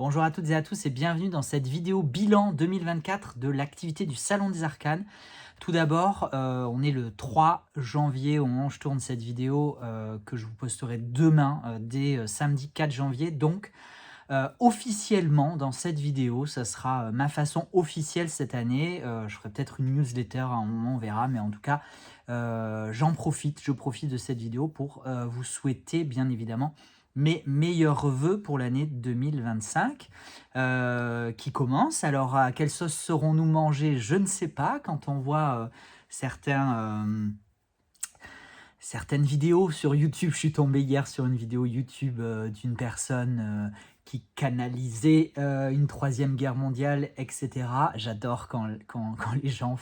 Bonjour à toutes et à tous et bienvenue dans cette vidéo bilan 2024 de l'activité du Salon des Arcanes. Tout d'abord, on est le 3 janvier au moment où je tourne cette vidéo que je vous posterai demain, dès samedi 4 janvier. Donc, officiellement, dans cette vidéo, ça sera ma façon officielle cette année. Je ferai peut-être une newsletter à un moment, on verra. Mais en tout cas, je profite de cette vidéo pour vous souhaiter, bien évidemment, mes meilleurs vœux pour l'année 2025 qui commence. Alors, à quelle sauce serons-nous mangés? Je ne sais pas. Quand on voit certaines vidéos sur YouTube, je suis tombé hier sur une vidéo YouTube d'une personne qui canalisait une troisième guerre mondiale, etc. J'adore quand les gens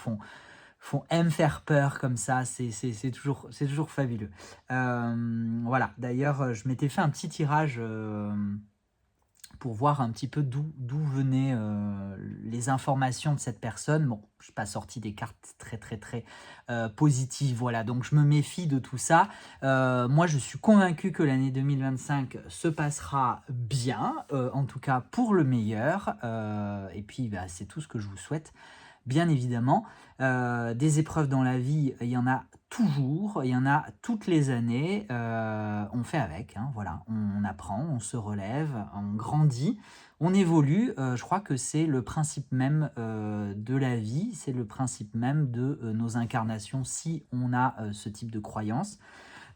aiment faire peur comme ça, c'est toujours fabuleux. Voilà, d'ailleurs, je m'étais fait un petit tirage pour voir un petit peu d'où venaient les informations de cette personne. Bon, je suis pas sorti des cartes très positives, voilà, donc je me méfie de tout ça. Moi, je suis convaincu que l'année 2025 se passera bien, en tout cas pour le meilleur, et puis bah, c'est tout ce que je vous souhaite. Bien évidemment, des épreuves dans la vie, il y en a toujours, il y en a toutes les années, on fait avec, hein, voilà. On apprend, on se relève, on grandit, on évolue. Je crois que c'est le principe même de la vie, c'est le principe même de nos incarnations si on a ce type de croyance.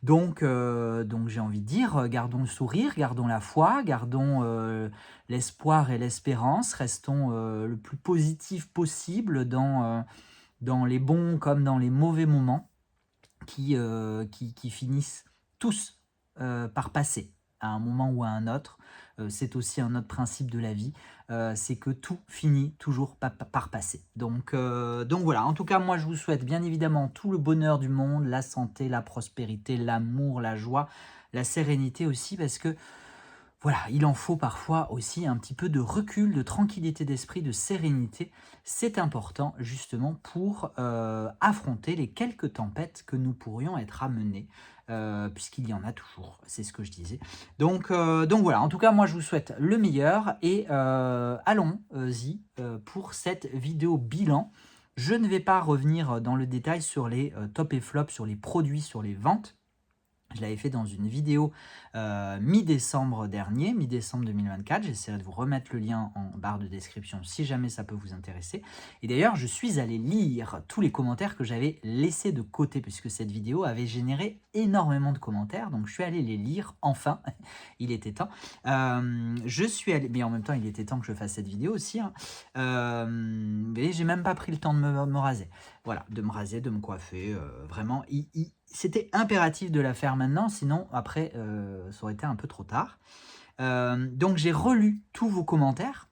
Donc j'ai envie de dire, gardons le sourire, gardons la foi, gardons l'espoir et l'espérance, restons le plus positif possible dans les bons comme dans les mauvais moments qui finissent tous par passer à un moment ou à un autre. C'est aussi un autre principe de la vie, c'est que tout finit toujours par passer. Donc voilà, en tout cas, moi je vous souhaite bien évidemment tout le bonheur du monde, la santé, la prospérité, l'amour, la joie, la sérénité aussi, parce que voilà, il en faut parfois aussi un petit peu de recul, de tranquillité d'esprit, de sérénité. C'est important justement pour affronter les quelques tempêtes que nous pourrions être amenés, puisqu'il y en a toujours, c'est ce que je disais. Donc voilà, en tout cas, moi je vous souhaite le meilleur et allons-y pour cette vidéo bilan. Je ne vais pas revenir dans le détail sur les top et flop, sur les produits, sur les ventes. Je l'avais fait dans une vidéo mi-décembre dernier, mi-décembre 2024. J'essaierai de vous remettre le lien en barre de description si jamais ça peut vous intéresser. Et d'ailleurs, je suis allé lire tous les commentaires que j'avais laissés de côté, puisque cette vidéo avait généré énormément de commentaires. Donc, je suis allé les lire, enfin. Il était temps. Je suis allé... Mais en même temps, il était temps que je fasse cette vidéo aussi. Hein. Mais j'ai même pas pris le temps de me raser. Voilà, de me raser, de me coiffer. Vraiment, c'était impératif de la faire maintenant, sinon après ça aurait été un peu trop tard. Donc j'ai relu tous vos commentaires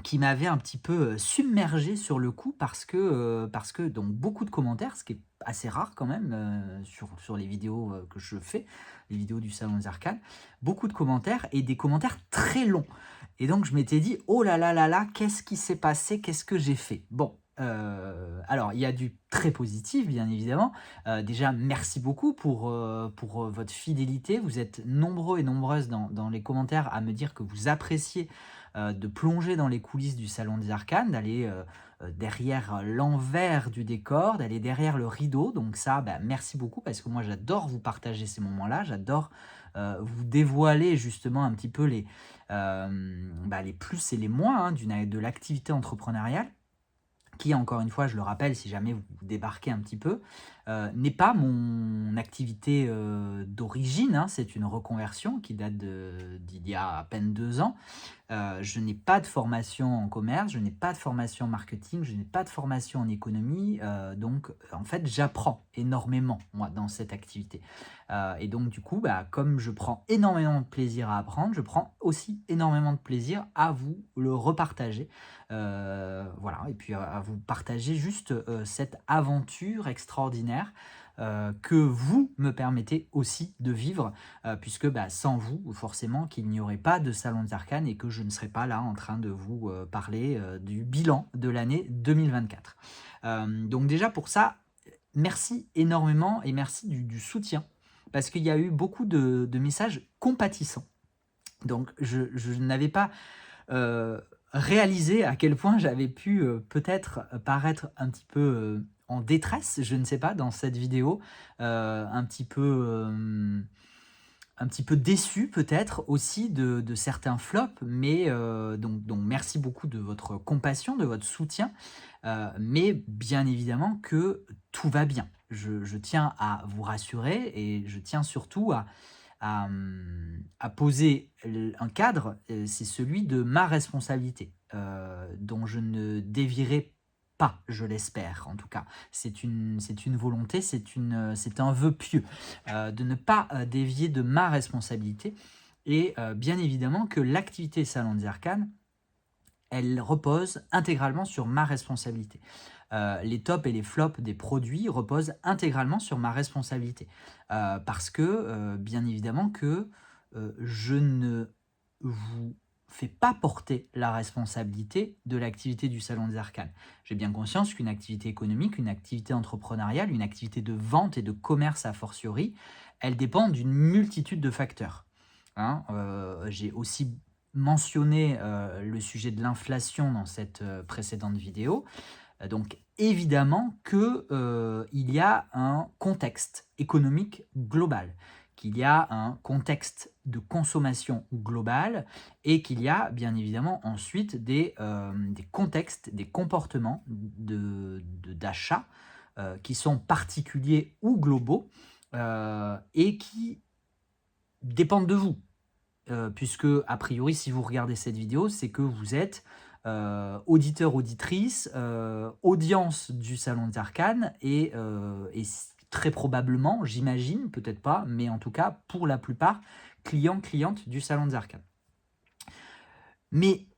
qui m'avaient un petit peu submergé sur le coup parce que donc beaucoup de commentaires, ce qui est assez rare quand même sur les vidéos que je fais, les vidéos du Salon des Arcanes, beaucoup de commentaires et des commentaires très longs. Et donc je m'étais dit, oh là là là là, qu'est-ce qui s'est passé, qu'est-ce que j'ai fait? Bon, alors il y a du très positif bien évidemment. Déjà merci beaucoup pour votre fidélité. Vous êtes nombreux et nombreuses dans les commentaires à me dire que vous appréciez de plonger dans les coulisses du Salon des Arcanes, d'aller derrière l'envers du décor, d'aller derrière le rideau. Donc ça, bah, merci beaucoup parce que moi j'adore vous partager ces moments-là, j'adore vous dévoiler justement un petit peu les plus et les moins hein, de l'activité entrepreneuriale qui, encore une fois, je le rappelle, si jamais vous débarquez un petit peu, n'est pas mon activité d'origine, hein, c'est une reconversion qui date d'il y a à peine 2 ans. Je n'ai pas de formation en commerce, je n'ai pas de formation en marketing, je n'ai pas de formation en économie, donc en fait j'apprends énormément moi dans cette activité. Et donc du coup, bah, comme je prends énormément de plaisir à apprendre, je prends aussi énormément de plaisir à vous le repartager. Voilà, et puis à vous partager juste cette aventure extraordinaire que vous me permettez aussi de vivre, puisque bah, sans vous, forcément, qu'il n'y aurait pas de Salon des Arcanes et que je ne serais pas là en train de vous parler du bilan de l'année 2024. Donc déjà pour ça, merci énormément et merci du soutien, parce qu'il y a eu beaucoup de messages compatissants Donc je n'avais pas réalisé à quel point j'avais pu peut-être paraître un petit peu en détresse, je ne sais pas, dans cette vidéo, un petit peu déçu peut-être aussi de certains flops, mais donc merci beaucoup de votre compassion, de votre soutien, mais bien évidemment que tout va bien. Je tiens à vous rassurer et je tiens surtout à poser un cadre, c'est celui de ma responsabilité, dont je ne dévierai pas, je l'espère en tout cas. C'est une volonté, c'est un vœu pieux, de ne pas dévier de ma responsabilité. Et bien évidemment que l'activité Salon des Arcanes, elle repose intégralement sur ma responsabilité. Les tops et les flops des produits reposent intégralement sur ma responsabilité. Parce que, bien évidemment que je ne vous fais pas porter la responsabilité de l'activité du Salon des Arcanes. J'ai bien conscience qu'une activité économique, une activité entrepreneuriale, une activité de vente et de commerce a fortiori, elle dépend d'une multitude de facteurs. Hein, j'ai aussi mentionné le sujet de l'inflation dans cette précédente vidéo. Donc évidemment qu'il y a un contexte économique global, qu'il y a un contexte de consommation global et qu'il y a bien évidemment ensuite des contextes, des comportements d'achat qui sont particuliers ou globaux et qui dépendent de vous. Puisque, a priori, si vous regardez cette vidéo, c'est que vous êtes auditeur, auditrice, audience du Salon des Arcanes et très probablement, j'imagine, peut-être pas, mais en tout cas, pour la plupart, clients, clientes du Salon des Arcanes. Mais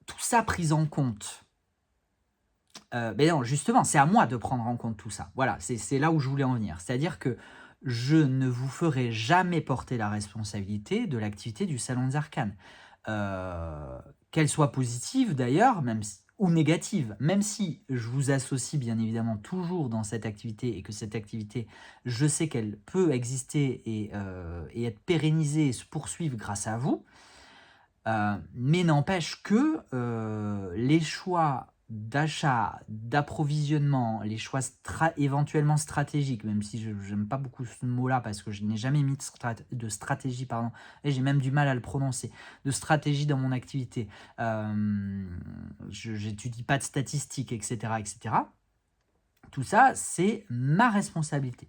tout ça pris en compte, mais non, justement, c'est à moi de prendre en compte tout ça. Voilà, c'est là où je voulais en venir. C'est-à-dire que je ne vous ferai jamais porter la responsabilité de l'activité du Salon des Arcanes. Qu'elle soit positive d'ailleurs, ou négative, même si je vous associe bien évidemment toujours dans cette activité et que cette activité, je sais qu'elle peut exister et être pérennisée et se poursuivre grâce à vous, mais n'empêche que les choix d'achat, d'approvisionnement, les choix éventuellement stratégiques, même si je n'aime pas beaucoup ce mot-là parce que je n'ai jamais mis de stratégie, pardon, et j'ai même du mal à le prononcer, de stratégie dans mon activité. Je n'étudie pas de statistiques, etc., etc. Tout ça, c'est ma responsabilité.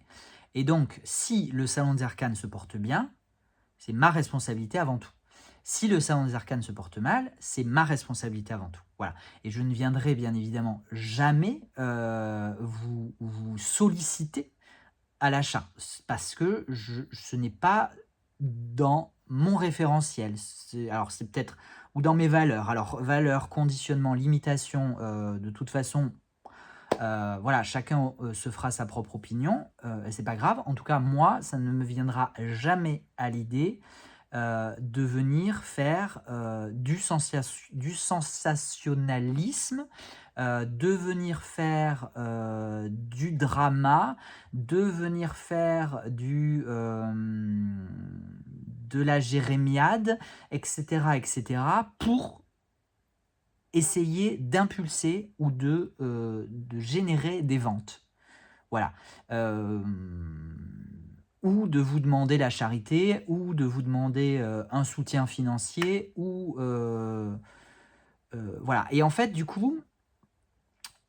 Et donc, si le Salon des Arcanes se porte bien, c'est ma responsabilité avant tout. Si le Salon des Arcanes se porte mal, c'est ma responsabilité avant tout. Voilà. Et je ne viendrai bien évidemment jamais vous solliciter à l'achat parce que ce n'est pas dans mon référentiel. Alors c'est peut-être ou dans mes valeurs. Alors valeurs, conditionnement, limitation, de toute façon, voilà, chacun se fera sa propre opinion. C'est pas grave. En tout cas, moi, ça ne me viendra jamais à l'idée de venir faire du sensationnalisme, de venir faire du drama, de venir faire de la jérémiade, etc., pour essayer d'impulser ou de générer des ventes. Voilà. Ou de vous demander la charité, ou de vous demander un soutien financier, ou voilà. Et en fait, du coup,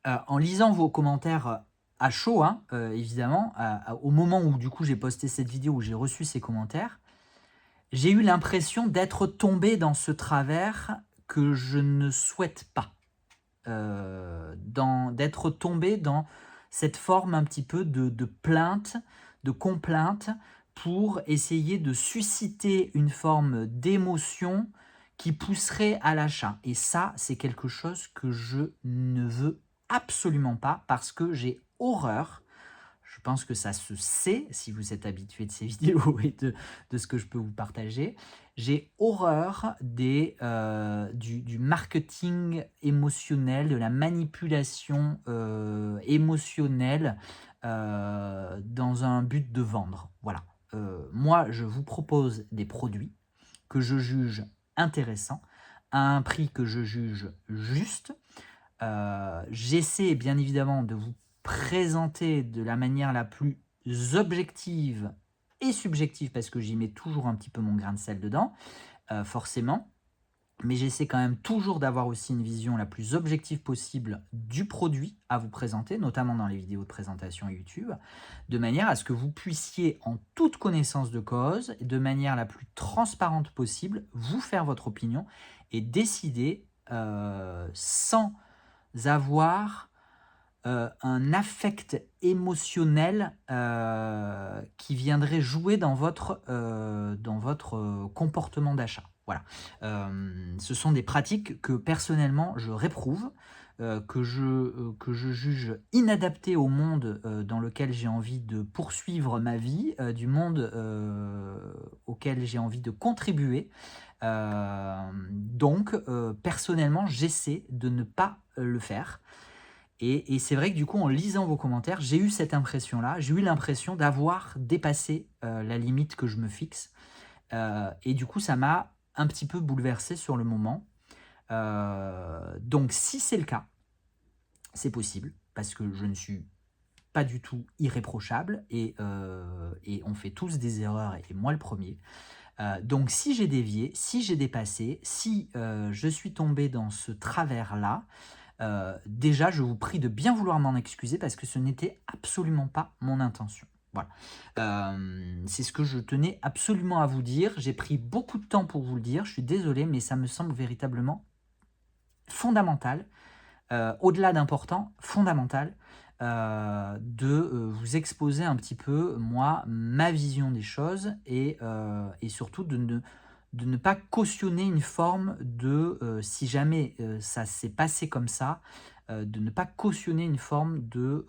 en lisant vos commentaires à chaud, hein, évidemment, au moment où du coup j'ai posté cette vidéo, où j'ai reçu ces commentaires, j'ai eu l'impression d'être tombé dans ce travers que je ne souhaite pas. D'être tombé dans cette forme un petit peu de plainte, de complainte, pour essayer de susciter une forme d'émotion qui pousserait à l'achat. Et ça, c'est quelque chose que je ne veux absolument pas parce que j'ai horreur. Je pense que ça se sait si vous êtes habitué de ces vidéos et de ce que je peux vous partager. J'ai horreur du marketing émotionnel, de la manipulation émotionnelle dans un but de vendre. Voilà. moi, je vous propose des produits que je juge intéressants, à un prix que je juge juste. J'essaie bien évidemment de vous présenter de la manière la plus objective et subjective, parce que j'y mets toujours un petit peu mon grain de sel dedans, forcément. Mais j'essaie quand même toujours d'avoir aussi une vision la plus objective possible du produit à vous présenter, notamment dans les vidéos de présentation YouTube, de manière à ce que vous puissiez, en toute connaissance de cause, de manière la plus transparente possible, vous faire votre opinion et décider sans avoir un affect émotionnel qui viendrait jouer dans votre comportement d'achat. Voilà. Ce sont des pratiques que personnellement je réprouve, que je juge inadaptées au monde dans lequel j'ai envie de poursuivre ma vie, du monde auquel j'ai envie de contribuer. Donc, personnellement, j'essaie de ne pas le faire. Et c'est vrai que du coup, en lisant vos commentaires, j'ai eu cette impression-là. J'ai eu l'impression d'avoir dépassé la limite que je me fixe. Et du coup, ça m'a un petit peu bouleversé sur le moment. Donc, si c'est le cas, c'est possible, parce que je ne suis pas du tout irréprochable, et on fait tous des erreurs, et moi le premier. Donc, si j'ai dévié, si j'ai dépassé, si je suis tombé dans ce travers-là, déjà, je vous prie de bien vouloir m'en excuser, parce que ce n'était absolument pas mon intention. Voilà. C'est ce que je tenais absolument à vous dire. J'ai pris beaucoup de temps pour vous le dire. Je suis désolé, mais ça me semble véritablement fondamental, au-delà d'important, fondamental, de vous exposer un petit peu, moi, ma vision des choses, et surtout de ne pas cautionner une forme de, si jamais ça s'est passé comme ça, de ne pas cautionner une forme de,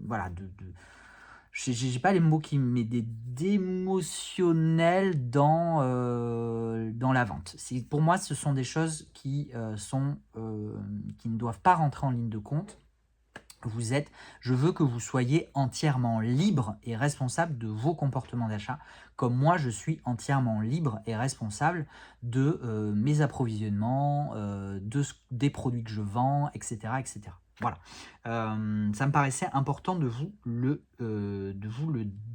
voilà, j'ai pas les mots qui mais d'émotionnel dans la vente. Pour moi, ce sont des choses qui qui ne doivent pas rentrer en ligne de compte. Je veux que vous soyez entièrement libre et responsable de vos comportements d'achat, comme moi je suis entièrement libre et responsable de mes approvisionnements, des produits que je vends, etc. etc. Voilà. Ça me paraissait important de vous le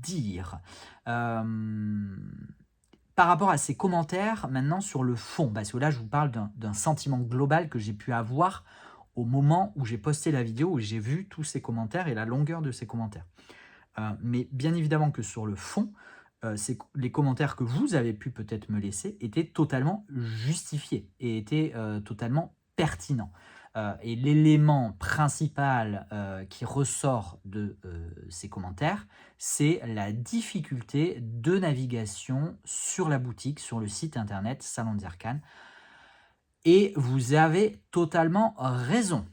dire. Par rapport à ces commentaires, maintenant sur le fond, parce que là je vous parle d'un sentiment global que j'ai pu avoir au moment où j'ai posté la vidéo, où j'ai vu tous ces commentaires et la longueur de ces commentaires. Mais bien évidemment que sur le fond, les commentaires que vous avez pu peut-être me laisser étaient totalement justifiés et étaient totalement pertinents. Et l'élément principal qui ressort de ces commentaires, c'est la difficulté de navigation sur la boutique, sur le site internet Salon Zerkan. Et vous avez totalement raison.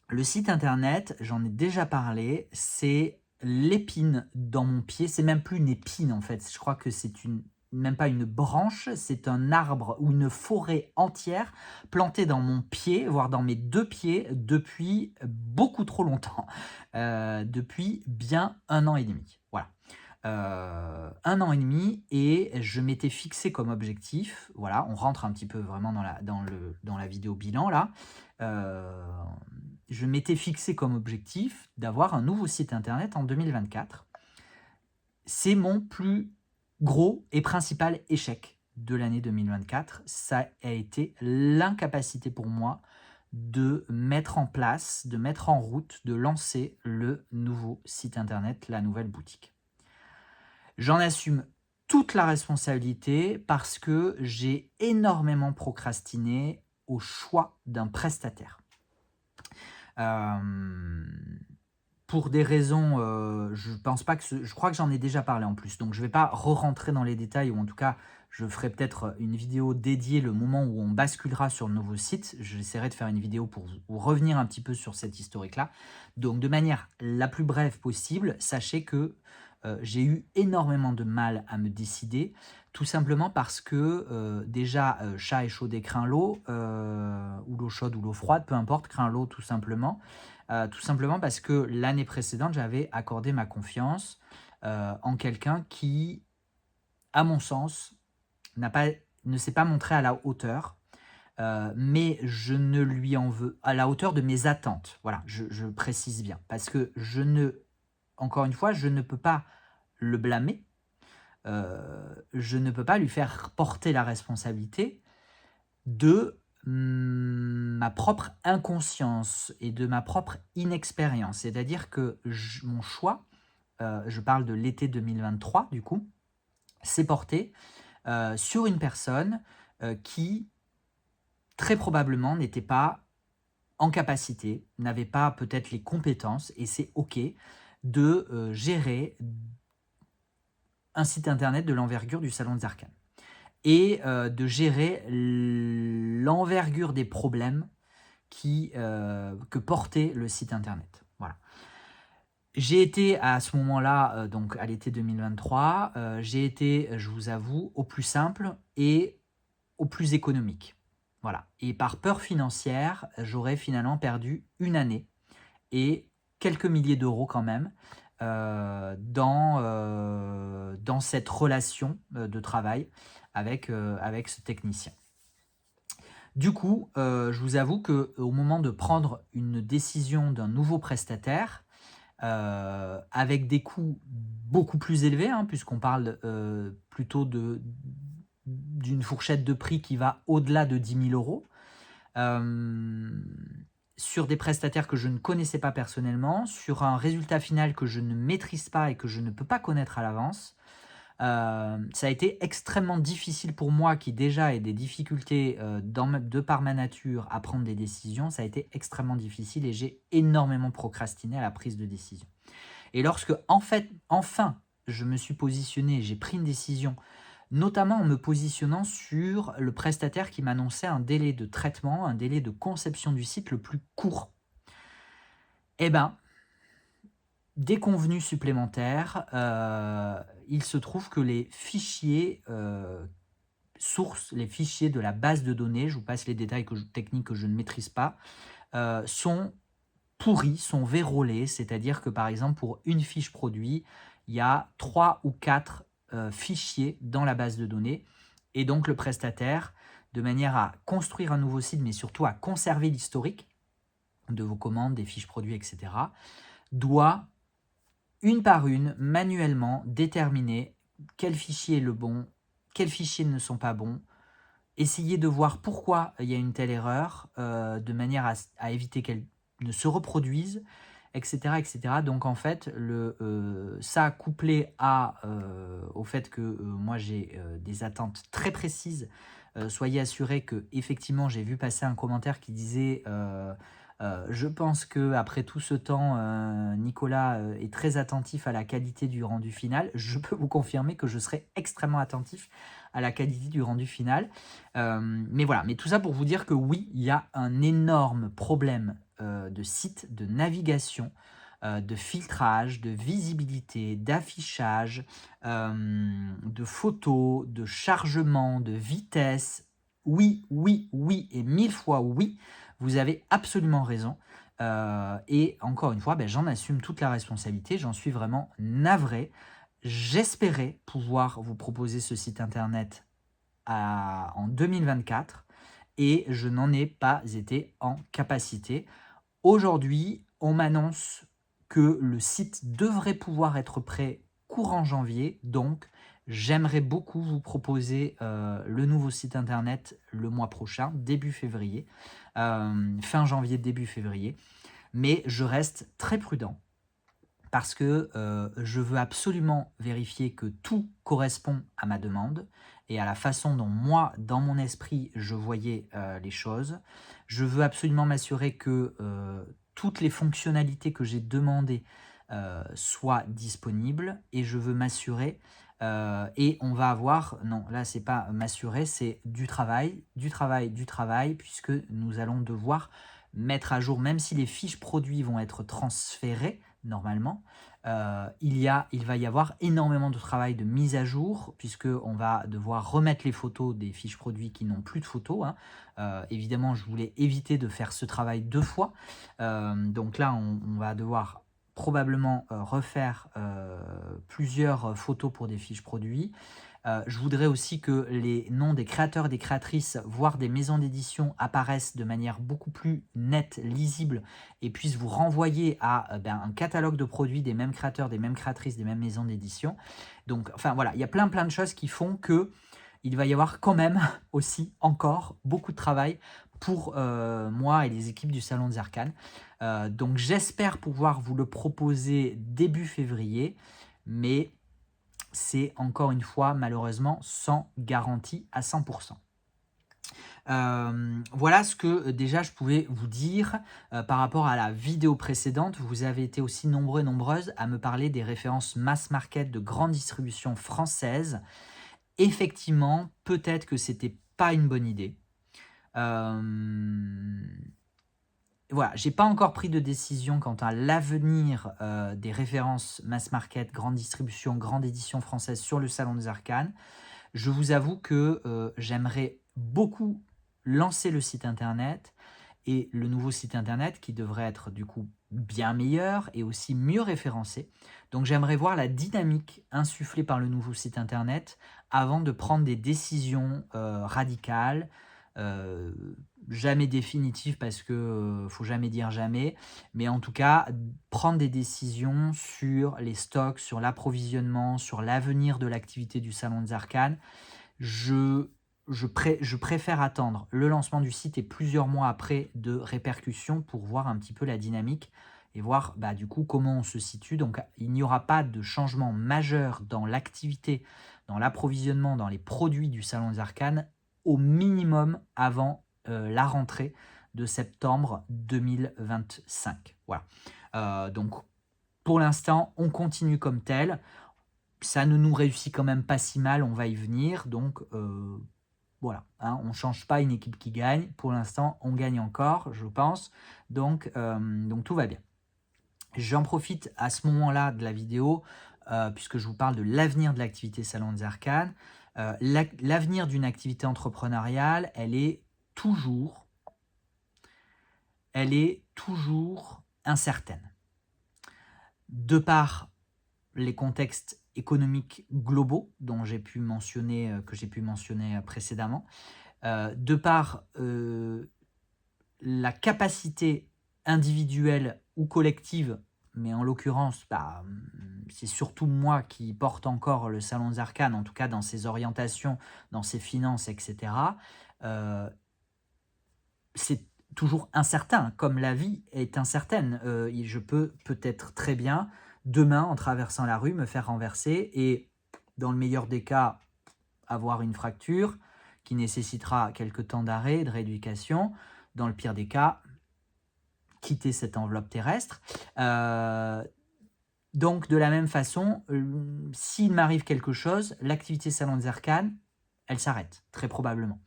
Le site internet, j'en ai déjà parlé, c'est l'épine dans mon pied. C'est même plus une épine en fait. Je crois que c'est même pas une branche, c'est un arbre ou une forêt entière plantée dans mon pied, voire dans mes deux pieds, depuis beaucoup trop longtemps. Depuis bien 1 an et demi. Voilà. 1 an et demi, et je m'étais fixé comme objectif, voilà, on rentre un petit peu vraiment dans la vidéo bilan là, je m'étais fixé comme objectif d'avoir un nouveau site internet en 2024. C'est mon plus gros et principal échec de l'année 2024. Ça a été l'incapacité pour moi de mettre en place, de mettre en route, de lancer le nouveau site internet, la nouvelle boutique. J'en assume toute la responsabilité parce que j'ai énormément procrastiné au choix d'un prestataire. Pour des raisons, je pense pas que je crois que j'en ai déjà parlé en plus, donc je ne vais pas re-rentrer dans les détails, ou en tout cas, je ferai peut-être une vidéo dédiée le moment où on basculera sur le nouveau site. J'essaierai de faire une vidéo pour vous revenir un petit peu sur cette historique-là. Donc, de manière la plus brève possible, sachez que j'ai eu énormément de mal à me décider, tout simplement parce que déjà, chat échaudé craint l'eau, ou l'eau chaude ou l'eau froide, peu importe, craint l'eau tout simplement. Tout simplement parce que l'année précédente, j'avais accordé ma confiance en quelqu'un qui, à mon sens, ne s'est pas montré à la hauteur, mais je ne lui en veux à la hauteur de mes attentes. Voilà, je précise bien, parce que encore une fois, je ne peux pas le blâmer, je ne peux pas lui faire porter la responsabilité de ma propre inconscience et de ma propre inexpérience. C'est-à-dire que mon choix, je parle de l'été 2023 du coup, s'est porté sur une personne qui très probablement n'était pas en capacité, n'avait pas peut-être les compétences, et c'est OK, de gérer un site internet de l'envergure du Salon des Arcanes. Et de gérer l'envergure des problèmes que portait le site internet. Voilà. J'ai été à ce moment-là, donc à l'été 2023, j'ai été, je vous avoue, au plus simple et au plus économique. Voilà. Et par peur financière, j'aurais finalement perdu une année et quelques milliers d'euros quand même dans cette relation de travail avec ce technicien. Du coup, je vous avoue qu'au moment de prendre une décision d'un nouveau prestataire, avec des coûts beaucoup plus élevés, hein, puisqu'on parle plutôt d'une fourchette de prix qui va au-delà de 10 000 euros, sur des prestataires que je ne connaissais pas personnellement, sur un résultat final que je ne maîtrise pas et que je ne peux pas connaître à l'avance. Ça a été extrêmement difficile pour moi qui déjà ai des difficultés de par ma nature à prendre des décisions. Ça a été extrêmement difficile et j'ai énormément procrastiné à la prise de décision. Et lorsque enfin je me suis positionné, j'ai pris une décision, notamment en me positionnant sur le prestataire qui m'annonçait un délai de traitement, un délai de conception du site le plus court. Eh bien, déconvenus supplémentaires, il se trouve que les fichiers sources, les fichiers de la base de données, je vous passe les détails techniques que je ne maîtrise pas, sont pourris, sont vérolés, c'est-à-dire que par exemple pour une fiche produit, il y a 3 ou 4 fichiers dans la base de données, et donc le prestataire, de manière à construire un nouveau site, mais surtout à conserver l'historique de vos commandes, des fiches produits, etc., doit une par une, manuellement, déterminer quel fichier est le bon, quels fichiers ne sont pas bons, essayer de voir pourquoi il y a une telle erreur, de manière à éviter qu'elle ne se reproduise, etc. etc. Donc en fait, ça couplé au fait que moi j'ai des attentes très précises, soyez assurés que effectivement j'ai vu passer un commentaire qui disait je pense que après tout ce temps, Nicolas est très attentif à la qualité du rendu final. Je peux vous confirmer que je serai extrêmement attentif à la qualité du rendu final. Mais voilà, mais tout ça pour vous dire que oui, il y a un énorme problème de site, de navigation, de filtrage, de visibilité, d'affichage, de photos, de chargement, de vitesse. Oui, oui, oui et 1000 fois oui, vous avez absolument raison. Et encore une fois, j'en assume toute la responsabilité, j'en suis vraiment navré. J'espérais pouvoir vous proposer ce site internet en 2024 et je n'en ai pas été en capacité. Aujourd'hui, on m'annonce que le site devrait pouvoir être prêt courant janvier, donc j'aimerais beaucoup vous proposer le nouveau site internet le mois prochain, début février, fin janvier, début février, mais je reste très prudent parce que je veux absolument vérifier que tout correspond à ma demande et à la façon dont moi, dans mon esprit, je voyais les choses. Je veux absolument m'assurer que toutes les fonctionnalités que j'ai demandées soient disponibles et je veux m'assurer et on va avoir, non là c'est pas m'assurer, c'est du travail, du travail, du travail, puisque nous allons devoir mettre à jour, même si les fiches produits vont être transférées normalement, il va y avoir énormément de travail de mise à jour, puisqu'on va devoir remettre les photos des fiches produits qui n'ont plus de photos, hein. Évidemment, je voulais éviter de faire ce travail 2 fois. Donc là, on va devoir probablement refaire plusieurs photos pour des fiches produits. Je voudrais aussi que les noms des créateurs et des créatrices, voire des maisons d'édition, apparaissent de manière beaucoup plus nette, lisible, et puissent vous renvoyer à un catalogue de produits des mêmes créateurs, des mêmes créatrices, des mêmes maisons d'édition. Donc, enfin voilà, il y a plein de choses qui font que il va y avoir quand même aussi encore beaucoup de travail pour moi et les équipes du Salon des Arcanes. Donc j'espère pouvoir vous le proposer début février, mais c'est encore une fois malheureusement sans garantie à 100%. Voilà ce que déjà je pouvais vous dire par rapport à la vidéo précédente. Vous avez été aussi nombreux et nombreuses à me parler des références mass market de grande distribution française. Effectivement, peut-être que c'était pas une bonne idée. Voilà, j'ai pas encore pris de décision quant à l'avenir des références mass market, grande distribution, grande édition française sur le Salon des Arcanes. Je vous avoue que j'aimerais beaucoup lancer le site internet, et le nouveau site internet qui devrait être du coup bien meilleur et aussi mieux référencé. Donc j'aimerais voir la dynamique insufflée par le nouveau site internet avant de prendre des décisions radicales, jamais définitives parce que faut jamais dire jamais, mais en tout cas prendre des décisions sur les stocks, sur l'approvisionnement, sur l'avenir de l'activité du Salon des Arcanes. Je préfère attendre le lancement du site et plusieurs mois après de répercussions pour voir un petit peu la dynamique et voir du coup comment on se situe. Donc il n'y aura pas de changement majeur dans l'activité, dans l'approvisionnement, dans les produits du Salon des Arcanes au minimum avant la rentrée de septembre 2025. Voilà. Donc pour l'instant, on continue comme tel. Ça ne nous réussit quand même pas si mal, on va y venir. Donc voilà, hein, on ne change pas une équipe qui gagne. Pour l'instant, on gagne encore, je pense. Donc tout va bien. J'en profite à ce moment-là de la vidéo, puisque je vous parle de l'avenir de l'activité Salon des Arcanes. L'avenir d'une activité entrepreneuriale, elle est toujours incertaine. De par les contextes économiques globaux dont j'ai pu mentionner, précédemment, de par la capacité individuelle ou collective, mais en l'occurrence, c'est surtout moi qui porte encore le Salon des Arcanes, en tout cas dans ses orientations, dans ses finances, etc. C'est toujours incertain, comme la vie est incertaine. Je peux peut-être très bien, demain, en traversant la rue, me faire renverser et, dans le meilleur des cas, avoir une fracture qui nécessitera quelques temps d'arrêt, de rééducation. Dans le pire des cas, quitter cette enveloppe terrestre. Donc, de la même façon, s'il m'arrive quelque chose, l'activité Salon des Arcanes, elle s'arrête, très probablement.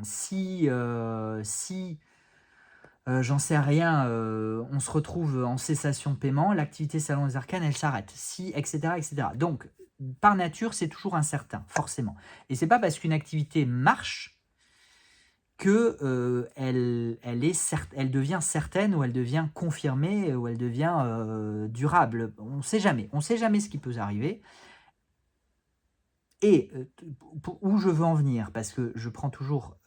Si j'en sais rien, on se retrouve en cessation de paiement, l'activité Salon des Arcanes, elle s'arrête, etc., etc. Donc, par nature, c'est toujours incertain, forcément. Et c'est pas parce qu'une activité marche que elle devient certaine, ou elle devient confirmée, ou elle devient durable. On ne sait jamais ce qui peut arriver. Et où je veux en venir, parce que je prends toujours,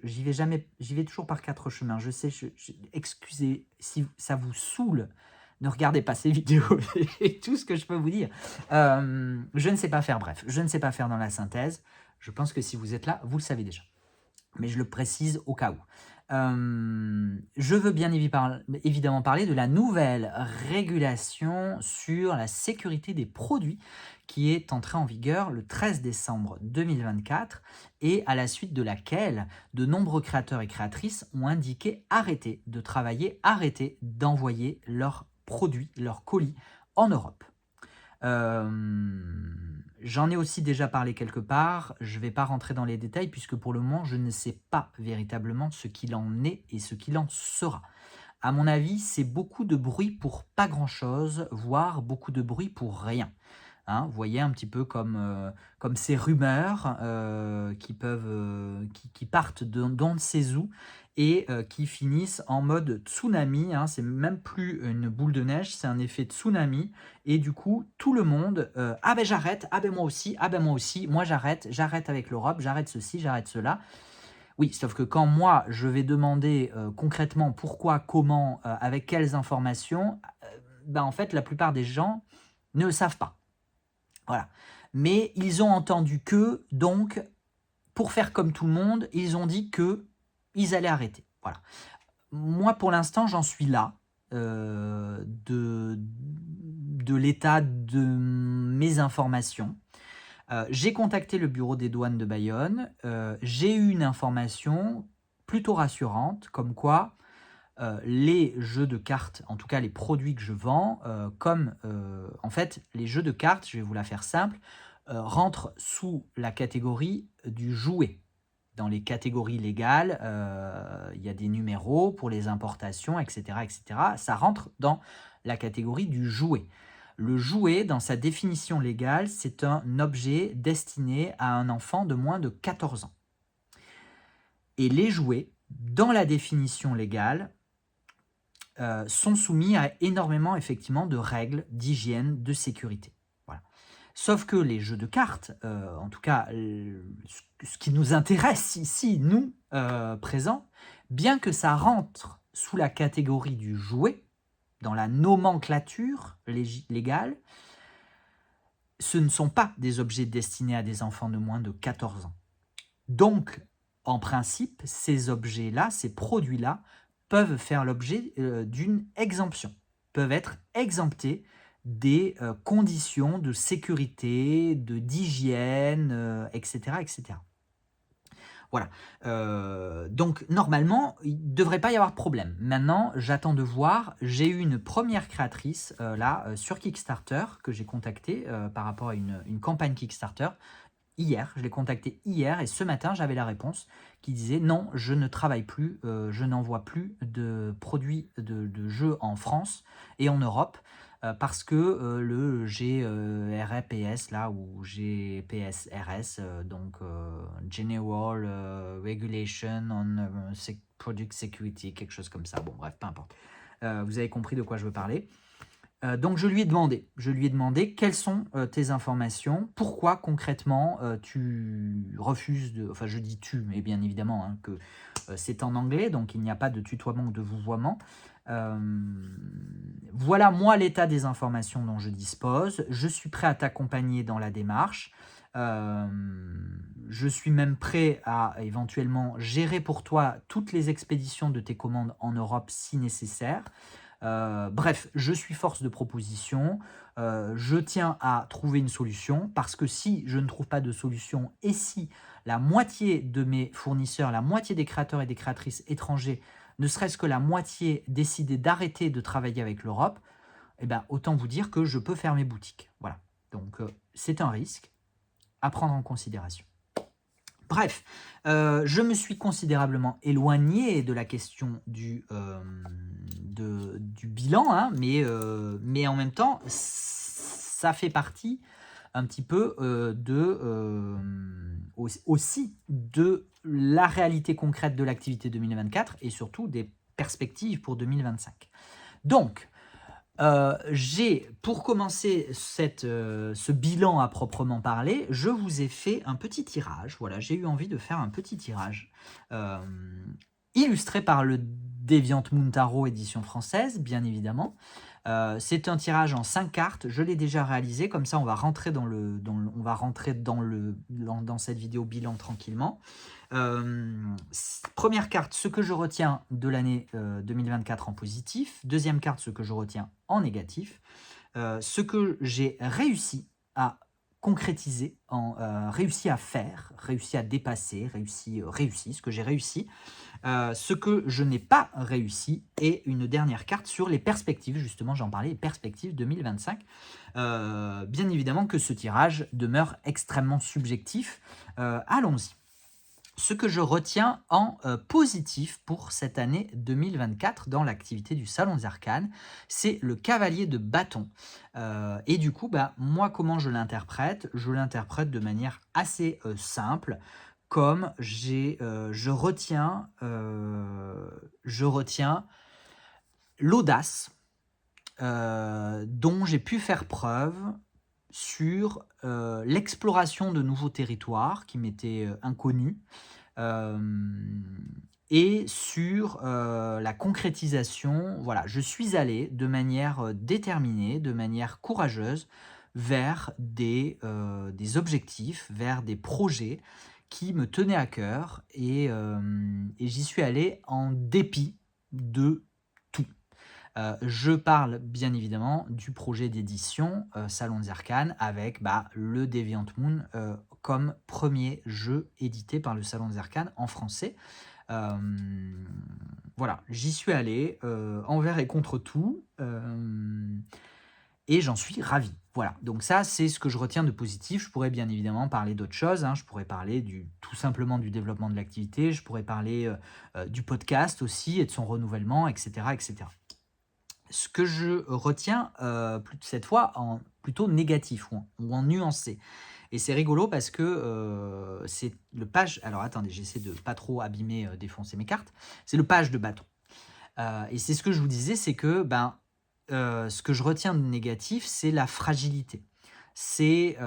j'y vais toujours par quatre chemins. Je sais, excusez si ça vous saoule, ne regardez pas ces vidéos, et tout ce que je peux vous dire. Je ne sais pas faire, bref, je ne sais pas faire dans la synthèse. Je pense que si vous êtes là, vous le savez déjà. Mais je le précise au cas où. Je veux bien évidemment parler de la nouvelle régulation sur la sécurité des produits qui est entrée en vigueur le 13 décembre 2024 et à la suite de laquelle de nombreux créateurs et créatrices ont indiqué arrêter de travailler, arrêter d'envoyer leurs produits, leurs colis en Europe. J'en ai aussi déjà parlé quelque part, je ne vais pas rentrer dans les détails puisque pour le moment je ne sais pas véritablement ce qu'il en est et ce qu'il en sera. À mon avis, c'est beaucoup de bruit pour pas grand chose, voire beaucoup de bruit pour rien. Hein, vous voyez un petit peu comme ces rumeurs qui partent d'on ne sait où et qui finissent en mode tsunami, hein. C'est même plus une boule de neige, c'est un effet tsunami et du coup, tout le monde, «Ah ben j'arrête, ah ben moi aussi, ah ben moi aussi, moi j'arrête avec l'Europe, j'arrête ceci, j'arrête cela». Oui, sauf que quand moi, je vais demander, concrètement pourquoi, comment, avec quelles informations, bah, en fait, la plupart des gens ne le savent pas. Voilà. Mais ils ont entendu que, donc, pour faire comme tout le monde, ils ont dit que ils allaient arrêter. Voilà. Moi, pour l'instant, j'en suis là, de l'état de mes informations. J'ai contacté le bureau des douanes de Bayonne, j'ai eu une information plutôt rassurante, comme quoi, les jeux de cartes, en tout cas les produits que je vends, en fait, les jeux de cartes, je vais vous la faire simple, rentrent sous la catégorie du jouet. Dans les catégories légales, il y a des numéros pour les importations, et cetera, et cetera. Ça rentre dans la catégorie du jouet. Le jouet, dans sa définition légale, c'est un objet destiné à un enfant de moins de 14 ans. Et les jouets, dans la définition légale, sont soumis à énormément effectivement de règles d'hygiène, de sécurité. Voilà. Sauf que les jeux de cartes, en tout cas ce qui nous intéresse ici, nous, présents, bien que ça rentre sous la catégorie du jouet, dans la nomenclature légale, ce ne sont pas des objets destinés à des enfants de moins de 14 ans. Donc, en principe, ces objets-là, ces produits-là, peuvent faire l'objet d'une exemption, peuvent être exemptés des conditions de sécurité, d'hygiène, etc., etc. Voilà. Donc, normalement, il ne devrait pas y avoir de problème. Maintenant, j'attends de voir. J'ai eu une première créatrice, sur Kickstarter, que j'ai contactée par rapport à une campagne Kickstarter. Hier, je l'ai contactée hier et ce matin, j'avais la réponse qui disait: «Non, je ne travaille plus, je n'envoie plus de produits de jeux en France et en Europe, parce que, le GRPS là ou GPSRS, donc General, Regulation on, Product Security», quelque chose comme ça. Bon bref, peu importe. Vous avez compris de quoi je veux parler. Donc je lui ai demandé: «Quelles sont, tes informations? Pourquoi concrètement, tu refuses de», enfin je dis «tu», mais bien évidemment, hein, que, c'est en anglais, donc il n'y a pas de tutoiement ou de vouvoiement. Voilà moi l'état des informations dont je dispose. Je suis prêt à t'accompagner dans la démarche. Je suis même prêt à éventuellement gérer pour toi toutes les expéditions de tes commandes en Europe si nécessaire. Bref, je suis force de proposition, je tiens à trouver une solution parce que si je ne trouve pas de solution et si la moitié de mes fournisseurs, la moitié des créateurs et des créatrices étrangers, ne serait-ce que la moitié décidaient d'arrêter de travailler avec l'Europe, eh ben, autant vous dire que je peux fermer boutique. Voilà. Donc c'est un risque à prendre en considération. Bref, je me suis considérablement éloigné de la question du bilan, hein, mais en même temps, ça fait partie un petit peu aussi de la réalité concrète de l'activité 2024 et surtout des perspectives pour 2025. Donc, pour commencer ce bilan à proprement parler, je vous ai fait un petit tirage. Voilà, j'ai eu envie de faire un petit tirage illustré par le DeviantMoon Tarot édition française, bien évidemment. C'est un tirage en 5 cartes, je l'ai déjà réalisé, comme ça on va rentrer dans cette vidéo bilan tranquillement. Première carte, ce que je retiens de l'année 2024 en positif. Deuxième carte, ce que je retiens en négatif. Ce que j'ai réussi à concrétiser, réussi à faire, réussi à dépasser, réussi, ce que j'ai réussi. Ce que je n'ai pas réussi et une dernière carte sur les perspectives, justement j'en parlais, les perspectives 2025. Bien évidemment que ce tirage demeure extrêmement subjectif. Allons-y. Ce que je retiens en positif pour cette année 2024 dans l'activité du Salon des Arcanes, c'est le cavalier de bâton. Et du coup, moi, comment je l'interprète? Je l'interprète de manière assez simple. comme je retiens l'audace dont j'ai pu faire preuve sur l'exploration de nouveaux territoires qui m'étaient inconnus, hem et sur la concrétisation. Voilà, je suis allé de manière déterminée, de manière courageuse vers des objectifs, vers des projets qui me tenaient à cœur, et j'y suis allé en dépit de tout. Je parle bien évidemment du projet d'édition, Salon des Arcanes, avec, le Deviant Moon, comme premier jeu édité par le Salon des Arcanes en français. Hem, voilà, j'y suis allé, envers et contre tout, et j'en suis ravi. Voilà, donc ça, c'est ce que je retiens de positif. Je pourrais bien évidemment parler d'autres choses, hein. Je pourrais parler tout simplement du développement de l'activité, je pourrais parler, du podcast aussi et de son renouvellement, et cetera, et cetera. Ce que je retiens, cette fois en plutôt négatif ou en nuancé, et c'est rigolo parce que, c'est le page, alors attendez, j'essaie de pas trop abîmer, défoncer mes cartes. C'est le page de bâton, et c'est ce que je vous disais, c'est que, ce que je retiens de négatif, c'est la fragilité. C'est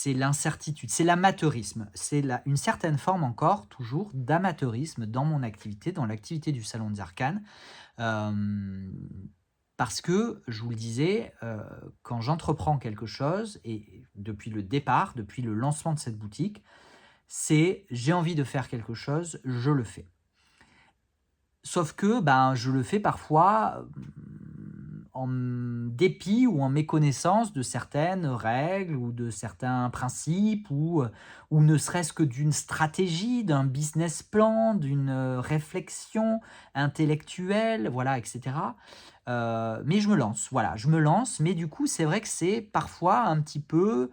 l'incertitude, c'est l'amateurisme, c'est une certaine forme encore toujours d'amateurisme dans mon activité, dans l'activité du Salon des Arcanes. Hem, Parce que, je vous le disais, quand j'entreprends quelque chose, et depuis le départ, depuis le lancement de cette boutique, c'est: j'ai envie de faire quelque chose, je le fais. Sauf que, je le fais parfois, en dépit ou en méconnaissance de certaines règles ou de certains principes, ou ne serait-ce que d'une stratégie, d'un business plan, d'une, réflexion intellectuelle, voilà, et cetera. Mais je me lance, voilà, je me lance, mais du coup, c'est vrai que c'est parfois un petit peu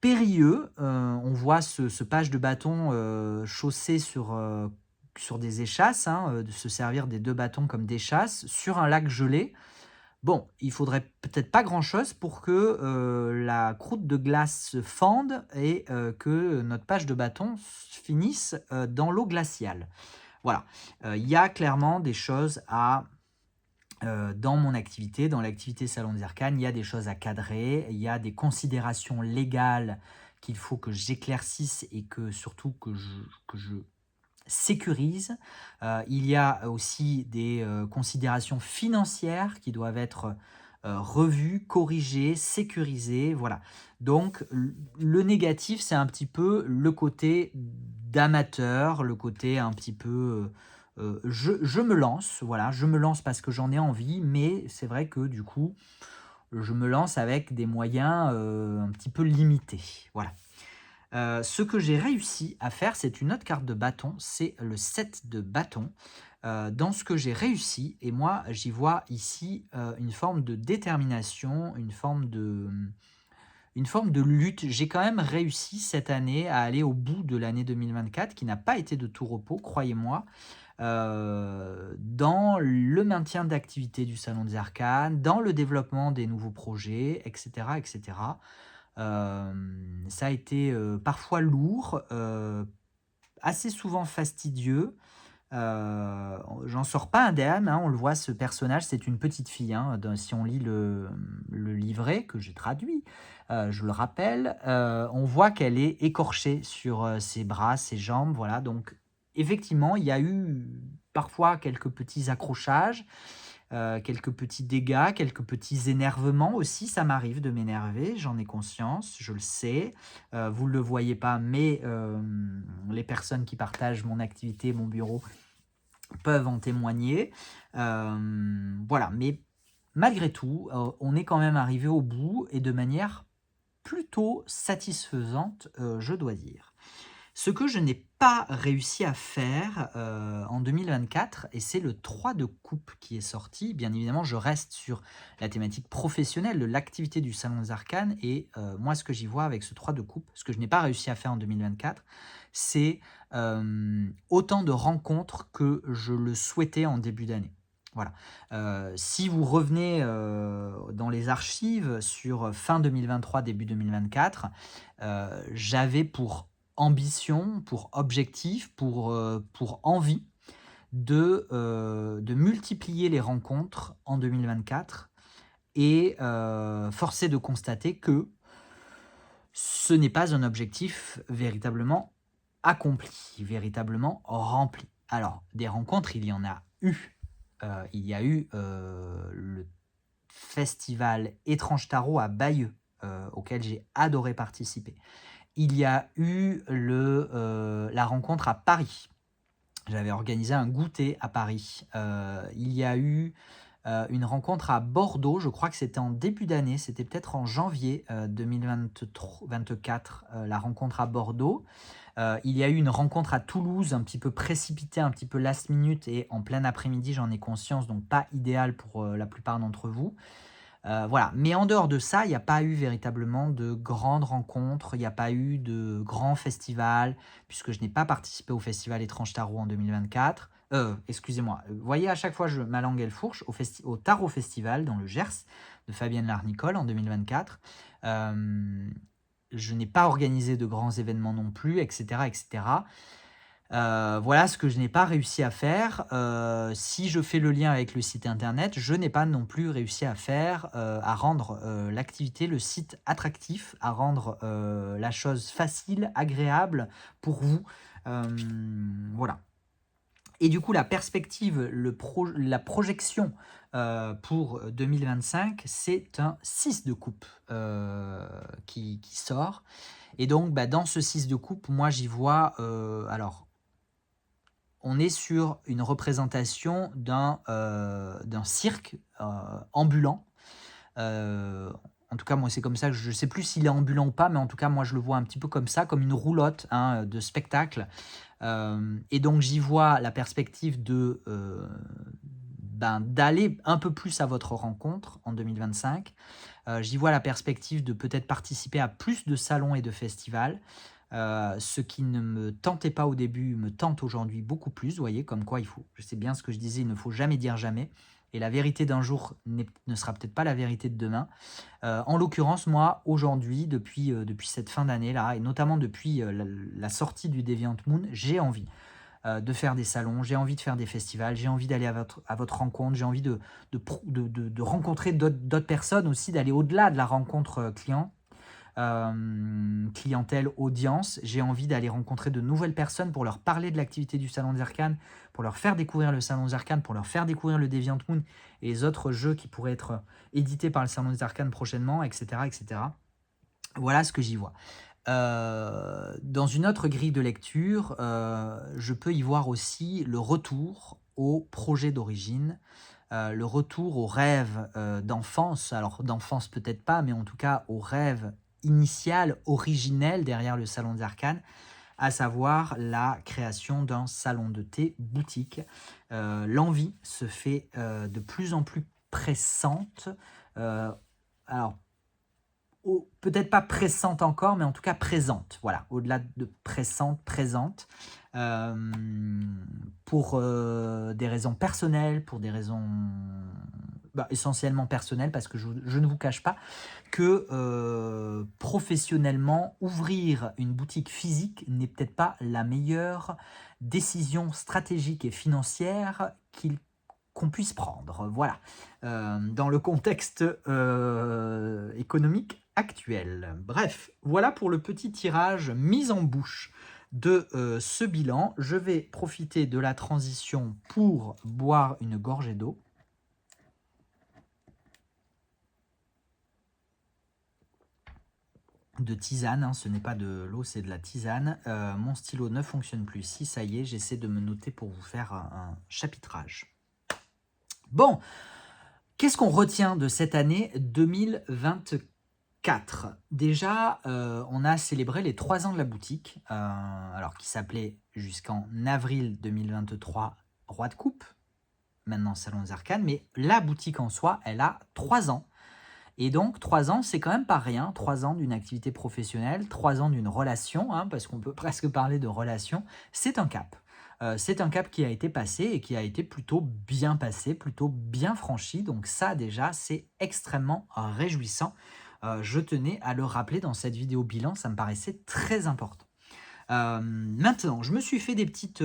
périlleux. On voit ce page de bâton, chaussé sur des échasses, hein, de se servir des 2 bâtons comme d'échasses sur un lac gelé. Bon, il faudrait peut-être pas grand-chose pour que, la croûte de glace se fende et que notre page de bâton finisse, dans l'eau glaciale. Voilà, il y a clairement des choses à dans mon activité, dans l'activité Salon des Arcanes, il y a des choses à cadrer, il y a des considérations légales qu'il faut que j'éclaircisse et que surtout que je sécurise. Il y a aussi des considérations financières qui doivent être revues, corrigées, sécurisées. Voilà. Donc, le négatif, c'est un petit peu le côté d'amateur, le côté un petit peu. Je me lance, voilà, je me lance parce que j'en ai envie, mais c'est vrai que du coup, je me lance avec des moyens un petit peu limités. Voilà. Ce que j'ai réussi à faire, c'est une autre carte de bâton, c'est le 7 de bâton. Dans ce que j'ai réussi, et moi j'y vois ici une forme de détermination, une forme de lutte. J'ai quand même réussi cette année à aller au bout de l'année 2024, qui n'a pas été de tout repos, croyez-moi, dans le maintien d'activité du Salon des Arcanes, dans le développement des nouveaux projets, et cetera, et cetera. Ça a été, parfois lourd, assez souvent fastidieux. J'en sors pas indemne, hein, on le voit, ce personnage, c'est une petite fille, hein, si on lit le livret que j'ai traduit, je le rappelle, on voit qu'elle est écorchée sur ses bras, ses jambes, voilà. Donc effectivement, il y a eu parfois quelques petits accrochages, quelques petits dégâts, quelques petits énervements aussi. Ça m'arrive de m'énerver, j'en ai conscience, je le sais. Vous ne le voyez pas, mais les personnes qui partagent mon activité, mon bureau, peuvent en témoigner. Voilà, mais malgré tout, on est quand même arrivé au bout, et de manière plutôt satisfaisante, je dois dire. Ce que je n'ai pas réussi à faire en 2024, et c'est le 3 de coupe qui est sorti. Bien évidemment, je reste sur la thématique professionnelle de l'activité du Salon des Arcanes, et moi, ce que j'y vois avec ce 3 de coupe, ce que je n'ai pas réussi à faire en 2024, c'est autant de rencontres que je le souhaitais en début d'année. Voilà. Si vous revenez dans les archives sur fin 2023, début 2024, j'avais pour ambition, pour objectif, pour envie de multiplier les rencontres en 2024 et force est de constater que ce n'est pas un objectif véritablement accompli, véritablement rempli. Alors, des rencontres, il y en a eu. Il y a eu le festival Étrange Tarot à Bayeux, auquel j'ai adoré participer. Il y a eu la rencontre à Paris. J'avais organisé un goûter à Paris. Il y a eu une rencontre à Bordeaux, je crois que c'était en début d'année, c'était peut-être en janvier 2024, la rencontre à Bordeaux. Il y a eu une rencontre à Toulouse, un petit peu précipitée, un petit peu last minute et en plein après-midi, j'en ai conscience, donc pas idéal pour la plupart d'entre vous. Voilà, mais en dehors de ça, il n'y a pas eu véritablement de grandes rencontres, il n'y a pas eu de grands festivals, puisque je n'ai pas participé au festival Étrange Tarot en 2024. Excusez-moi, vous voyez, à chaque fois, ma langue elle fourche, au Tarot Festival dans le Gers de Fabienne Larnicole en 2024. Je n'ai pas organisé de grands événements non plus, etc. etc. Voilà ce que je n'ai pas réussi à faire. Si je fais le lien avec le site internet, je n'ai pas non plus réussi à faire, à rendre l'activité, le site attractif, à rendre la chose facile, agréable pour vous. Voilà. Et du coup, la perspective, la projection pour 2025, c'est un 6 de coupe qui sort. Et donc, dans ce 6 de coupe, moi, j'y vois... alors, on est sur une représentation d'un cirque ambulant. En tout cas, moi, c'est comme ça que je ne sais plus s'il est ambulant ou pas, mais en tout cas, moi, je le vois un petit peu comme ça, comme une roulotte de spectacle. Et donc, j'y vois la perspective d'aller un peu plus à votre rencontre en 2025. J'y vois la perspective de peut-être participer à plus de salons et de festivals. Ce qui ne me tentait pas au début me tente aujourd'hui beaucoup plus. Vous voyez, comme quoi je sais bien ce que je disais, il ne faut jamais dire jamais. Et la vérité d'un jour ne sera peut-être pas la vérité de demain. En l'occurrence, moi, aujourd'hui, depuis cette fin d'année-là, et notamment depuis la sortie du Deviant Moon, j'ai envie de faire des salons, j'ai envie de faire des festivals, j'ai envie d'aller à votre rencontre, j'ai envie de rencontrer d'autres personnes aussi, d'aller au-delà de la rencontre client. Clientèle, audience. J'ai envie d'aller rencontrer de nouvelles personnes pour leur parler de l'activité du Salon des Arcanes, pour leur faire découvrir le Salon des Arcanes, pour leur faire découvrir le Deviant Moon et les autres jeux qui pourraient être édités par le Salon des Arcanes prochainement, etc. etc. Voilà ce que j'y vois. Dans une autre grille de lecture, je peux y voir aussi le retour au projet d'origine, le retour aux rêves d'enfance, alors d'enfance peut-être pas, mais en tout cas aux rêves initial, originel derrière le Salon des Arcanes, à savoir la création d'un salon de thé boutique. L'envie se fait de plus en plus pressante. Alors, peut-être pas pressante encore, mais en tout cas présente. Voilà, au-delà de pressante, présente. Pour des raisons personnelles, pour des raisons essentiellement personnelles, parce que je ne vous cache pas que professionnellement, ouvrir une boutique physique n'est peut-être pas la meilleure décision stratégique et financière qu'on puisse prendre. Voilà, dans le contexte économique actuel. Bref, voilà pour le petit tirage mise en bouche de ce bilan. Je vais profiter de la transition pour boire une gorgée d'eau. De tisane, ce n'est pas de l'eau, c'est de la tisane. Mon stylo ne fonctionne plus. Si ça y est, j'essaie de me noter pour vous faire un chapitrage. Bon, qu'est-ce qu'on retient de cette année 2024 ? Déjà, on a célébré les 3 ans de la boutique, alors qui s'appelait jusqu'en avril 2023 Roi de Coupe, maintenant Salon des Arcanes, mais la boutique en soi, elle a 3 ans. Et donc, 3 ans, c'est quand même pas rien. 3 ans d'une activité professionnelle, 3 ans d'une relation, parce qu'on peut presque parler de relation, c'est un cap. C'est un cap qui a été passé et qui a été plutôt bien passé, plutôt bien franchi. Donc ça, déjà, c'est extrêmement réjouissant. Je tenais à le rappeler dans cette vidéo bilan, ça me paraissait très important. Maintenant, je me suis fait des petites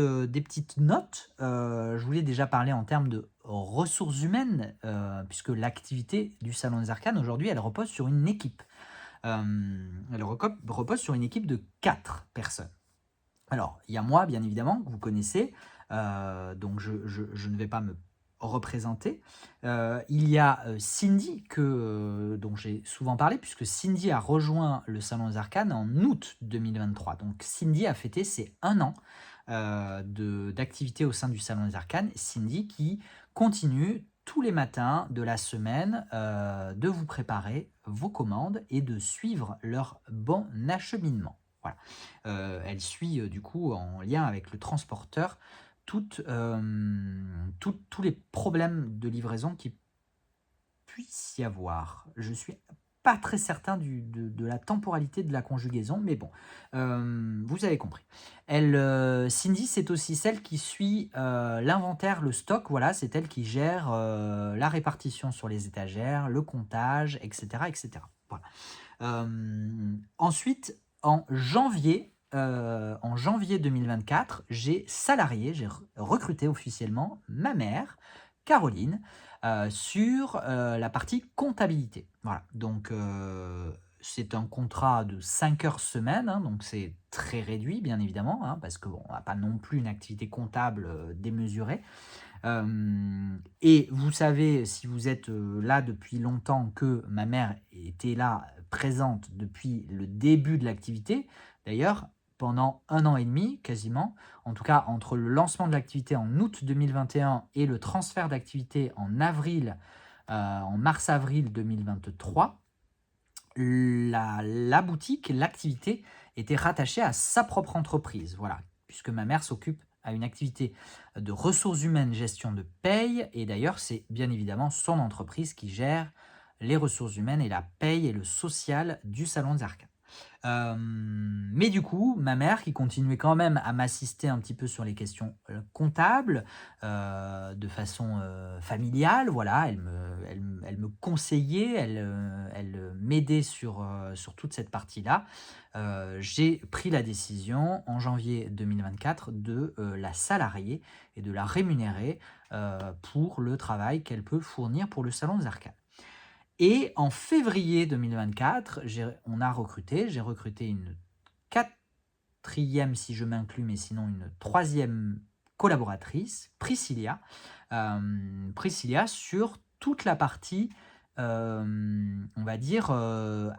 notes. Je voulais déjà parler en termes de ressources humaines, puisque l'activité du Salon des Arcanes aujourd'hui, elle repose sur une équipe. Elle repose sur une équipe de 4 personnes. Alors, il y a moi, bien évidemment, que vous connaissez, donc je ne vais pas me représenter. Il y a Cindy, dont j'ai souvent parlé, puisque Cindy a rejoint le Salon des Arcanes en août 2023. Donc Cindy a fêté ses 1 an d'activité au sein du Salon des Arcanes. Cindy qui continue tous les matins de la semaine de vous préparer vos commandes et de suivre leur bon acheminement. Voilà. Elle suit du coup en lien avec le transporteur tous les problèmes de livraison qu'il puisse y avoir. Je suis pas très certain de la temporalité de la conjugaison, mais bon, vous avez compris. Cindy, c'est aussi celle qui suit l'inventaire, le stock, voilà, c'est elle qui gère la répartition sur les étagères, le comptage, etc. etc. Voilà. Ensuite, en janvier 2024, j'ai recruté officiellement ma mère, Caroline, sur la partie comptabilité. Voilà, donc c'est un contrat de 5 heures semaine, hein, donc c'est très réduit, bien évidemment, hein, parce qu'on n'a pas non plus une activité comptable démesurée. Et vous savez, si vous êtes là depuis longtemps, que ma mère était là, présente depuis le début de l'activité. D'ailleurs, pendant 1 an et demi, quasiment, en tout cas entre le lancement de l'activité en août 2021 et le transfert d'activité en mars-avril 2023, la boutique, l'activité était rattachée à sa propre entreprise. Voilà, puisque ma mère s'occupe à une activité de ressources humaines, gestion de paye, et d'ailleurs c'est bien évidemment son entreprise qui gère les ressources humaines et la paye et le social du Salon des Arcanes. Mais du coup, ma mère, qui continuait quand même à m'assister un petit peu sur les questions comptables, de façon familiale, voilà, elle me conseillait, elle m'aidait sur toute cette partie-là. J'ai pris la décision en janvier 2024 de la salarier et de la rémunérer pour le travail qu'elle peut fournir pour le Salon des Arcanes. Et en février 2024, j'ai recruté une quatrième, si je m'inclus, mais sinon une troisième collaboratrice, Priscilla. Priscilla sur toute la partie, on va dire,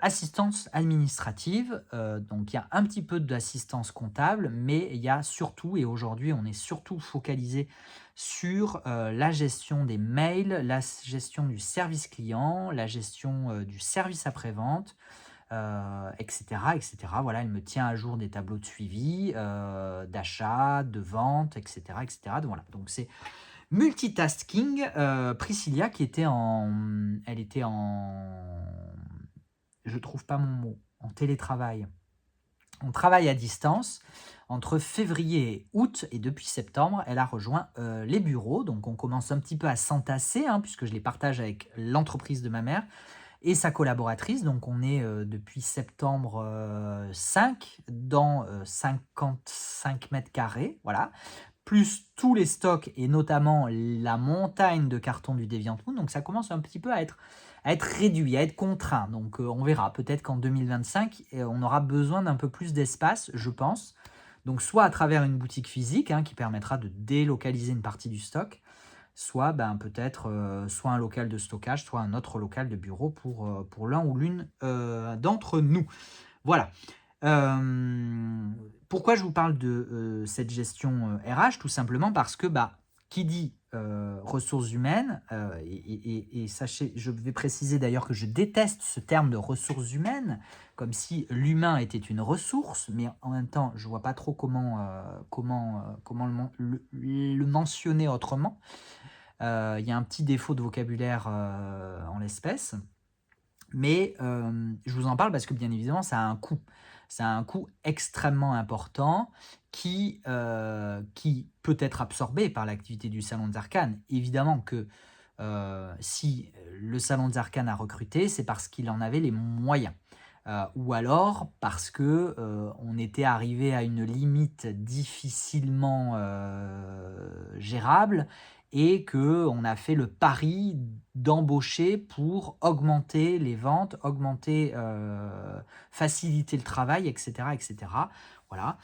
assistance administrative. Donc il y a un petit peu d'assistance comptable, mais il y a surtout, et aujourd'hui on est surtout focalisé sur la gestion des mails, la gestion du service client, la gestion du service après-vente, etc., etc. Voilà, elle me tient à jour des tableaux de suivi, d'achat, de vente, etc., etc. Donc, voilà, donc c'est multitasking. Priscilla elle était en, je trouve pas mon mot, en télétravail. On travaille à distance entre février et août, et depuis septembre, elle a rejoint les bureaux. Donc on commence un petit peu à s'entasser, hein, puisque je les partage avec l'entreprise de ma mère et sa collaboratrice. Donc on est depuis septembre 5 dans 55 mètres carrés, voilà, plus tous les stocks et notamment la montagne de cartons du DeviantMoon. Donc ça commence un petit peu à être réduit, à être contraint. Donc on verra, peut-être qu'en 2025, on aura besoin d'un peu plus d'espace, je pense. Donc soit à travers une boutique physique, hein, qui permettra de délocaliser une partie du stock, soit peut-être soit un local de stockage, soit un autre local de bureau pour l'un ou l'une d'entre nous. Voilà. Pourquoi je vous parle de cette gestion RH? Tout simplement parce que qui dit ressources humaines, et sachez, je vais préciser d'ailleurs que je déteste ce terme de ressources humaines, comme si l'humain était une ressource, mais en même temps, je ne vois pas trop comment le mentionner autrement. Il y a un petit défaut de vocabulaire en l'espèce, mais je vous en parle parce que bien évidemment, ça a un coût. Ça a un coût extrêmement important qui peut être absorbé par l'activité du Salon des Arcanes. Évidemment que si le Salon des Arcanes a recruté, c'est parce qu'il en avait les moyens. ou alors parce que on était arrivé à une limite difficilement gérable et que on a fait le pari d'embaucher pour augmenter les ventes, faciliter le travail, etc., etc. Voilà.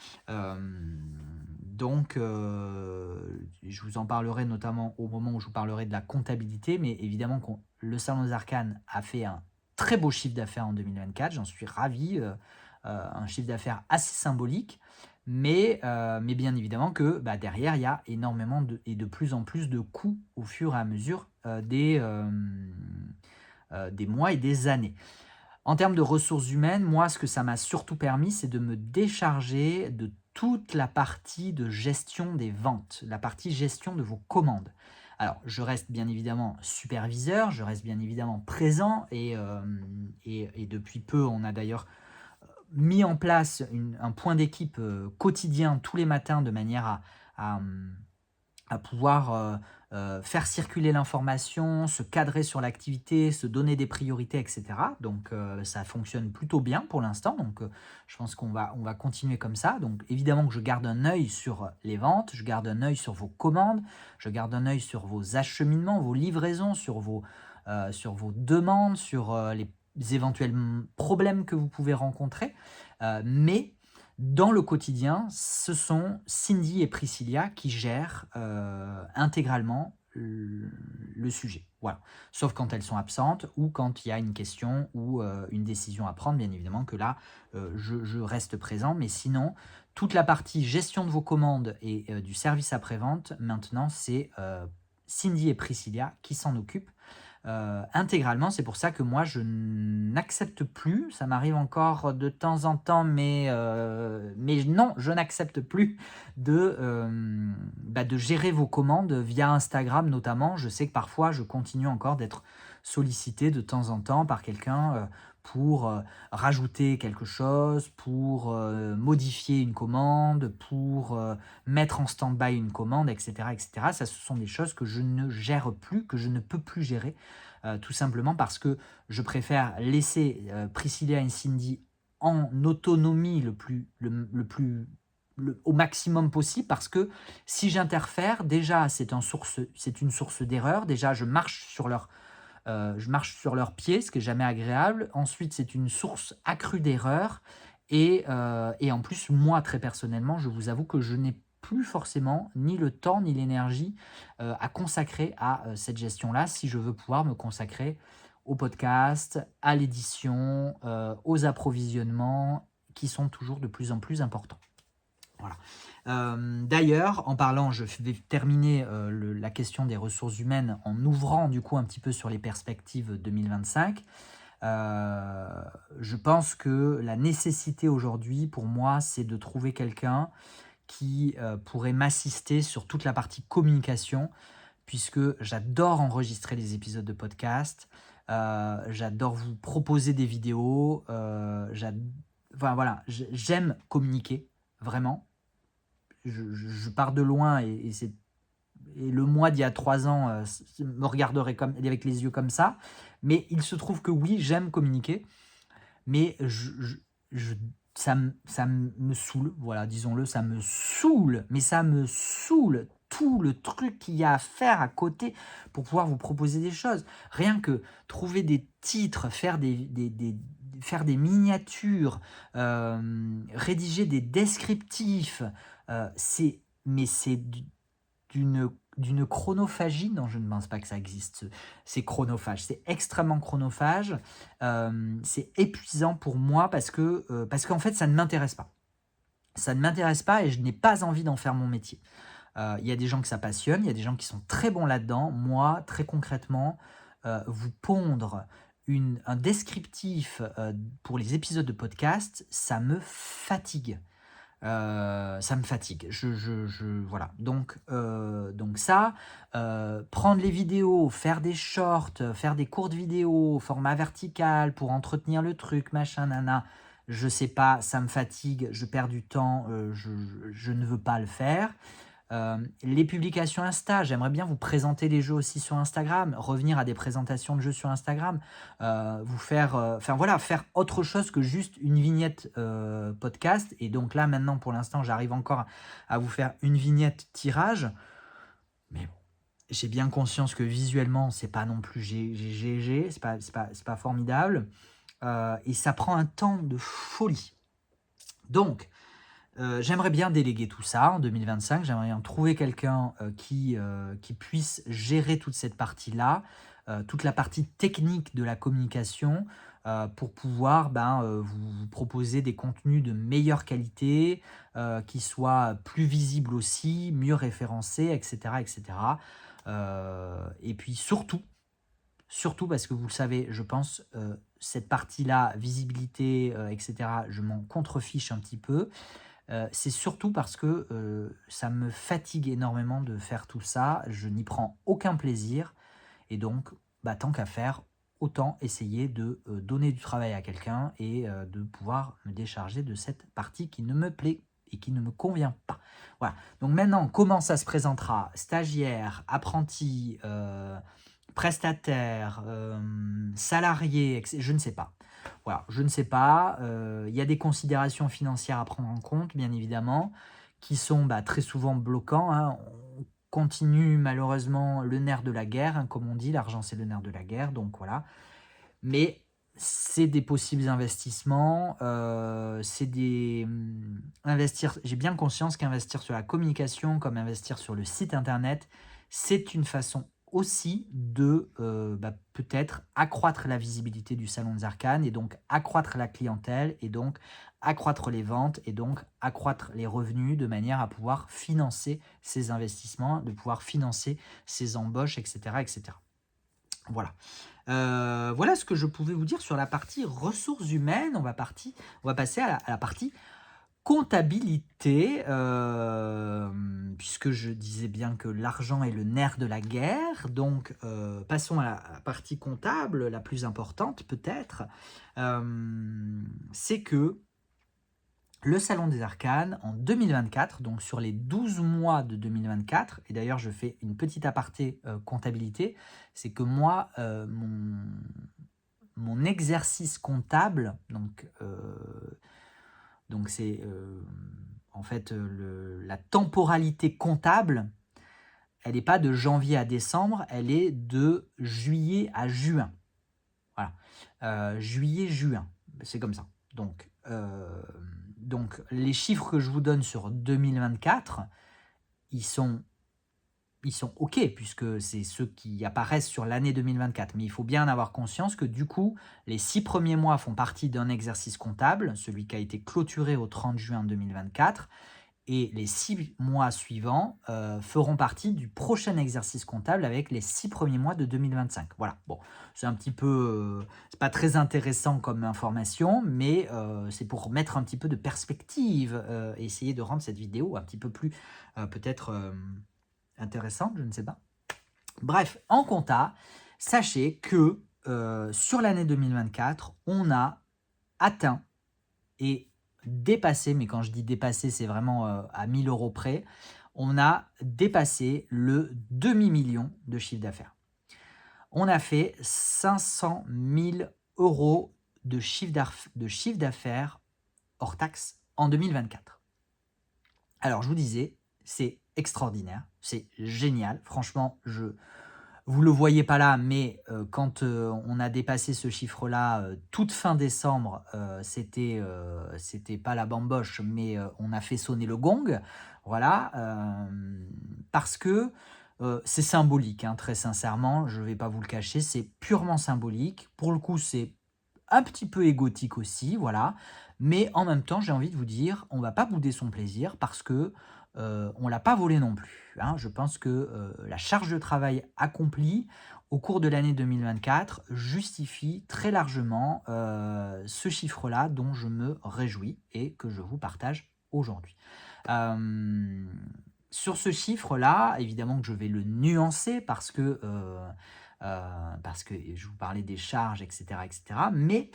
Donc, je vous en parlerai notamment au moment où je vous parlerai de la comptabilité, mais évidemment, le Salon des Arcanes a fait un très beau chiffre d'affaires en 2024, j'en suis ravi, un chiffre d'affaires assez symbolique, mais bien évidemment que derrière, il y a énormément et de plus en plus de coûts au fur et à mesure des mois et des années. En termes de ressources humaines, moi, ce que ça m'a surtout permis, c'est de me décharger de toute la partie de gestion des ventes, la partie gestion de vos commandes. Alors, je reste bien évidemment superviseur, je reste bien évidemment présent et depuis peu, on a d'ailleurs mis en place un point d'équipe quotidien tous les matins de manière à, à pouvoir faire circuler l'information, se cadrer sur l'activité, se donner des priorités, etc. Donc ça fonctionne plutôt bien pour l'instant, donc je pense qu'on va continuer comme ça. Donc évidemment que je garde un œil sur les ventes, je garde un œil sur vos commandes, je garde un œil sur vos acheminements, vos livraisons, sur vos demandes, sur les éventuels problèmes que vous pouvez rencontrer, mais dans le quotidien, ce sont Cindy et Priscilla qui gèrent intégralement le sujet. Voilà. Sauf quand elles sont absentes ou quand il y a une question ou une décision à prendre, bien évidemment que là, je reste présent. Mais sinon, toute la partie gestion de vos commandes et du service après-vente, maintenant, c'est Cindy et Priscilla qui s'en occupent intégralement. C'est pour ça que moi, je n'accepte plus, ça m'arrive encore de temps en temps, mais non, je n'accepte plus de gérer vos commandes via Instagram notamment. Je sais que parfois, je continue encore d'être sollicité de temps en temps par quelqu'un pour rajouter quelque chose, pour modifier une commande, pour mettre en stand-by une commande, etc., etc. Ça, ce sont des choses que je ne gère plus, que je ne peux plus gérer, tout simplement parce que je préfère laisser Priscilla et Cindy en autonomie au maximum possible, parce que si j'interfère, déjà c'est une source d'erreur, déjà je marche sur leurs pieds, ce qui n'est jamais agréable. Ensuite, c'est une source accrue d'erreurs. Et en plus, moi, très personnellement, je vous avoue que je n'ai plus forcément ni le temps ni l'énergie à consacrer à cette gestion-là, si je veux pouvoir me consacrer au podcast, à l'édition, aux approvisionnements, qui sont toujours de plus en plus importants. Voilà. D'ailleurs, en parlant, je vais terminer la question des ressources humaines en ouvrant du coup un petit peu sur les perspectives 2025. Je pense que la nécessité aujourd'hui pour moi, c'est de trouver quelqu'un qui pourrait m'assister sur toute la partie communication, puisque j'adore enregistrer des épisodes de podcast, j'adore vous proposer des vidéos, enfin, voilà, j'aime communiquer, vraiment. Je pars de loin et le moi d'il y a 3 ans me regarderait avec les yeux comme ça. Mais il se trouve que oui, j'aime communiquer, mais ça me saoule, voilà, disons-le, ça me saoule, mais ça me saoule tout le truc qu'il y a à faire à côté pour pouvoir vous proposer des choses. Rien que trouver des titres, faire des miniatures, rédiger des descriptifs, c'est d'une chronophagie. Non, je ne pense pas que ça existe. C'est chronophage, c'est extrêmement chronophage. C'est épuisant pour moi parce qu'en fait, ça ne m'intéresse pas. Ça ne m'intéresse pas et je n'ai pas envie d'en faire mon métier. Il y a des gens que ça passionne, il y a des gens qui sont très bons là-dedans. Moi, très concrètement, vous pondre un descriptif pour les épisodes de podcast, ça me fatigue. Ça me fatigue. Voilà. Donc ça, prendre les vidéos, faire des shorts, faire des courtes vidéos, format vertical pour entretenir le truc, machin, nana, je sais pas, ça me fatigue, je perds du temps, je ne veux pas le faire. Les publications Insta, j'aimerais bien vous présenter les jeux aussi sur Instagram, revenir à des présentations de jeux sur Instagram, vous faire, enfin voilà, faire autre chose que juste une vignette podcast. Et donc là, maintenant, pour l'instant, j'arrive encore à vous faire une vignette tirage. Mais bon, j'ai bien conscience que visuellement, c'est pas non plus GG, c'est pas formidable. Et ça prend un temps de folie. Donc, j'aimerais bien déléguer tout ça en 2025. J'aimerais bien trouver quelqu'un qui puisse gérer toute cette partie-là, toute la partie technique de la communication, pour pouvoir vous proposer des contenus de meilleure qualité, qui soient plus visibles aussi, mieux référencés, etc. etc. Et puis surtout parce que vous le savez, je pense, cette partie-là, visibilité, etc., je m'en contrefiche un petit peu. C'est surtout parce que ça me fatigue énormément de faire tout ça, je n'y prends aucun plaisir et donc tant qu'à faire, autant essayer de donner du travail à quelqu'un et de pouvoir me décharger de cette partie qui ne me plaît et qui ne me convient pas. Voilà, donc maintenant, comment ça se présentera? Stagiaire, apprenti, prestataire, salarié, je ne sais pas. Voilà, je ne sais pas. Il y a des considérations financières à prendre en compte, bien évidemment, qui sont très souvent bloquants, hein. On continue malheureusement le nerf de la guerre, hein, comme on dit, l'argent c'est le nerf de la guerre, donc voilà. Mais c'est des possibles investissements, c'est des investir. J'ai bien conscience qu'investir sur la communication, comme investir sur le site internet, c'est une façon aussi de peut-être accroître la visibilité du Salon des Arcanes et donc accroître la clientèle et donc accroître les ventes et donc accroître les revenus de manière à pouvoir financer ces investissements, de pouvoir financer ces embauches, etc. etc. Voilà. Voilà ce que je pouvais vous dire sur la partie ressources humaines. On va passer à la partie comptabilité, puisque je disais bien que l'argent est le nerf de la guerre. Donc, passons à la partie comptable, la plus importante peut-être. C'est que le Salon des Arcanes en 2024, donc sur les 12 mois de 2024, et d'ailleurs je fais une petite aparté comptabilité, c'est que moi, mon exercice comptable, donc c'est en fait la temporalité comptable, elle n'est pas de janvier à décembre, elle est de juillet à juin. Voilà, juillet-juin, c'est comme ça. Donc, les chiffres que je vous donne sur 2024, ils sont OK, puisque c'est ceux qui apparaissent sur l'année 2024. Mais il faut bien avoir conscience que du coup, les 6 premiers mois font partie d'un exercice comptable, celui qui a été clôturé au 30 juin 2024, et les 6 mois suivants feront partie du prochain exercice comptable avec les 6 premiers mois de 2025. Voilà, bon, c'est un petit peu, c'est pas très intéressant comme information, mais c'est pour mettre un petit peu de perspective, essayer de rendre cette vidéo un petit peu plus peut-être intéressante, je ne sais pas. Bref, en compta, sachez que sur l'année 2024, on a atteint et dépassé, mais quand je dis dépassé, c'est vraiment à 1000 euros près, on a dépassé le demi-million de chiffre d'affaires. On a fait 500 000 euros de chiffre d'affaires hors taxe en 2024. Alors, je vous disais, c'est extraordinaire, c'est génial. Franchement, vous ne le voyez pas là, mais quand on a dépassé ce chiffre-là, toute fin décembre, c'était pas la bamboche, mais on a fait sonner le gong. Voilà, parce que c'est symbolique, hein, très sincèrement, je ne vais pas vous le cacher, c'est purement symbolique. Pour le coup, c'est un petit peu égotique aussi, voilà. Mais en même temps, j'ai envie de vous dire, on ne va pas bouder son plaisir parce que on ne l'a pas volé non plus, hein. Je pense que la charge de travail accomplie au cours de l'année 2024 justifie très largement ce chiffre-là dont je me réjouis et que je vous partage aujourd'hui. Sur ce chiffre-là, évidemment que je vais le nuancer parce que je vous parlais des charges, etc., etc. Mais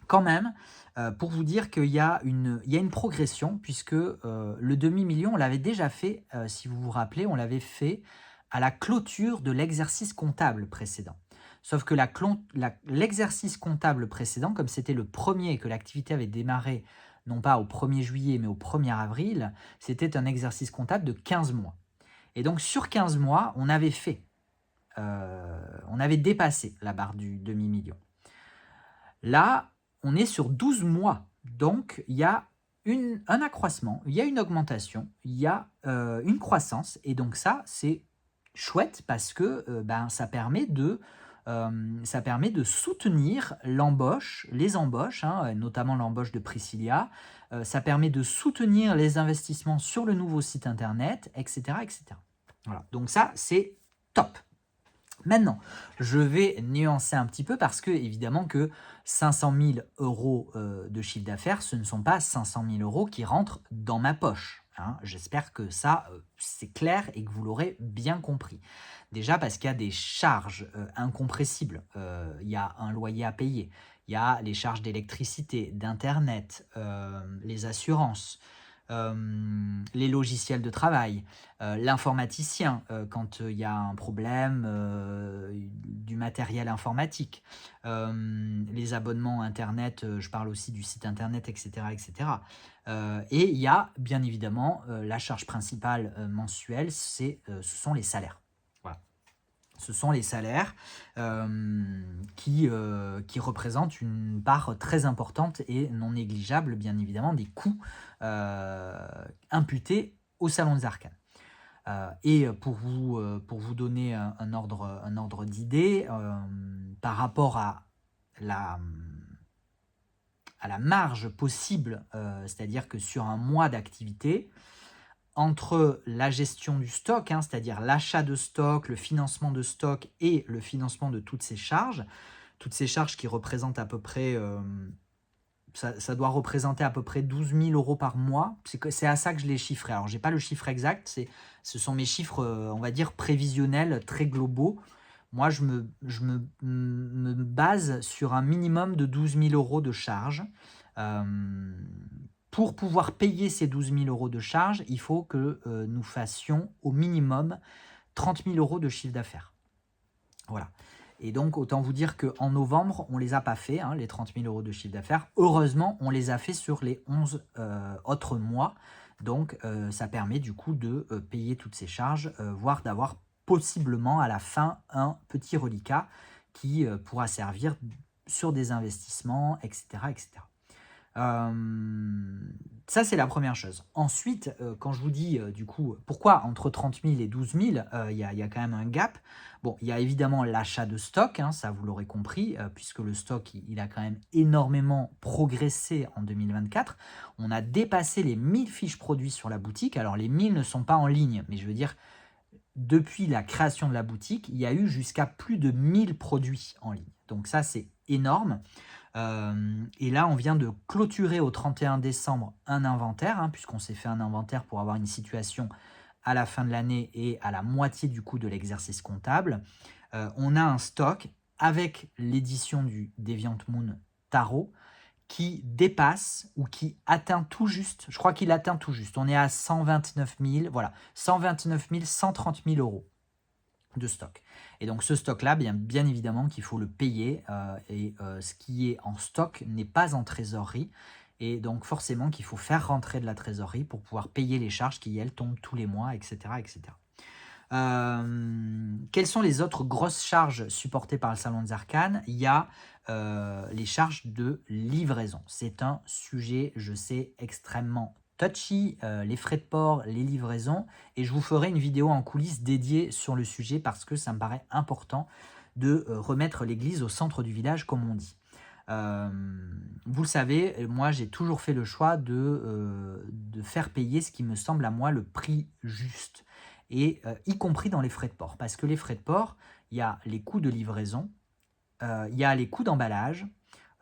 quand même, pour vous dire qu'il y a une progression puisque, le demi-million, on l'avait déjà fait, si vous vous rappelez, on l'avait fait à la clôture de l'exercice comptable précédent. Sauf que l'exercice comptable précédent, comme c'était le premier et que l'activité avait démarré non pas au 1er juillet mais au 1er avril, c'était un exercice comptable de 15 mois. Et donc sur 15 mois, on avait dépassé la barre du demi-million. Là, on est sur 12 mois, donc il y a un accroissement, il y a une augmentation, il y a une croissance, et donc ça, c'est chouette parce que ça permet de soutenir l'embauche, les embauches, hein, notamment l'embauche de Priscilla, ça permet de soutenir les investissements sur le nouveau site internet, etc. etc. Voilà, donc ça, c'est top. Maintenant, je vais nuancer un petit peu parce que, évidemment, que 500 000 euros de chiffre d'affaires, ce ne sont pas 500 000 euros qui rentrent dans ma poche. Hein. J'espère que ça, c'est clair et que vous l'aurez bien compris. Déjà parce qu'il y a des charges incompressibles. Il y a un loyer à payer, il y a les charges d'électricité, d'internet, les assurances, les logiciels de travail, l'informaticien quand il y a un problème, du matériel informatique, les abonnements internet, je parle aussi du site internet, etc. etc. Et il y a bien évidemment la charge principale mensuelle, ce sont les salaires. Voilà. Ce sont les salaires qui représentent une part très importante et non négligeable, bien évidemment, des coûts imputés au Salon des Arcanes. Et pour vous donner un ordre d'idée, par rapport à la marge possible, c'est-à-dire que sur un mois d'activité, entre la gestion du stock, hein, c'est-à-dire l'achat de stock, le financement de stock et le financement de toutes ces charges qui représentent à peu près, ça doit représenter à peu près 12 000 euros par mois. C'est à ça que je l'ai chiffré. Alors, je n'ai pas le chiffre exact, ce sont mes chiffres, on va dire, prévisionnels, très globaux. Moi, je me base sur un minimum de 12 000 euros de charges. Pour pouvoir payer ces 12 000 euros de charges, il faut que nous fassions au minimum 30 000 euros de chiffre d'affaires. Voilà. Et donc, autant vous dire qu'en novembre, on ne les a pas fait, hein, les 30 000 euros de chiffre d'affaires. Heureusement, on les a fait sur les 11 autres mois. Donc, ça permet du coup de payer toutes ces charges, voire d'avoir possiblement à la fin un petit reliquat qui pourra servir sur des investissements, etc. etc. Ça, c'est la première chose. Ensuite, quand je vous dis, du coup, pourquoi entre 30 000 et 12 000, il y a quand même un gap. Bon, il y a évidemment l'achat de stock, hein, ça vous l'aurez compris, puisque le stock, il a quand même énormément progressé en 2024. On a dépassé les 1000 fiches produits sur la boutique. Alors, les 1000 ne sont pas en ligne, mais je veux dire, depuis la création de la boutique, il y a eu jusqu'à plus de 1000 produits en ligne. Donc ça, c'est énorme. Et là, on vient de clôturer au 31 décembre un inventaire, hein, puisqu'on s'est fait un inventaire pour avoir une situation à la fin de l'année et à la moitié du coût de l'exercice comptable. On a un stock avec l'édition du DeviantMoon Tarot qui dépasse ou qui atteint tout juste, je crois qu'il atteint tout juste, on est à 129 000, voilà, 129 130 000 euros de stock. Et donc ce stock-là, bien évidemment qu'il faut le payer, et ce qui est en stock n'est pas en trésorerie, et donc forcément qu'il faut faire rentrer de la trésorerie pour pouvoir payer les charges qui, elles, tombent tous les mois, etc. etc. Quelles sont les autres grosses charges supportées par le Salon des Arcanes? Il y a les charges de livraison. C'est un sujet, je sais, extrêmement touchy, les frais de port, les livraisons, et je vous ferai une vidéo en coulisses dédiée sur le sujet parce que ça me paraît important de remettre l'église au centre du village, comme on dit. Vous le savez, moi j'ai toujours fait le choix de faire payer ce qui me semble à moi le prix juste, et y compris dans les frais de port, parce que les frais de port, il y a les coûts de livraison, il y a les coûts d'emballage.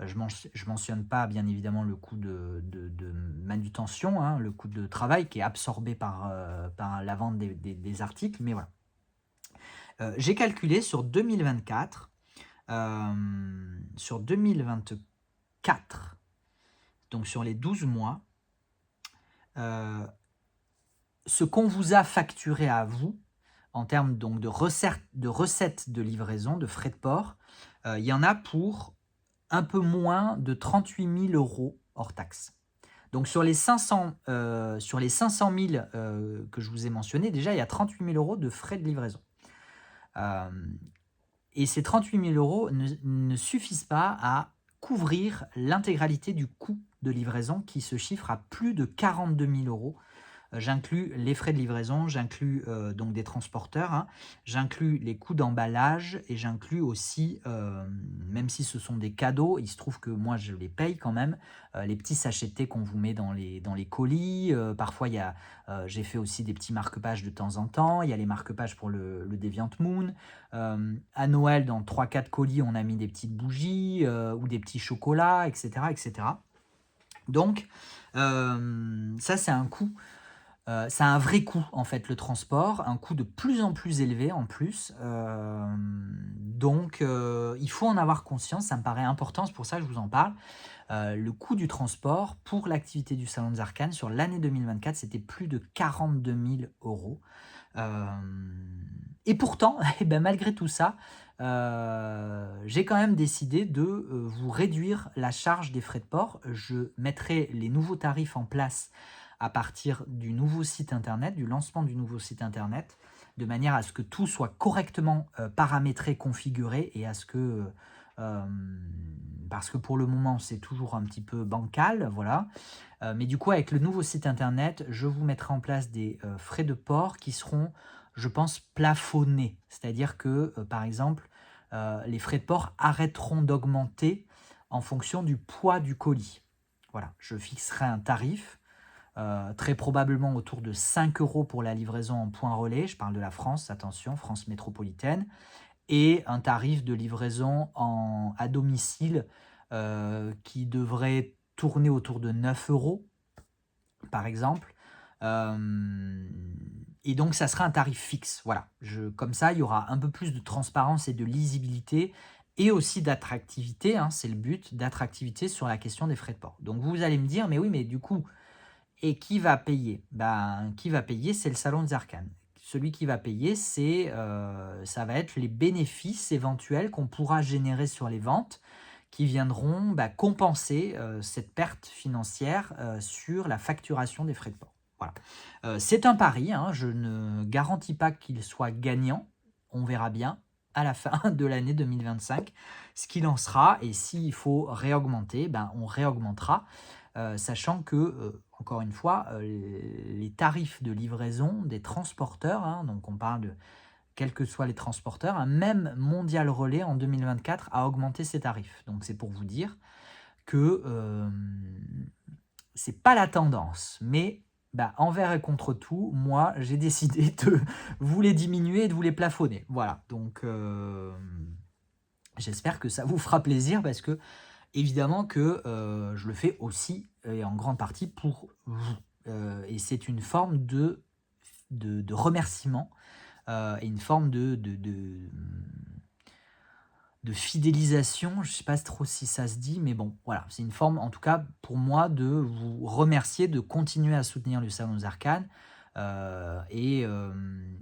Je mentionne pas bien évidemment le coût de manutention, hein, le coût de travail qui est absorbé par la vente des articles, mais voilà. J'ai calculé sur 2024, sur 2024, 4, donc sur les 12 mois, ce qu'on vous a facturé à vous, en termes donc de recettes de livraison, de frais de port, il y en a pour un peu moins de 38 000 € hors taxe. Donc sur les 500 000 que je vous ai mentionnés, déjà il y a 38 000 € de frais de livraison. Et ces 38 000 € ne suffisent pas à couvrir l'intégralité du coût de livraison qui se chiffre à plus de 42 000 €. J'inclus les frais de livraison, j'inclus donc des transporteurs, hein, j'inclus les coûts d'emballage et j'inclus aussi, même si ce sont des cadeaux, il se trouve que moi je les paye quand même, les petits sachets de thé qu'on vous met dans les colis. Parfois j'ai fait aussi des petits marque-pages de temps en temps, il y a les marque-pages pour le Deviant Moon. À Noël, dans 3-4 colis, on a mis des petites bougies ou des petits chocolats, etc. etc. Donc ça c'est un coût. Ça a un vrai coût en fait le transport, un coût de plus en plus élevé en plus, donc il faut en avoir conscience, ça me paraît important, c'est pour ça que je vous en parle. Le coût du transport pour l'activité du Salon des Arcanes sur l'année 2024, c'était plus de 42 000 €. Et pourtant, eh ben, malgré tout ça, j'ai quand même décidé de vous réduire la charge des frais de port. Je mettrai les nouveaux tarifs en place à partir du nouveau site internet, du lancement du nouveau site internet, de manière à ce que tout soit correctement paramétré, configuré, et à ce que, parce que pour le moment c'est toujours un petit peu bancal, voilà. Mais du coup avec le nouveau site internet, je vous mettrai en place des frais de port qui seront, je pense, plafonnés. C'est-à-dire que, par exemple, les frais de port arrêteront d'augmenter en fonction du poids du colis. Voilà, je fixerai un tarif, très probablement autour de 5 € pour la livraison en point relais, je parle de la France, attention, France métropolitaine, et un tarif de livraison à domicile qui devrait tourner autour de 9 € par exemple. Et donc ça sera un tarif fixe, voilà. Comme ça, il y aura un peu plus de transparence et de lisibilité, et aussi d'attractivité, hein, c'est le but, d'attractivité sur la question des frais de port. Donc vous allez me dire, mais oui, mais du coup, et qui va payer? Qui va payer, c'est le Salon des Arcanes. Celui qui va payer, ça va être les bénéfices éventuels qu'on pourra générer sur les ventes, qui viendront compenser cette perte financière sur la facturation des frais de port. Voilà. C'est un pari, hein, je ne garantis pas qu'il soit gagnant. On verra bien à la fin de l'année 2025 ce qu'il en sera, et s'il faut réaugmenter, on réaugmentera, sachant que, encore une fois, les tarifs de livraison des transporteurs, hein, donc on parle de quels que soient les transporteurs, hein, même Mondial Relais en 2024 a augmenté ses tarifs. Donc c'est pour vous dire que c'est pas la tendance, mais envers et contre tout, moi j'ai décidé de vous les diminuer et de vous les plafonner. Voilà, donc j'espère que ça vous fera plaisir, parce que évidemment que je le fais aussi et en grande partie pour vous. Et c'est une forme de remerciement et une forme de fidélisation. Je ne sais pas trop si ça se dit, mais bon, voilà. C'est une forme, en tout cas, pour moi, de vous remercier de continuer à soutenir le Salon des Arcanes et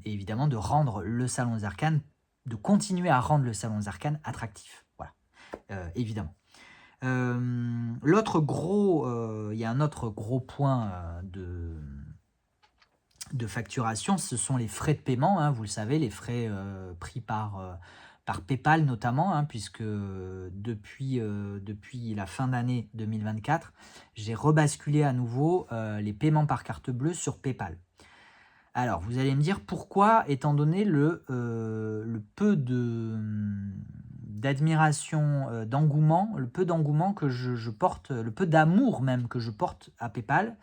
évidemment de rendre le Salon des Arcanes, de continuer à rendre le Salon des Arcanes attractif. Voilà, évidemment. L'autre gros, il y a un autre gros point de facturation, ce sont les frais de paiement, hein, vous le savez, les frais pris par PayPal notamment, hein, puisque depuis la fin d'année 2024, j'ai rebasculé à nouveau les paiements par carte bleue sur PayPal. Alors, vous allez me dire pourquoi, étant donné le peu d'admiration, d'engouement, le peu d'engouement que je porte, le peu d'amour même que je porte à PayPal.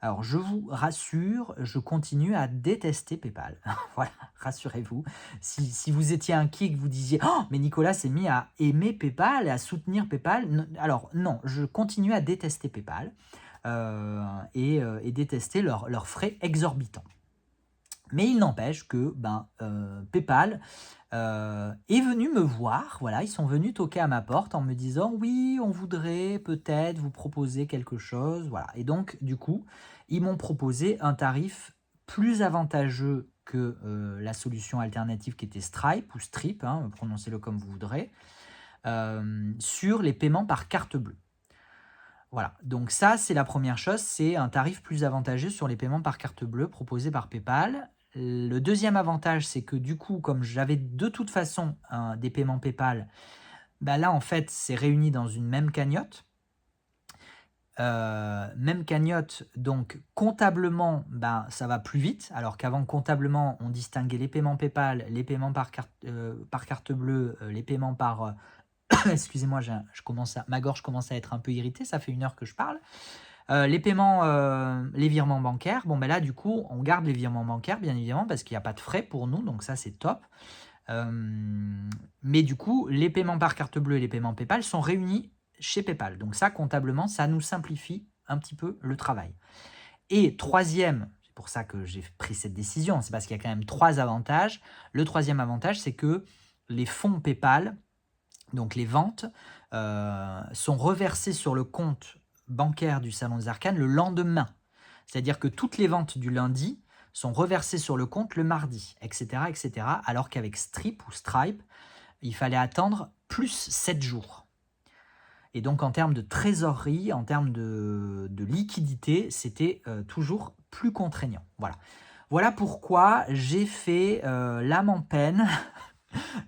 Alors, je vous rassure, je continue à détester PayPal. Voilà, rassurez-vous. Si vous étiez inquiet, que vous disiez « Oh, mais Nicolas s'est mis à aimer PayPal et à soutenir PayPal », alors non, je continue à détester PayPal et détester leurs frais exorbitants. Mais il n'empêche que PayPal est venu me voir, voilà, ils sont venus toquer à ma porte en me disant: «Oui, on voudrait peut-être vous proposer quelque chose», voilà. Et donc du coup, ils m'ont proposé un tarif plus avantageux que, la solution alternative qui était Stripe ou Strip, hein, prononcez-le comme vous voudrez, sur les paiements par carte bleue. Voilà, donc ça, c'est la première chose, c'est un tarif plus avantageux sur les paiements par carte bleue proposés par PayPal. Le deuxième avantage, c'est que du coup, comme j'avais de toute façon des paiements PayPal, bah là, en fait, c'est réuni dans une même cagnotte. Même cagnotte, donc comptablement, ça va plus vite, alors qu'avant, comptablement, on distinguait les paiements PayPal, les paiements par carte bleue, les paiements par... excusez-moi, ma gorge commence à être un peu irritée, ça fait 1 heure que je parle. Les paiements, les virements bancaires, bon ben là du coup on garde les virements bancaires bien évidemment parce qu'il n'y a pas de frais pour nous, donc ça c'est top. Mais du coup les paiements par carte bleue et les paiements PayPal sont réunis chez PayPal. Donc ça comptablement ça nous simplifie un petit peu le travail. Et troisième, c'est pour ça que j'ai pris cette décision, c'est parce qu'il y a quand même 3 avantages. Le troisième avantage c'est que les fonds PayPal, donc les ventes, sont reversées sur le compte bancaire du Salon des Arcanes le lendemain. C'est-à-dire que toutes les ventes du lundi sont reversées sur le compte le mardi, etc. etc. alors qu'avec Strip ou Stripe, il fallait attendre plus 7 jours. Et donc en termes de trésorerie, en termes de liquidité, c'était toujours plus contraignant. Voilà. Voilà pourquoi j'ai fait l'âme en peine.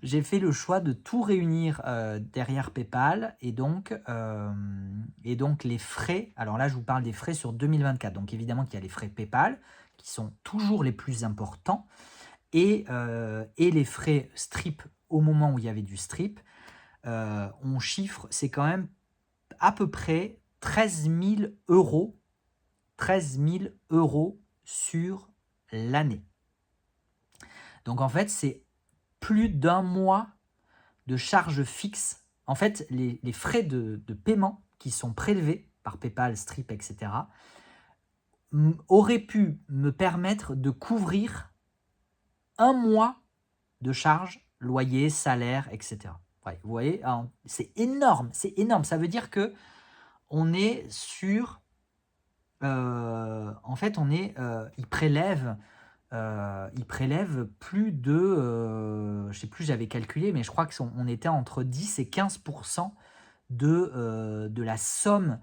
J'ai fait le choix de tout réunir derrière PayPal et donc les frais, alors là je vous parle des frais sur 2024, donc évidemment qu'il y a les frais PayPal qui sont toujours les plus importants et les frais Strip au moment où il y avait du Strip, on chiffre, c'est quand même à peu près 13 000 euros, 13 000 euros sur l'année. Donc en fait c'est plus d'1 mois de charges fixes. En fait, les frais de paiement qui sont prélevés par PayPal, Strip, etc., auraient pu me permettre de couvrir 1 mois de charges, loyer, salaire, etc. Ouais, vous voyez, c'est énorme, c'est énorme. Ça veut dire que on est sur... en fait, ils prélèvent plus de, je sais plus, j'avais calculé, mais je crois qu'on était entre 10 et 15% de la somme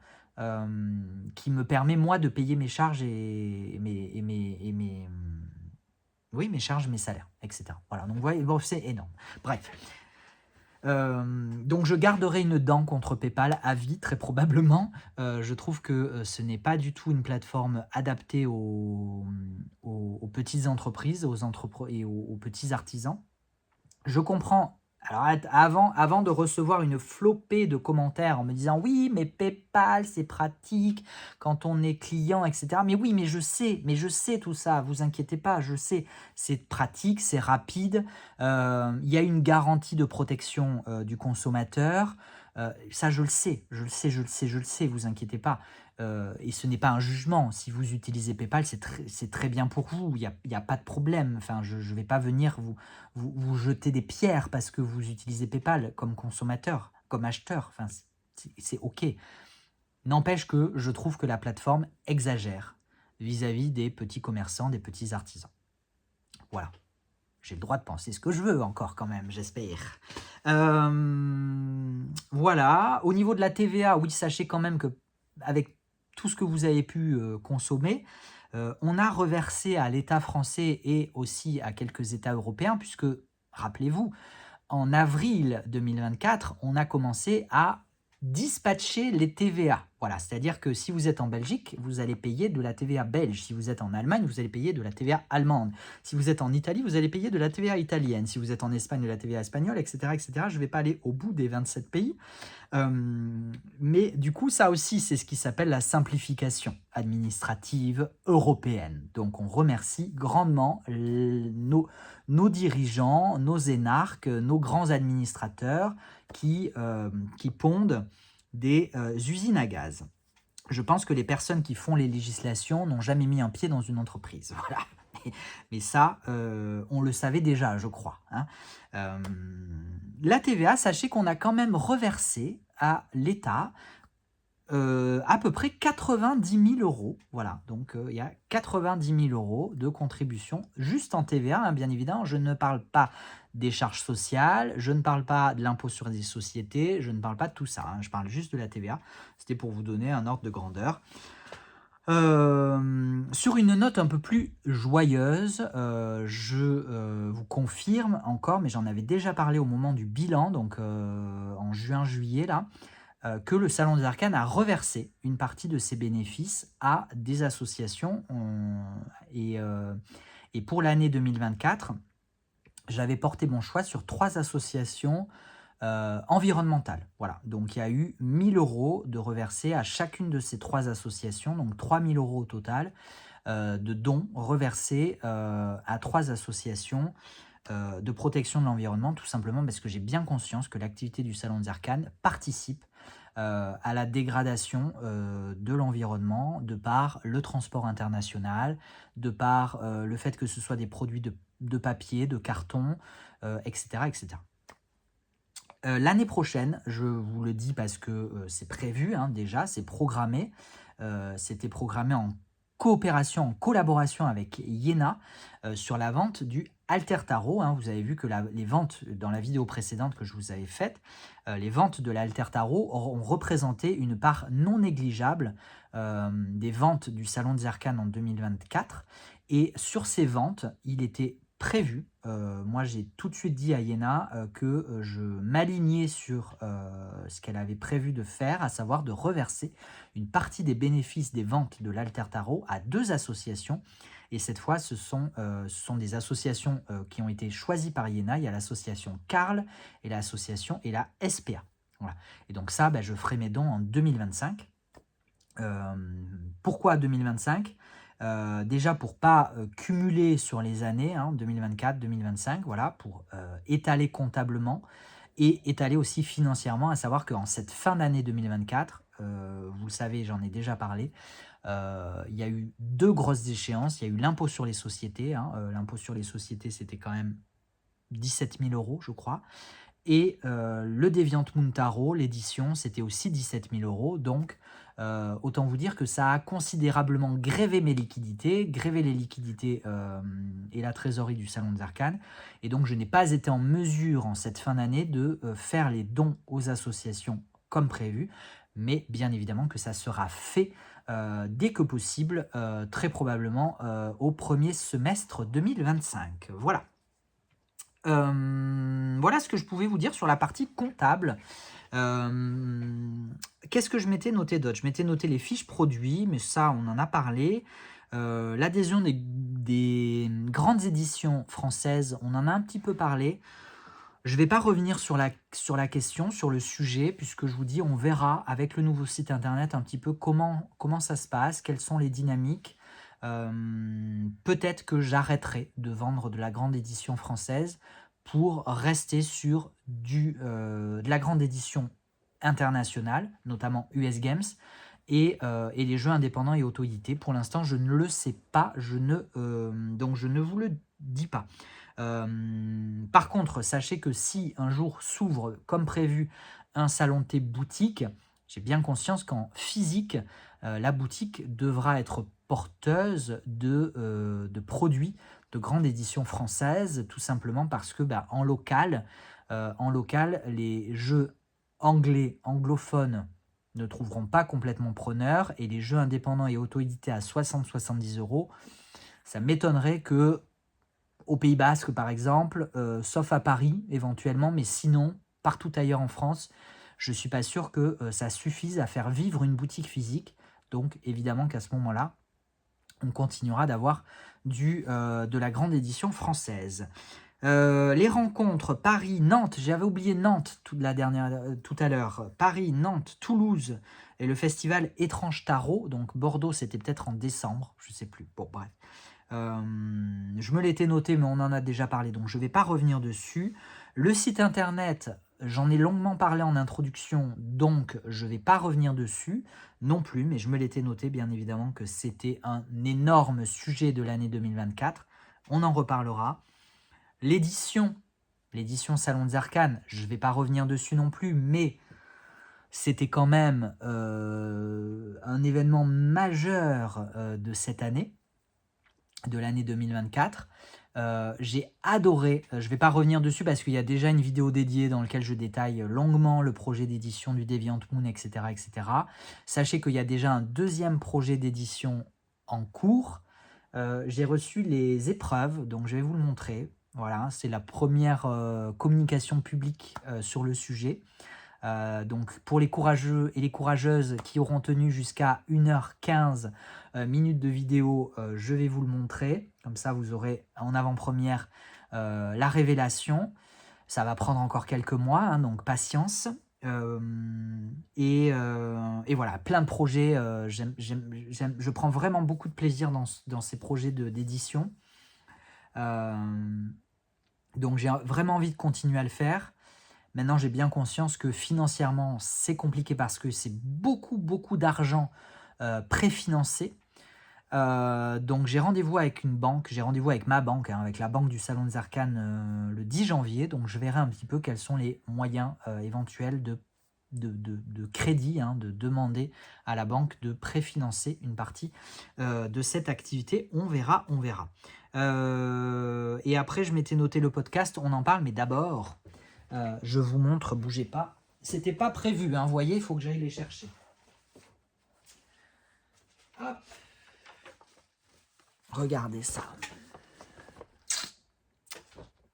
qui me permet, moi, de payer mes charges et oui, mes charges, mes salaires, etc. Voilà, donc vous voyez, bon, c'est énorme. Bref. Donc je garderai une dent contre PayPal à vie, très probablement. Je trouve que ce n'est pas du tout une plateforme adaptée aux petites entreprises et aux petits artisans. Je comprends. Alors avant de recevoir une flopée de commentaires en me disant oui mais PayPal c'est pratique quand on est client, etc. Mais oui mais je sais tout ça, vous inquiétez pas, je sais, c'est pratique, c'est rapide, il y a une garantie de protection du consommateur, ça je le sais, vous inquiétez pas. Et ce n'est pas un jugement. Si vous utilisez PayPal, c'est très bien pour vous. Il y a pas de problème. Enfin, je ne vais pas venir vous jeter des pierres parce que vous utilisez PayPal comme consommateur, comme acheteur. Enfin, c'est OK. N'empêche que je trouve que la plateforme exagère vis-à-vis des petits commerçants, des petits artisans. Voilà. J'ai le droit de penser ce que je veux encore quand même, j'espère. Voilà. Au niveau de la TVA, oui, sachez quand même que avec tout ce que vous avez pu consommer, on a reversé à l'État français et aussi à quelques États européens, puisque, rappelez-vous, en avril 2024, on a commencé à dispatcher les TVA. Voilà, c'est-à-dire que si vous êtes en Belgique, vous allez payer de la TVA belge. Si vous êtes en Allemagne, vous allez payer de la TVA allemande. Si vous êtes en Italie, vous allez payer de la TVA italienne. Si vous êtes en Espagne, de la TVA espagnole, etc. etc. Je ne vais pas aller au bout des 27 pays. Mais du coup, ça aussi, c'est ce qui s'appelle la simplification administrative européenne. Donc, on remercie grandement nos dirigeants, nos énarques, nos grands administrateurs qui pondent des usines à gaz. Je pense que les personnes qui font les législations n'ont jamais mis un pied dans une entreprise. Voilà. mais ça, on le savait déjà, je crois, hein. La TVA, sachez qu'on a quand même reversé à l'État à peu près 90 000 €. Voilà, donc il y a 90 000 € de contribution juste en TVA, hein, bien évidemment. Je ne parle pas des charges sociales, je ne parle pas de l'impôt sur les sociétés, je ne parle pas de tout ça, hein, je parle juste de la TVA. C'était pour vous donner un ordre de grandeur. Sur une note un peu plus joyeuse, je vous confirme encore, mais j'en avais déjà parlé au moment du bilan, donc en juin-juillet là, que le Salon des Arcanes a reversé une partie de ses bénéfices à des associations. Et pour l'année 2024, j'avais porté mon choix sur 3 associations environnementales. Voilà, donc il y a eu 1 000 € de reversés à chacune de ces 3 associations, donc 3 000 € au total de dons reversés à 3 associations de protection de l'environnement, tout simplement parce que j'ai bien conscience que l'activité du Salon des Arcanes participe à la dégradation de l'environnement de par le transport international, de par le fait que ce soit des produits de papier, de carton, etc. etc. L'année prochaine, je vous le dis parce que c'est prévu, hein, déjà, c'est programmé. C'était programmé en coopération, en collaboration avec Iéna sur la vente du Alter Tarot, hein. Vous avez vu que les ventes, dans la vidéo précédente que je vous avais faite, les ventes de l'Alter Tarot ont représenté une part non négligeable des ventes du Salon des Arcanes en 2024. Et sur ces ventes, il était prévu, moi j'ai tout de suite dit à Iéna que je m'alignais sur ce qu'elle avait prévu de faire, à savoir de reverser une partie des bénéfices des ventes de l'Alter Tarot à 2 associations. Et cette fois, ce sont des associations qui ont été choisies par Iéna. Il y a l'association Carl et l'association et la SPA. Voilà. Et donc ça, je ferai mes dons en 2025. Pourquoi 2025 ? Déjà pour pas cumuler sur les années, hein, 2024, 2025, voilà, pour étaler comptablement et étaler aussi financièrement, à savoir qu'en cette fin d'année 2024, vous le savez, j'en ai déjà parlé, il y a eu 2 grosses échéances. Il y a eu l'impôt sur les sociétés, hein, l'impôt sur les sociétés, c'était quand même 17 000 €, je crois. Et le Deviant Moon Tarot, l'édition, c'était aussi 17 000 €. Donc, autant vous dire que ça a considérablement grévé mes liquidités, grévé les liquidités et la trésorerie du Salon des Arcanes. Et donc, je n'ai pas été en mesure, en cette fin d'année, de faire les dons aux associations comme prévu. Mais bien évidemment que ça sera fait dès que possible, très probablement au premier semestre 2025. Voilà. Voilà ce que je pouvais vous dire sur la partie comptable. Qu'est-ce que je m'étais noté d'autre? Je m'étais noté les fiches produits, mais ça, on en a parlé. L'adhésion des grandes éditions françaises, on en a un petit peu parlé. Je ne vais pas revenir sur la question, sur le sujet, puisque je vous dis, on verra avec le nouveau site internet un petit peu comment ça se passe, quelles sont les dynamiques. Peut-être que j'arrêterai de vendre de la grande édition française pour rester sur de la grande édition internationale, notamment US Games, et les jeux indépendants et auto-édités. Pour l'instant, je ne le sais pas, donc je ne vous le dis pas. Par contre, sachez que si un jour s'ouvre comme prévu un salon de thé boutique, j'ai bien conscience qu'en physique, la boutique devra être porteuse de produits de grande édition française, tout simplement parce que en local, les jeux anglophones ne trouveront pas complètement preneur, et les jeux indépendants et auto-édités à 60-70 €, ça m'étonnerait que au Pays Basque par exemple, sauf à Paris éventuellement, mais sinon partout ailleurs en France, je ne suis pas sûr que ça suffise à faire vivre une boutique physique. Donc évidemment qu'à ce moment-là, on continuera d'avoir de la grande édition française. Les rencontres Paris-Nantes, j'avais oublié Nantes tout à l'heure. Paris, Nantes, Toulouse et le festival Étrange Tarot. Donc Bordeaux, c'était peut-être en décembre, je ne sais plus. Bon, bref. Je me l'étais noté, mais on en a déjà parlé, donc je ne vais pas revenir dessus. Le site internet, j'en ai longuement parlé en introduction, donc je ne vais pas revenir dessus non plus, mais je me l'étais noté, bien évidemment, que c'était un énorme sujet de l'année 2024. on en reparlera. L'édition Salon des Arcanes, je ne vais pas revenir dessus non plus, mais c'était quand même un événement majeur de cette année, de l'année 2024. J'ai adoré, je ne vais pas revenir dessus parce qu'il y a déjà une vidéo dédiée dans laquelle je détaille longuement le projet d'édition du Deviant Moon, etc., etc. Sachez qu'il y a déjà un deuxième projet d'édition en cours. J'ai reçu les épreuves, donc je vais vous le montrer. Voilà, c'est la première communication publique sur le sujet. Donc pour les courageux et les courageuses qui auront tenu jusqu'à 1h15 minutes de vidéo, je vais vous le montrer. Comme ça, vous aurez en avant-première la révélation. Ça va prendre encore quelques mois, hein, donc patience. Et voilà, plein de projets. Je prends vraiment beaucoup de plaisir dans ces projets d'édition. Donc j'ai vraiment envie de continuer à le faire. Maintenant, j'ai bien conscience que financièrement, c'est compliqué parce que c'est beaucoup d'argent préfinancé. Donc j'ai rendez-vous avec une banque, j'ai rendez-vous avec ma banque, hein, avec la banque du Salon des Arcanes le 10 janvier. Donc je verrai un petit peu quels sont les moyens éventuels de crédit, hein, de demander à la banque de préfinancer une partie de cette activité. On verra. Et après, je m'étais noté le podcast, on en parle, mais d'abord... je vous montre, bougez pas. C'était pas prévu, hein, vous voyez, il faut que j'aille les chercher. Hop. Regardez ça.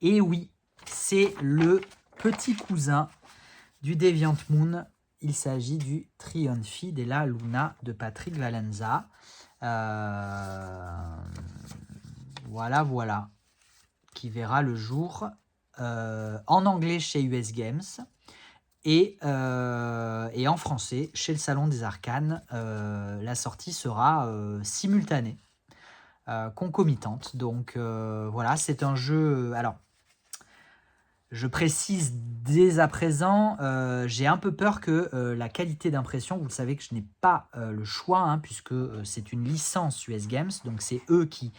Et oui, c'est le petit cousin du Deviant Moon. Il s'agit du Trionfi della Luna de Patrick Valenza. Voilà. Qui verra le jour en anglais chez US Games et en français chez le Salon des Arcanes. La sortie sera simultanée, concomitante. Donc voilà, c'est un jeu... Alors, je précise dès à présent, j'ai un peu peur que la qualité d'impression, vous le savez que je n'ai pas le choix, hein, puisque c'est une licence US Games, donc c'est eux qui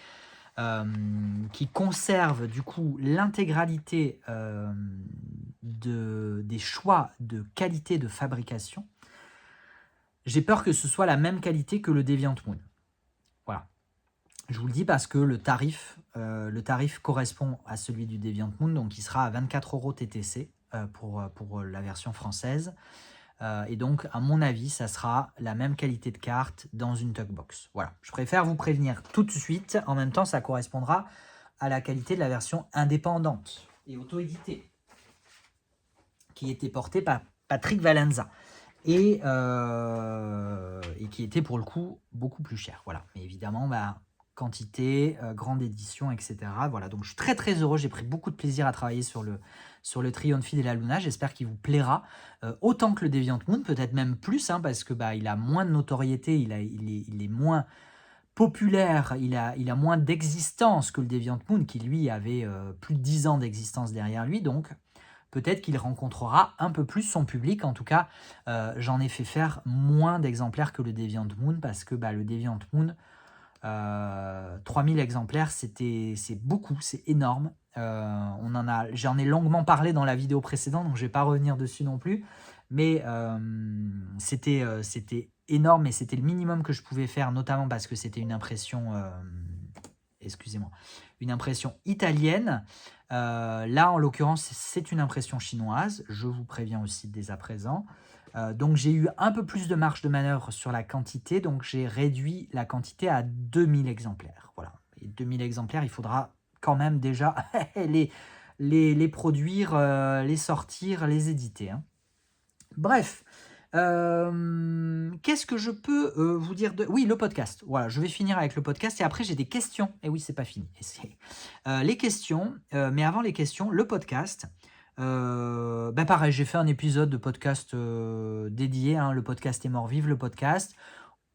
conserve du coup l'intégralité des choix de qualité de fabrication. J'ai peur que ce soit la même qualité que le Deviant Moon. Voilà. Je vous le dis parce que le tarif correspond à celui du Deviant Moon, donc il sera à 24 € TTC pour la version française. Et donc, à mon avis, ça sera la même qualité de carte dans une Tugbox. Voilà, je préfère vous prévenir tout de suite. En même temps, ça correspondra à la qualité de la version indépendante et auto-éditée, qui était portée par Patrick Valenza et qui était pour le coup beaucoup plus cher. Voilà, mais évidemment, quantité, grande édition, etc. Voilà, donc je suis très heureux, j'ai pris beaucoup de plaisir à travailler sur le Trionfi della Luna, j'espère qu'il vous plaira, autant que le Deviant Moon, peut-être même plus, hein, parce que il a moins de notoriété, il est moins populaire, il a moins d'existence que le Deviant Moon, qui lui avait plus de 10 ans d'existence derrière lui, donc peut-être qu'il rencontrera un peu plus son public. En tout cas, j'en ai fait faire moins d'exemplaires que le Deviant Moon, parce que le Deviant Moon, 3000 exemplaires, c'est beaucoup, c'est énorme. J'en ai longuement parlé dans la vidéo précédente, donc je ne vais pas revenir dessus non plus. Mais c'était énorme et c'était le minimum que je pouvais faire, notamment parce que c'était une impression, une impression italienne. Là, en l'occurrence, c'est une impression chinoise. Je vous préviens aussi dès à présent. Donc j'ai eu un peu plus de marge de manœuvre sur la quantité, donc j'ai réduit la quantité à 2000 exemplaires. Voilà. Et 2000 exemplaires, il faudra quand même déjà les produire, les sortir, les éditer, hein. Bref, qu'est-ce que je peux vous dire de... Oui, le podcast. Voilà, je vais finir avec le podcast et après j'ai des questions. Et oui, c'est pas fini. Les questions, mais avant les questions, le podcast... pareil, j'ai fait un épisode de podcast dédié, hein, le podcast est mort-vive, le podcast.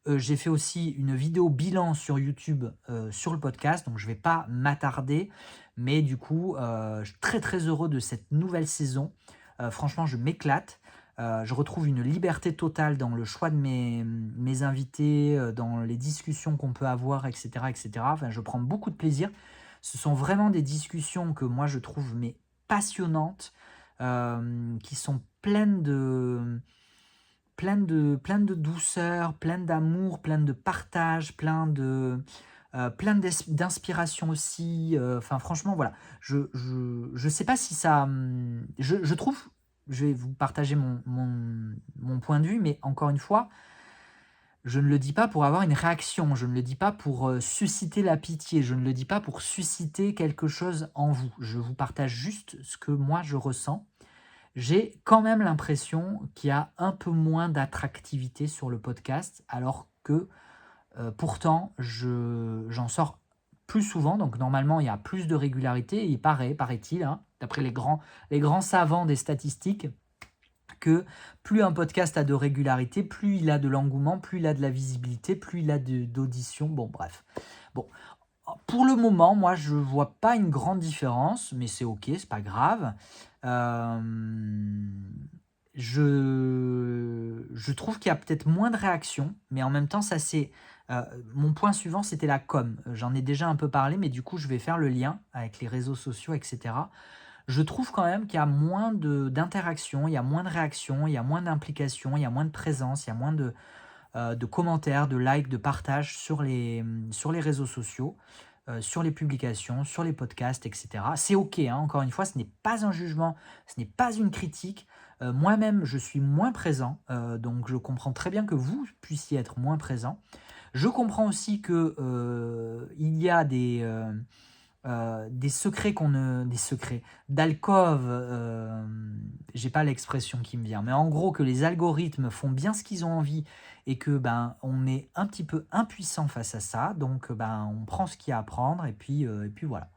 J'ai fait aussi une vidéo bilan sur YouTube sur le podcast, donc je ne vais pas m'attarder, mais du coup, je suis très heureux de cette nouvelle saison. Franchement, je m'éclate. Je retrouve une liberté totale dans le choix de mes invités, dans les discussions qu'on peut avoir, etc. Enfin, je prends beaucoup de plaisir. Ce sont vraiment des discussions que moi je trouve mais passionnantes, qui sont pleines de douceur, pleines d'amour, pleines de partage, pleines d'inspiration aussi. Enfin, franchement, voilà. Je sais pas si ça. Je trouve, je vais vous partager mon point de vue, mais encore une fois, je ne le dis pas pour avoir une réaction, je ne le dis pas pour susciter la pitié, je ne le dis pas pour susciter quelque chose en vous. Je vous partage juste ce que moi je ressens. J'ai quand même l'impression qu'il y a un peu moins d'attractivité sur le podcast, alors que pourtant j'en sors plus souvent. Donc normalement, il y a plus de régularité. Il paraît-il, hein, d'après les grands savants des statistiques, que plus un podcast a de régularité, plus il a de l'engouement, plus il a de la visibilité, plus il a d'audition. Bon, bref. Bon, pour le moment, moi, je vois pas une grande différence, mais c'est ok, c'est pas grave. Euh, je trouve qu'il y a peut-être moins de réactions, mais en même temps, ça c'est. Mon point suivant, c'était la com. J'en ai déjà un peu parlé, mais du coup, je vais faire le lien avec les réseaux sociaux, etc. Je trouve quand même qu'il y a moins d'interactions, il y a moins de réactions, il y a moins d'implications, il y a moins de présence, il y a moins de commentaires, de likes, de partages sur les réseaux sociaux, sur les publications, sur les podcasts, etc. C'est ok, hein, encore une fois, ce n'est pas un jugement, ce n'est pas une critique. Moi-même, je suis moins présent, donc je comprends très bien que vous puissiez être moins présent. Je comprends aussi que il y a des secrets des secrets, d'alcôve, j'ai pas l'expression qui me vient, mais en gros que les algorithmes font bien ce qu'ils ont envie et que ben on est un petit peu impuissant face à ça, donc ben on prend ce qu'il y a à prendre et puis voilà.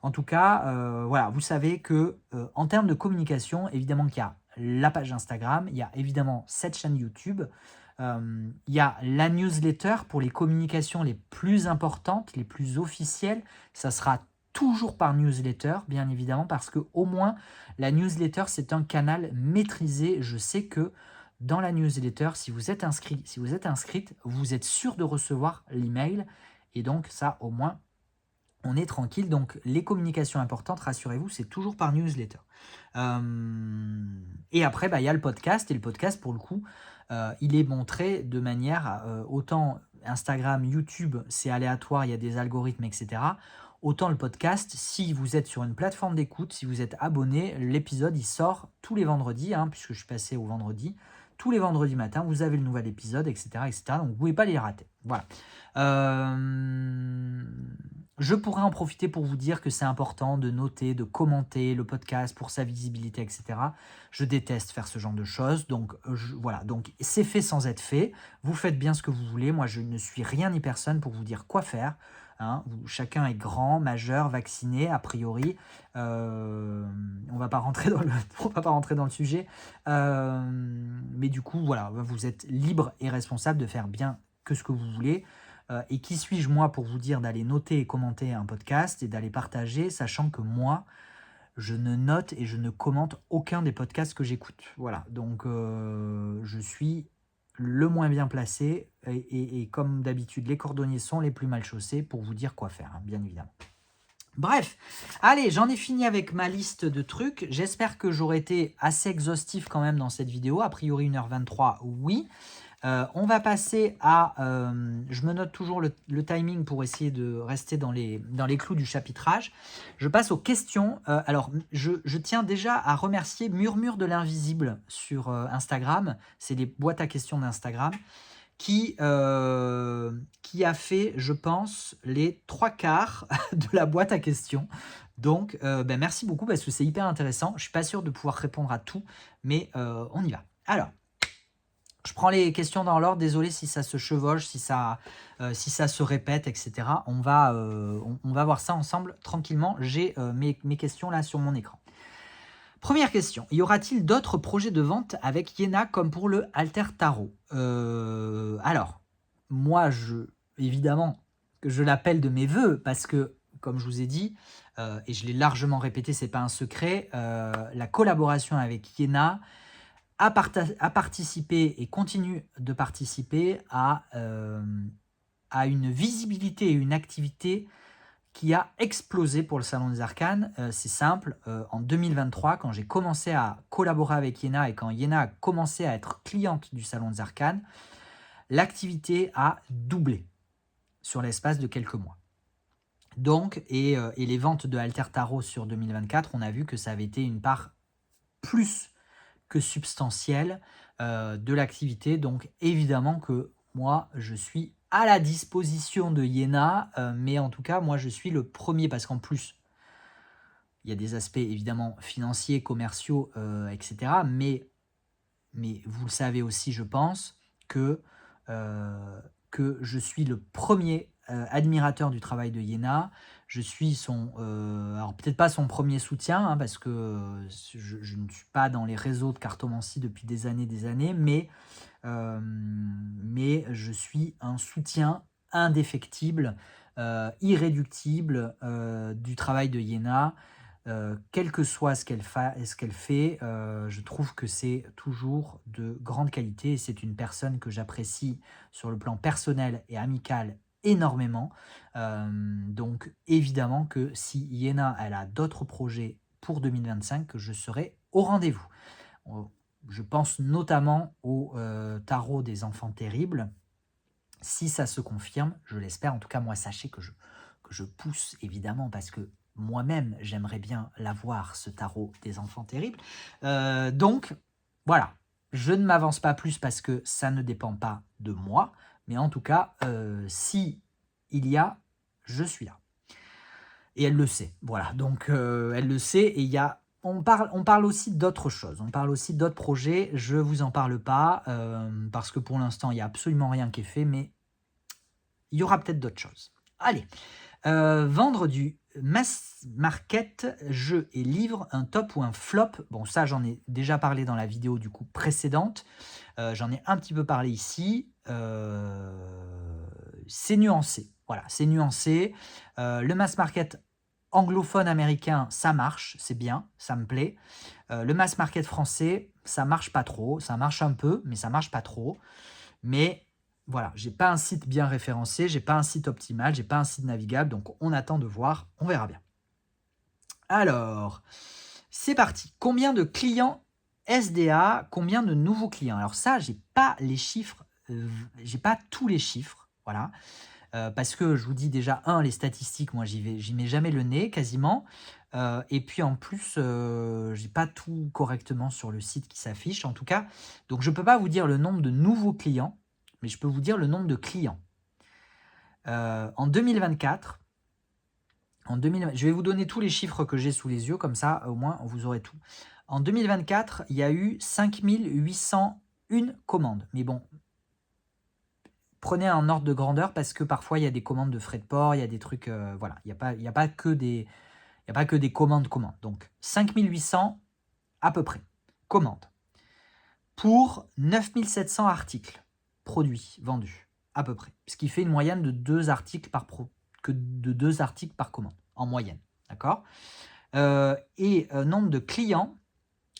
En tout cas, voilà, vous savez que en termes de communication, évidemment qu'il y a la page Instagram, il y a évidemment cette chaîne YouTube. Il y a la newsletter pour les communications les plus importantes, les plus officielles. Ça sera toujours par newsletter, bien évidemment, parce que au moins la newsletter, c'est un canal maîtrisé. Je sais que dans la newsletter, si vous êtes inscrit, si vous êtes inscrite, vous êtes sûr de recevoir l'email. Et donc ça, au moins, on est tranquille. Donc les communications importantes, rassurez-vous, c'est toujours par newsletter. Et après, bah, y a le podcast. Et le podcast, pour le coup, il est montré de manière, autant Instagram, YouTube, c'est aléatoire, il y a des algorithmes, etc. Autant le podcast, si vous êtes sur une plateforme d'écoute, si vous êtes abonné, l'épisode, il sort tous les vendredis, hein, puisque je suis passé au vendredi. Tous les vendredis matin, vous avez le nouvel épisode, etc. etc. donc vous ne pouvez pas les rater. Voilà. Je pourrais en profiter pour vous dire que c'est important de noter, de commenter le podcast pour sa visibilité, etc. Je déteste faire ce genre de choses, donc voilà. Donc c'est fait sans être fait. Vous faites bien ce que vous voulez. Moi, je ne suis rien ni personne pour vous dire quoi faire. Hein. Chacun est grand, majeur, vacciné, a priori. On va pas rentrer on va pas rentrer dans le sujet. Mais du coup, voilà, vous êtes libre et responsable de faire bien que ce que vous voulez. Et qui suis-je moi pour vous dire d'aller noter et commenter un podcast et d'aller partager, sachant que moi, je ne note et je ne commente aucun des podcasts que j'écoute. Voilà, donc je suis le moins bien placé et comme d'habitude, les cordonniers sont les plus mal chaussés pour vous dire quoi faire, hein, bien évidemment. Bref, allez, j'en ai fini avec ma liste de trucs. J'espère que j'aurai été assez exhaustif quand même dans cette vidéo. A priori 1h23, oui. On va passer à... je me note toujours le timing pour essayer de rester dans les clous du chapitrage. Je passe aux questions. Alors, je tiens déjà à remercier Murmure de l'Invisible sur Instagram. C'est les boîtes à questions d'Instagram. Qui a fait, je pense, les 3/4 de la boîte à questions. Donc, merci beaucoup parce que c'est hyper intéressant. Je ne suis pas sûr de pouvoir répondre à tout, mais on y va. Alors, je prends les questions dans l'ordre. Désolé si ça se chevauche, si ça se répète, etc. On va voir ça ensemble tranquillement. J'ai mes questions là sur mon écran. Première question. Y aura-t-il d'autres projets de vente avec Yéna comme pour le Alter Tarot? Alors, moi, évidemment, que je l'appelle de mes voeux parce que, comme je vous ai dit, et je l'ai largement répété, c'est pas un secret, la collaboration avec Yéna a participé et continue de participer à une visibilité et une activité qui a explosé pour le Salon des Arcanes. C'est simple, en 2023, quand j'ai commencé à collaborer avec Iéna et quand Iéna a commencé à être cliente du Salon des Arcanes, l'activité a doublé sur l'espace de quelques mois. Donc, et les ventes de Alter Tarot sur 2024, on a vu que ça avait été une part plus que substantielle de l'activité. Donc, évidemment que moi, je suis à la disposition de Iéna, mais en tout cas, moi, je suis le premier, parce qu'en plus, il y a des aspects évidemment financiers, commerciaux, etc. Mais vous le savez aussi, je pense, que je suis le premier admirateur du travail de Iéna. Je suis son, alors peut-être pas son premier soutien, hein, parce que je ne suis pas dans les réseaux de cartomancie depuis des années, mais je suis un soutien indéfectible, irréductible du travail de Iéna. Quel que soit ce qu'elle fait, je trouve que c'est toujours de grande qualité et c'est une personne que j'apprécie sur le plan personnel et amical énormément. Donc évidemment que si Iéna elle a d'autres projets pour 2025, que je serai au rendez-vous. Je pense notamment au tarot des enfants terribles. Si ça se confirme, je l'espère, en tout cas moi sachez que je pousse évidemment parce que moi-même j'aimerais bien l'avoir, ce tarot des enfants terribles. Donc voilà, je ne m'avance pas plus parce que ça ne dépend pas de moi, mais en tout cas, si il y a, je suis là. Et elle le sait, voilà, donc elle le sait et il y a on parle aussi d'autres choses, on parle aussi d'autres projets, je ne vous en parle pas, parce que pour l'instant, il n'y a absolument rien qui est fait, mais il y aura peut-être d'autres choses. Allez, vendre du mass market, jeux et livres, un top ou un flop. Bon, ça, j'en ai déjà parlé dans la vidéo du coup précédente, j'en ai un petit peu parlé ici, c'est nuancé, voilà, c'est nuancé. Le mass market anglophone américain, ça marche, c'est bien, ça me plaît. Le mass market français, ça marche pas trop, ça marche un peu, mais ça marche pas trop. Mais voilà, j'ai pas un site bien référencé, j'ai pas un site optimal, j'ai pas un site navigable, donc on attend de voir, on verra bien. Alors, c'est parti. Combien de clients SDA, combien de nouveaux clients? Alors ça, j'ai pas les chiffres, j'ai pas tous les chiffres, voilà. Parce que je vous dis déjà, les statistiques, moi j'y mets jamais le nez quasiment. Et puis en plus, j'ai pas tout correctement sur le site qui s'affiche en tout cas. Donc je peux pas vous dire le nombre de nouveaux clients, mais je peux vous dire le nombre de clients. En 2024, je vais vous donner tous les chiffres que j'ai sous les yeux, comme ça au moins vous aurez tout. En 2024, il y a eu 5801 commandes. Mais bon, prenez un ordre de grandeur parce que parfois il y a des commandes de frais de port, il y a des trucs, voilà, il n'y a pas que des commandes. Donc 5800 à peu près commandes pour 9700 articles produits, vendus à peu près. Ce qui fait une moyenne de 2 articles par commande en moyenne, d'accord. Nombre de clients,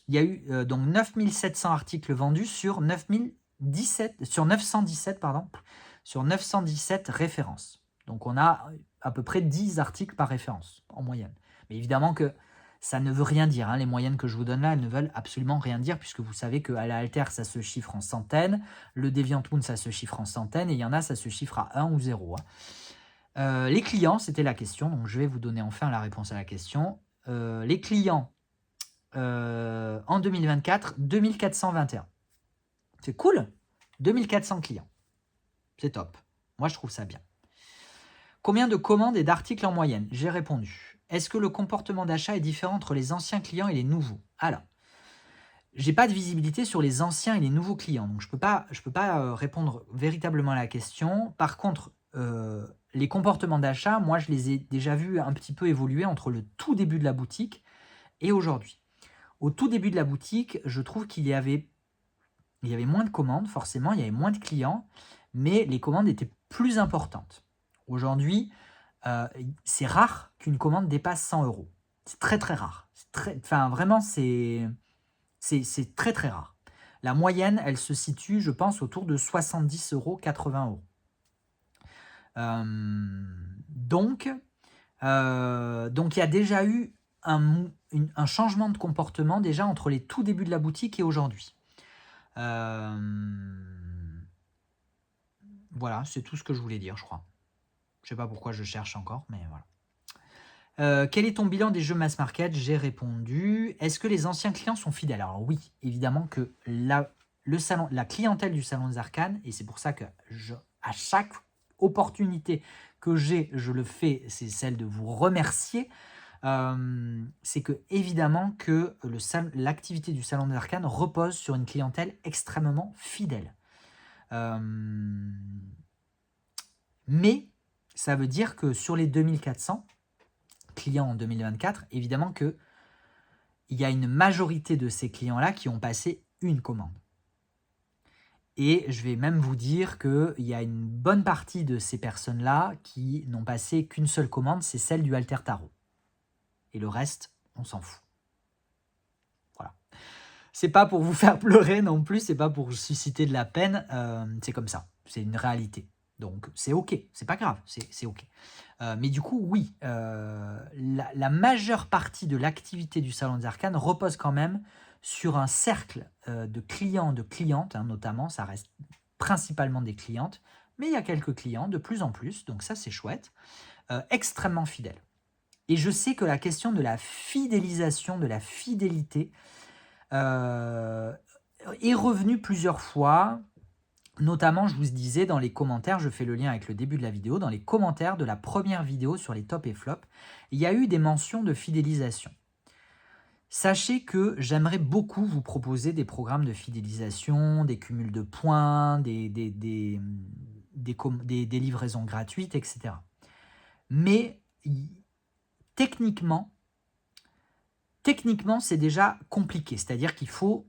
il y a eu donc 9700 articles vendus sur 917 références. Donc on a à peu près 10 articles par référence en moyenne. Mais évidemment que ça ne veut rien dire, hein. Les moyennes que je vous donne là, elles ne veulent absolument rien dire, puisque vous savez qu'à la Alter, ça se chiffre en centaines, le DeviantMoon, ça se chiffre en centaines, et il y en a, ça se chiffre à 1 ou 0. Hein. Les clients, c'était la question, donc je vais vous donner enfin la réponse à la question. Les clients en 2024, 2421. C'est cool, 2400 clients. C'est top. Moi, je trouve ça bien. Combien de commandes et d'articles en moyenne? J'ai répondu. Est-ce que le comportement d'achat est différent entre les anciens clients et les nouveaux? Alors, j'ai pas de visibilité sur les anciens et les nouveaux clients, donc je peux pas répondre véritablement à la question. Par contre, les comportements d'achat, moi, je les ai déjà vus un petit peu évoluer entre le tout début de la boutique et aujourd'hui. Au tout début de la boutique, je trouve qu'il y avait moins de commandes, forcément, il y avait moins de clients, mais les commandes étaient plus importantes. Aujourd'hui, c'est rare qu'une commande dépasse 100 €. C'est très très rare. Vraiment, c'est très très rare. La moyenne, elle se situe, je pense, autour de 70 €, 80 €. Donc, Donc il y a déjà eu un changement de comportement déjà entre les tout débuts de la boutique et aujourd'hui. Voilà, c'est tout ce que je voulais dire, je crois. Je sais pas pourquoi je cherche encore, mais voilà. Quel est ton bilan des jeux mass market? J'ai répondu. Est-ce que les anciens clients sont fidèles? Alors oui, évidemment que la clientèle du Salon des Arcanes, et c'est pour ça que à chaque opportunité que j'ai, je le fais, c'est celle de vous remercier. C'est que évidemment que l'activité du Salon des Arcanes repose sur une clientèle extrêmement fidèle. Mais ça veut dire que sur les 2400 clients en 2024, évidemment qu'il y a une majorité de ces clients-là qui ont passé une commande. Et je vais même vous dire qu'il y a une bonne partie de ces personnes-là qui n'ont passé qu'une seule commande, c'est celle du Alter Tarot. Et le reste, on s'en fout. Voilà. C'est pas pour vous faire pleurer non plus, c'est pas pour susciter de la peine, c'est comme ça, c'est une réalité. Donc c'est ok, c'est pas grave, c'est ok. Mais du coup, oui, la majeure partie de l'activité du Salon des Arcanes repose quand même sur un cercle de clients, de clientes, hein, notamment, ça reste principalement des clientes, mais il y a quelques clients, de plus en plus, donc ça c'est chouette, extrêmement fidèles. Et je sais que la question de la fidélisation, de la fidélité, est revenue plusieurs fois. Notamment, je vous disais dans les commentaires, je fais le lien avec le début de la vidéo, dans les commentaires de la première vidéo sur les tops et flops, il y a eu des mentions de fidélisation. Sachez que j'aimerais beaucoup vous proposer des programmes de fidélisation, des cumuls de points, des livraisons gratuites, etc. Mais techniquement, c'est déjà compliqué. C'est-à-dire qu'il faut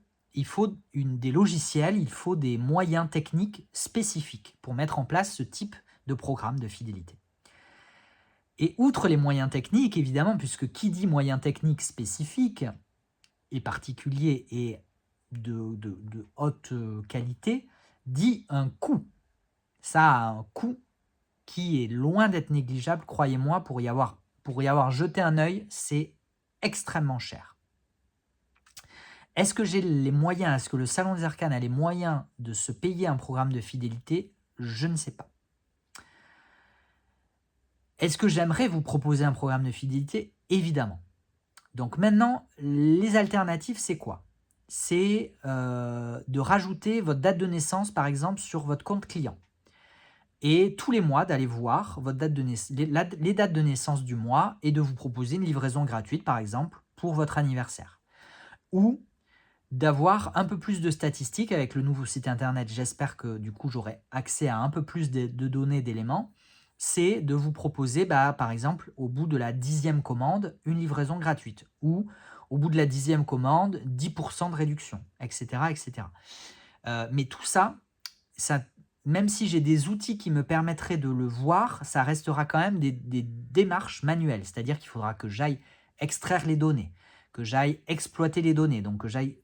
des logiciels, il faut des moyens techniques spécifiques pour mettre en place ce type de programme de fidélité. Et outre les moyens techniques, évidemment, puisque qui dit moyens techniques spécifiques et particuliers et de haute qualité, dit un coût. Ça a un coût qui est loin d'être négligeable, croyez-moi, pour y avoir jeté un œil, c'est extrêmement cher. Est-ce que j'ai les moyens, est-ce que le Salon des Arcanes a les moyens de se payer un programme de fidélité? Je ne sais pas. Est-ce que j'aimerais vous proposer un programme de fidélité? Évidemment. Donc maintenant, les alternatives, c'est quoi? C'est de rajouter votre date de naissance, par exemple, sur votre compte client. Et tous les mois, d'aller voir votre les dates de naissance du mois et de vous proposer une livraison gratuite, par exemple, pour votre anniversaire. Ou d'avoir un peu plus de statistiques avec le nouveau site internet. J'espère que du coup, j'aurai accès à un peu plus de données, d'éléments. C'est de vous proposer, par exemple, au bout de la 10e commande, une livraison gratuite. Ou au bout de la 10e commande, 10% de réduction, etc. etc. Mais tout ça, même si j'ai des outils qui me permettraient de le voir, ça restera quand même des démarches manuelles. C'est-à-dire qu'il faudra que j'aille extraire les données, que j'aille exploiter les données, donc que j'aille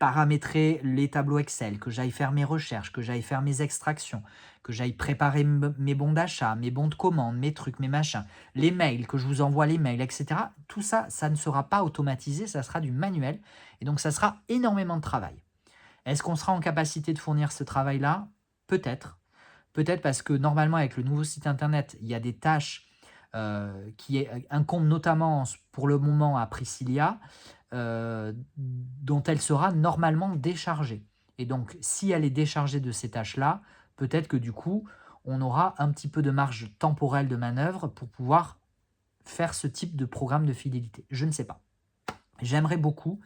paramétrer les tableaux Excel, que j'aille faire mes recherches, que j'aille faire mes extractions, que j'aille préparer mes bons d'achat, mes bons de commande, mes trucs, mes machins, les mails, que je vous envoie les mails, etc. Tout ça, ça ne sera pas automatisé, ça sera du manuel. Et donc, ça sera énormément de travail. Est-ce qu'on sera en capacité de fournir ce travail-là? Peut-être. Peut-être parce que normalement, avec le nouveau site internet, il y a des tâches qui incombent notamment pour le moment à Priscilla, dont elle sera normalement déchargée. Et donc, si elle est déchargée de ces tâches-là, peut-être que du coup, on aura un petit peu de marge temporelle de manœuvre pour pouvoir faire ce type de programme de fidélité. Je ne sais pas. J'aimerais beaucoup,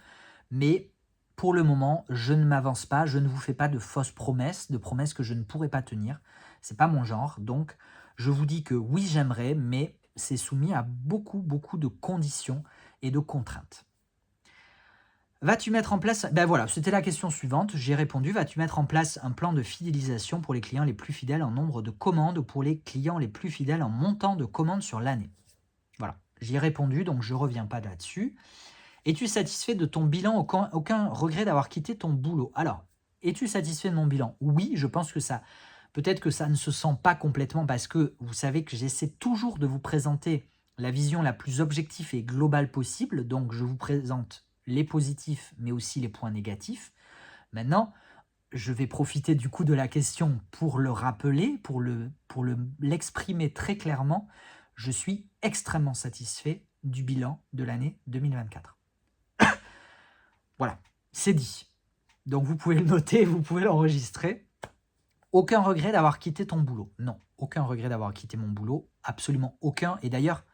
mais pour le moment, je ne m'avance pas, je ne vous fais pas de fausses promesses, de promesses que je ne pourrai pas tenir. C'est pas mon genre, donc je vous dis que oui, j'aimerais, mais c'est soumis à beaucoup de conditions et de contraintes. Vas-tu mettre en place... Ben voilà, c'était la question suivante, j'ai répondu. Vas-tu mettre en place un plan de fidélisation pour les clients les plus fidèles en nombre de commandes ou pour les clients les plus fidèles en montant de commandes sur l'année? Voilà, j'y ai répondu, donc je ne reviens pas là-dessus. Es-tu satisfait de ton bilan? Aucun regret d'avoir quitté ton boulot? Alors, es-tu satisfait de mon bilan? Oui, je pense que ça Peut-être que ça ne se sent pas complètement parce que vous savez que j'essaie toujours de vous présenter la vision la plus objective et globale possible. Donc, je vous présente les positifs, mais aussi les points négatifs. Maintenant, je vais profiter du coup de la question pour le rappeler, l'exprimer très clairement. Je suis extrêmement satisfait du bilan de l'année 2024. Voilà, c'est dit. Donc vous pouvez le noter, vous pouvez l'enregistrer. Aucun regret d'avoir quitté ton boulot. Non, aucun regret d'avoir quitté mon boulot. Absolument aucun. Et d'ailleurs,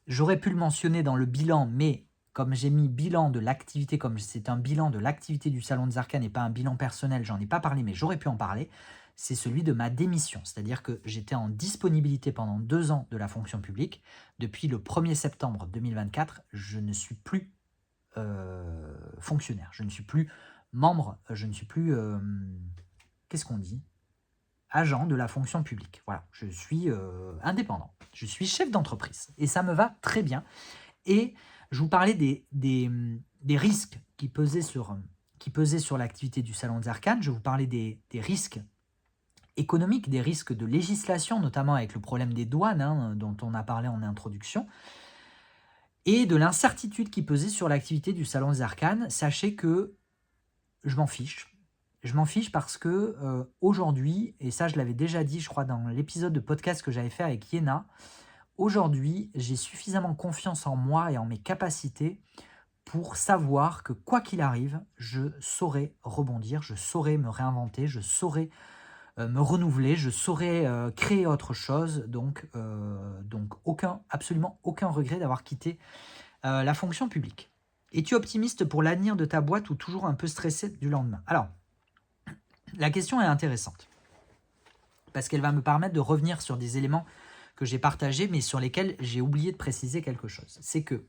j'aurais pu le mentionner dans le bilan, mais comme j'ai mis bilan de l'activité, comme c'est un bilan de l'activité du Salon des Arcanes et pas un bilan personnel, j'en ai pas parlé, mais j'aurais pu en parler, c'est celui de ma démission. C'est-à-dire que j'étais en disponibilité pendant 2 ans de la fonction publique. Depuis le 1er septembre 2024, je ne suis plus fonctionnaire, je ne suis plus membre, je ne suis plus... qu'est-ce qu'on dit ? Agent de la fonction publique. Voilà, je suis indépendant, je suis chef d'entreprise et ça me va très bien. Et je vous parlais des risques qui pesaient sur l'activité du Salon des Arcanes. Je vous parlais des risques économiques, des risques de législation, notamment avec le problème des douanes, dont on a parlé en introduction, et de l'incertitude qui pesait sur l'activité du Salon des Arcanes. Sachez que je m'en fiche. Je m'en fiche parce que aujourd'hui, et ça je l'avais déjà dit, je crois, dans l'épisode de podcast que j'avais fait avec Yéna, aujourd'hui, j'ai suffisamment confiance en moi et en mes capacités pour savoir que quoi qu'il arrive, je saurai rebondir, je saurai me réinventer, je saurai me renouveler, je saurai créer autre chose. Donc absolument aucun regret d'avoir quitté la fonction publique. Es-tu optimiste pour l'avenir de ta boîte ou toujours un peu stressé du lendemain ? Alors, la question est intéressante parce qu'elle va me permettre de revenir sur des éléments que j'ai partagés mais sur lesquels j'ai oublié de préciser quelque chose. C'est que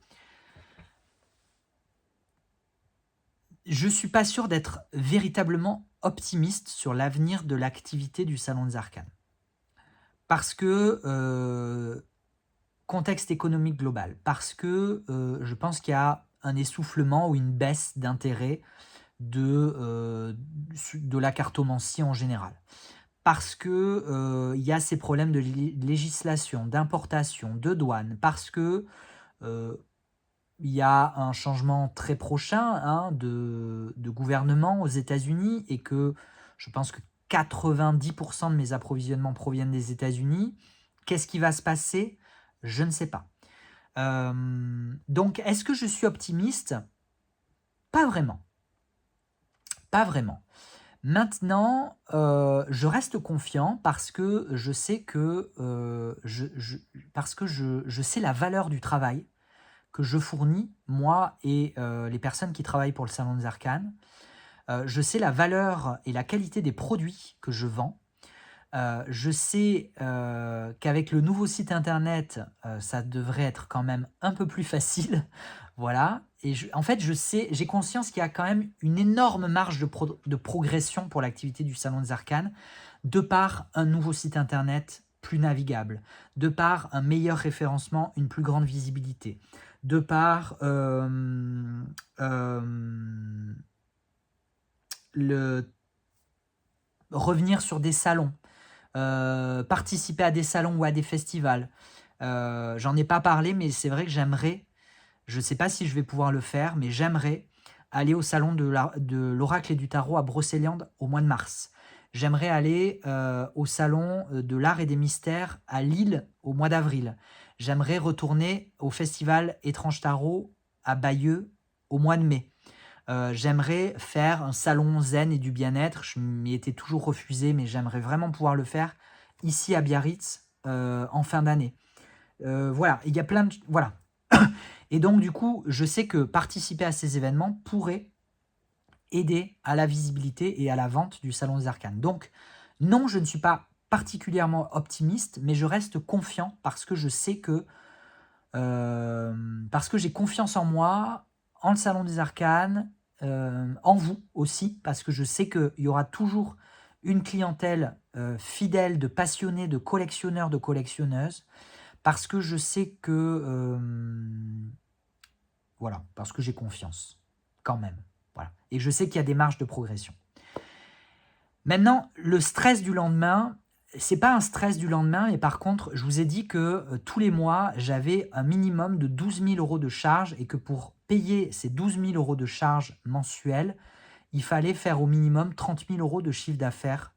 je ne suis pas sûr d'être véritablement optimiste sur l'avenir de l'activité du Salon des Arcanes. Parce que, contexte économique global, parce que je pense qu'il y a un essoufflement ou une baisse d'intérêt de la cartomancie en général. Parce que y a ces problèmes de législation, d'importation, de douane, parce que il y a un changement très prochain de gouvernement aux États-Unis et que je pense que 90% de mes approvisionnements proviennent des États-Unis. Qu'est-ce qui va se passer ? Je ne sais pas. Donc, est-ce que je suis optimiste ? Pas vraiment. Pas vraiment. Maintenant, je reste confiant parce que je sais que je sais la valeur du travail que je fournis, moi et les personnes qui travaillent pour le Salon des Arcanes. Je sais la valeur et la qualité des produits que je vends. Je sais qu'avec le nouveau site internet, ça devrait être quand même un peu plus facile. Voilà. Et en fait, j'ai conscience qu'il y a quand même une énorme marge de progression pour l'activité du Salon des Arcanes, de par un nouveau site internet plus navigable, de par un meilleur référencement, une plus grande visibilité, de par le revenir sur des salons, participer à des salons ou à des festivals. J'en ai pas parlé, mais c'est vrai que j'aimerais, je ne sais pas si je vais pouvoir le faire, mais j'aimerais aller au salon de l'Oracle et du Tarot à Brocéliande au mois de mars. J'aimerais aller au salon de l'art et des mystères à Lille au mois d'avril. J'aimerais retourner au festival Étrange Tarot à Bayeux au mois de mai. J'aimerais faire un salon zen et du bien-être. Je m'y étais toujours refusé, mais j'aimerais vraiment pouvoir le faire ici à Biarritz en fin d'année. Voilà, il y a plein de... Voilà. Et donc, du coup, je sais que participer à ces événements pourrait aider à la visibilité et à la vente du Salon des Arcanes. Donc, non, je ne suis pas particulièrement optimiste, mais je reste confiant parce que je sais que... parce que j'ai confiance en moi, en le Salon des Arcanes, en vous aussi, parce que je sais qu'il y aura toujours une clientèle fidèle de passionnés, de collectionneurs, de collectionneuses, parce que je sais que... voilà, parce que j'ai confiance, quand même. Voilà. Et je sais qu'il y a des marges de progression. Maintenant, le stress du lendemain, c'est pas un stress du lendemain, et par contre, je vous ai dit que tous les mois, j'avais un minimum de 12 000 € de charges et que pour payer ces 12 000 € de charges mensuelles, il fallait faire au minimum 30 000 € de chiffre d'affaires.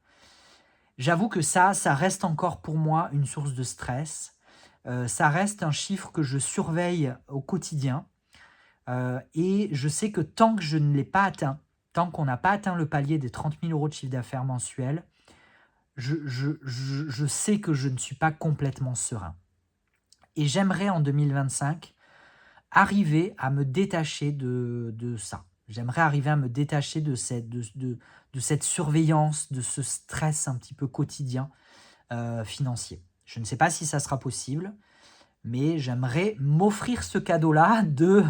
J'avoue que ça reste encore pour moi une source de stress. Ça reste un chiffre que je surveille au quotidien. Et je sais que tant que je ne l'ai pas atteint, tant qu'on n'a pas atteint le palier des 30 000 € de chiffre d'affaires mensuel, je sais que je ne suis pas complètement serein. Et j'aimerais en 2025 arriver à me détacher de ça. J'aimerais arriver à me détacher de cette surveillance, de ce stress un petit peu quotidien financier. Je ne sais pas si ça sera possible, mais j'aimerais m'offrir ce cadeau-là de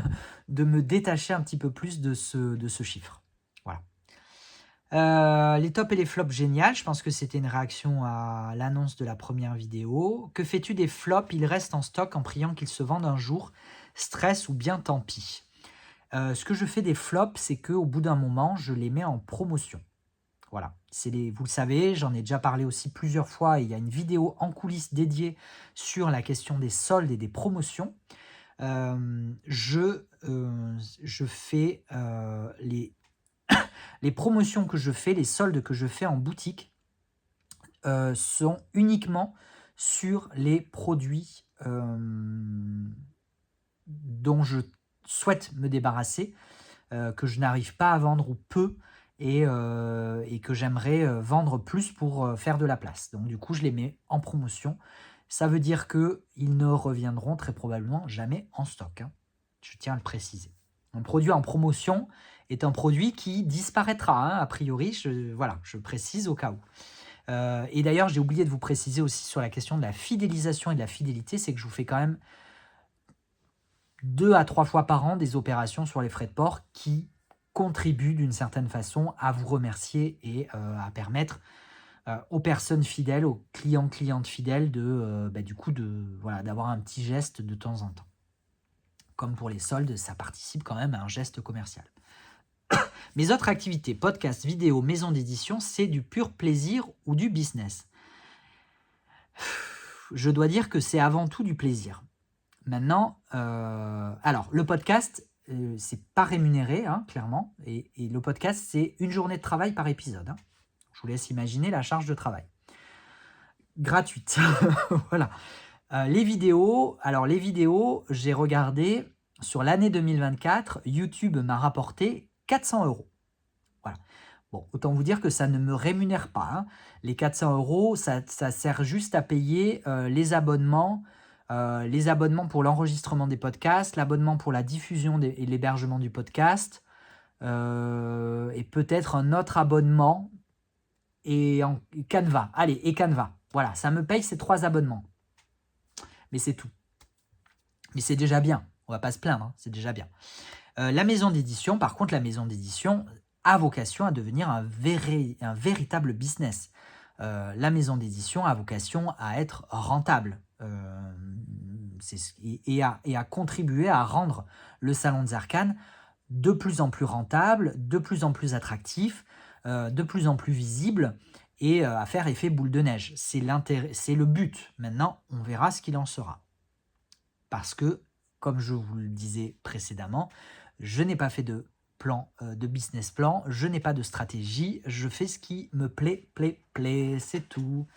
me détacher un petit peu plus de ce chiffre. Voilà. Les tops et les flops, génial. Je pense que c'était une réaction à l'annonce de la première vidéo. Que fais-tu des flops? Ils restent en stock en priant qu'ils se vendent un jour. Stress ou bien tant pis. Ce que je fais des flops, c'est qu'au bout d'un moment, je les mets en promotion. Voilà, vous le savez, j'en ai déjà parlé aussi plusieurs fois, et il y a une vidéo en coulisses dédiée sur la question des soldes et des promotions. Je fais les promotions que je fais, les soldes que je fais en boutique sont uniquement sur les produits dont je souhaite me débarrasser, que je n'arrive pas à vendre ou peu, et que j'aimerais vendre plus pour faire de la place. Donc du coup, je les mets en promotion. Ça veut dire qu'ils ne reviendront très probablement jamais en stock, hein. Je tiens à le préciser. Un produit en promotion est un produit qui disparaîtra, hein, a priori. Je précise au cas où. Et d'ailleurs, j'ai oublié de vous préciser aussi sur la question de la fidélisation et de la fidélité, c'est que je vous fais quand même 2 à 3 fois par an des opérations sur les frais de port qui contribuent d'une certaine façon à vous remercier et à permettre aux personnes fidèles, aux clientes fidèles d'avoir un petit geste de temps en temps. Comme pour les soldes, ça participe quand même à un geste commercial. Mes autres activités, podcast, vidéo, maison d'édition, c'est du pur plaisir ou du business? Je dois dire que c'est avant tout du plaisir. Maintenant, alors le podcast, c'est pas rémunéré, hein, clairement, et le podcast, c'est une journée de travail par épisode, hein. Je vous laisse imaginer la charge de travail. Gratuite. Voilà. Les vidéos, j'ai regardé, sur l'année 2024, YouTube m'a rapporté 400 €. Voilà. Bon, autant vous dire que ça ne me rémunère pas, hein. Les 400 €, ça sert juste à payer les abonnements pour l'enregistrement des podcasts, l'abonnement pour la diffusion et l'hébergement du podcast, et peut-être un autre abonnement, et Canva. Allez, et Canva. Voilà, ça me paye ces 3 abonnements. Mais c'est tout. Mais c'est déjà bien. On va pas se plaindre, hein, c'est déjà bien. La maison d'édition, par contre, la maison d'édition a vocation à devenir un véritable business. La maison d'édition a vocation à être rentable et à contribuer à rendre le Salon des Arcanes de plus en plus rentable, de plus en plus attractif, de plus en plus visible, et à faire effet boule de neige. C'est le but. Maintenant, on verra ce qu'il en sera. Parce que, comme je vous le disais précédemment, je n'ai pas fait de plan, de business plan, je n'ai pas de stratégie, je fais ce qui me plaît, c'est tout.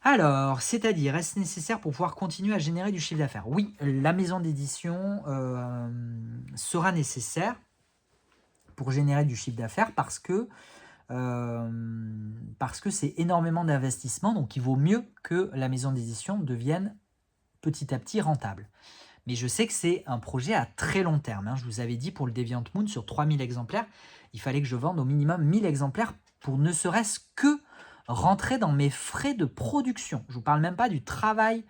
Alors, c'est-à-dire, est-ce nécessaire pour pouvoir continuer à générer du chiffre d'affaires? Oui, la maison d'édition sera nécessaire pour générer du chiffre d'affaires parce que c'est énormément d'investissement, donc il vaut mieux que la maison d'édition devienne petit à petit rentable. Mais je sais que c'est un projet à très long terme, hein. Je vous avais dit, pour le DeviantMoon, sur 3000 exemplaires, il fallait que je vende au minimum 1000 exemplaires pour ne serait-ce que rentrer dans mes frais de production. Je ne vous parle même pas du travail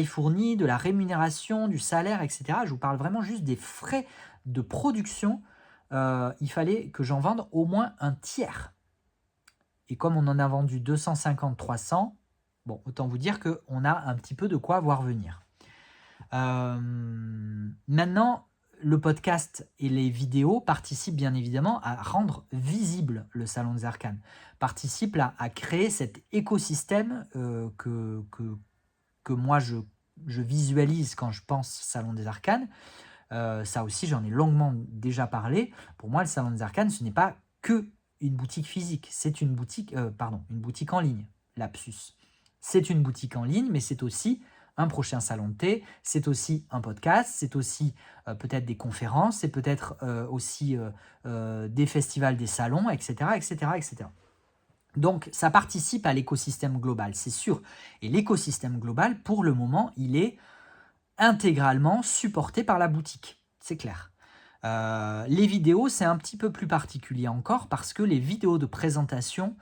fourni, de la rémunération, du salaire, etc. Je vous parle vraiment juste des frais de production. Il fallait que j'en vende au moins un tiers. Et comme on en a vendu 250-300, bon, autant vous dire qu'on a un petit peu de quoi voir venir. Maintenant, le podcast et les vidéos participent bien évidemment à rendre visible le Salon des Arcanes, participent à créer cet écosystème que moi je visualise quand je pense Salon des Arcanes. Ça aussi, j'en ai longuement déjà parlé. Pour moi, le Salon des Arcanes, ce n'est pas que une boutique physique, c'est une boutique en ligne, lapsus. C'est une boutique en ligne, mais c'est aussi un prochain salon de thé, c'est aussi un podcast, c'est aussi peut-être des conférences, c'est peut-être aussi des festivals, des salons, etc., etc., etc. Donc, ça participe à l'écosystème global, c'est sûr. Et l'écosystème global, pour le moment, il est intégralement supporté par la boutique, c'est clair. Les vidéos, c'est un petit peu plus particulier encore parce que les vidéos de présentation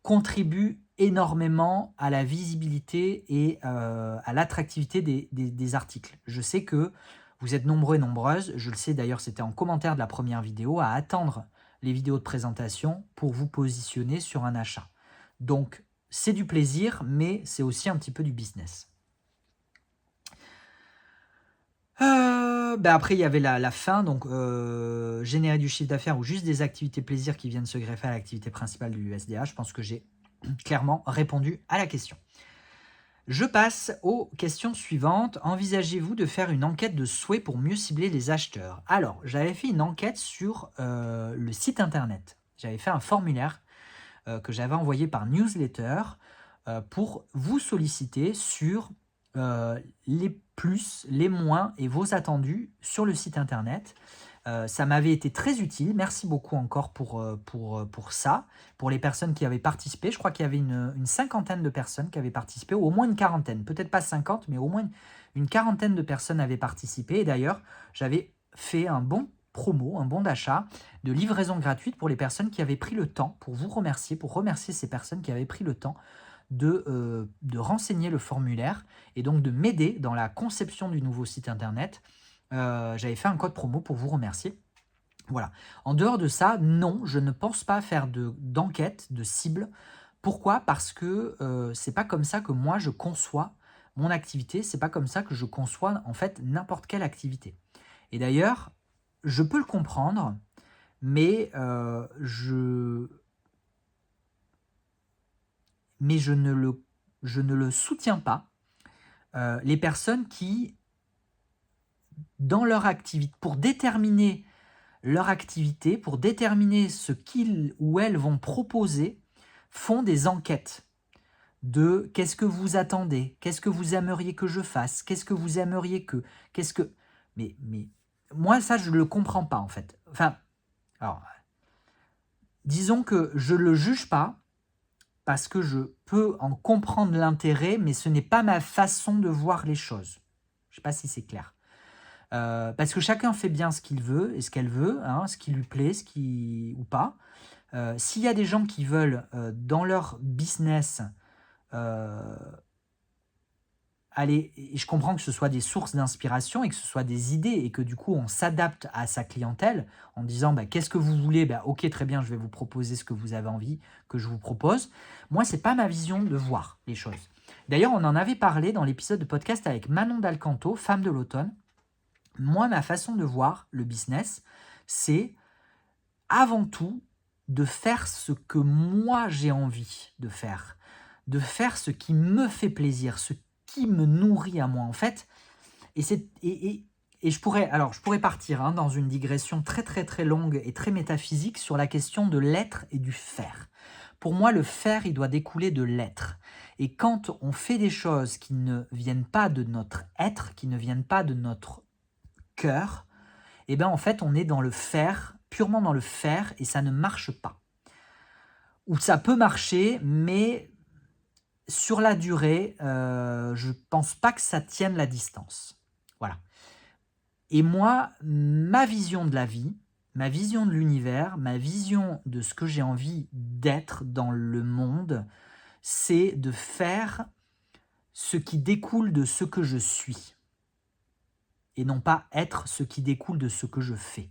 contribuent énormément à la visibilité et à l'attractivité des articles. Je sais que vous êtes nombreux et nombreuses, je le sais d'ailleurs, c'était en commentaire de la première vidéo, à attendre les vidéos de présentation pour vous positionner sur un achat. Donc, c'est du plaisir, mais c'est aussi un petit peu du business. Après, il y avait la fin, donc générer du chiffre d'affaires ou juste des activités plaisir qui viennent se greffer à l'activité principale du SDA. Je pense que j'ai clairement répondu à la question. Je passe aux questions suivantes. Envisagez-vous de faire une enquête de souhait pour mieux cibler les acheteurs? Alors, j'avais fait une enquête sur le site internet. J'avais fait un formulaire que j'avais envoyé par newsletter pour vous solliciter sur les plus, les moins et vos attendus sur le site internet. Ça m'avait été très utile. Merci beaucoup encore pour ça, pour les personnes qui avaient participé. Je crois qu'il y avait une cinquantaine de personnes qui avaient participé, ou au moins une quarantaine, peut-être pas 50, mais au moins une quarantaine de personnes avaient participé. Et d'ailleurs, j'avais fait un bon promo, un bon d'achat de livraison gratuite pour les personnes qui avaient pris le temps, pour vous remercier, pour remercier ces personnes qui avaient pris le temps de renseigner le formulaire et donc de m'aider dans la conception du nouveau site internet. J'avais fait un code promo pour vous remercier. Voilà. En dehors de ça, non, je ne pense pas faire d'enquête, de cible. Pourquoi? Parce que c'est pas comme ça que moi je conçois mon activité, c'est pas comme ça que je conçois en fait n'importe quelle activité. Et d'ailleurs, je peux le comprendre, mais je ne le soutiens pas. Les personnes qui, dans leur activité, pour déterminer leur activité, pour déterminer ce qu'ils ou elles vont proposer, font des enquêtes de qu'est-ce que vous attendez, qu'est-ce que vous aimeriez que je fasse, qu'est-ce que vous aimeriez que, qu'est-ce que... Mais moi, ça, je ne le comprends pas, en fait. Enfin, alors, disons que je ne le juge pas, parce que je peux en comprendre l'intérêt, mais ce n'est pas ma façon de voir les choses. Je ne sais pas si c'est clair. Parce que chacun fait bien ce qu'il veut et ce qu'elle veut, hein, ce qui lui plaît, ou pas. S'il y a des gens qui veulent, dans leur business, aller, et je comprends que ce soit des sources d'inspiration et que ce soit des idées et que du coup on s'adapte à sa clientèle en disant qu'est-ce que vous voulez, ok, très bien, je vais vous proposer ce que vous avez envie que je vous propose. Moi, c'est pas ma vision de voir les choses. D'ailleurs, on en avait parlé dans l'épisode de podcast avec Manon Dalcanto, femme de l'automne. Moi, ma façon de voir le business, c'est avant tout de faire ce que moi j'ai envie de faire ce qui me fait plaisir, ce qui me nourrit à moi en fait. Et je pourrais partir dans une digression très très très longue et très métaphysique sur la question de l'être et du faire. Pour moi, le faire, il doit découler de l'être. Et quand on fait des choses qui ne viennent pas de notre être, qui ne viennent pas de notre cœur, en fait, on est dans le faire, purement dans le faire, et ça ne marche pas. Ou ça peut marcher, mais sur la durée, je ne pense pas que ça tienne la distance. Voilà. Et moi, ma vision de la vie, ma vision de l'univers, ma vision de ce que j'ai envie d'être dans le monde, c'est de faire ce qui découle de ce que je suis. Et non pas être ce qui découle de ce que je fais.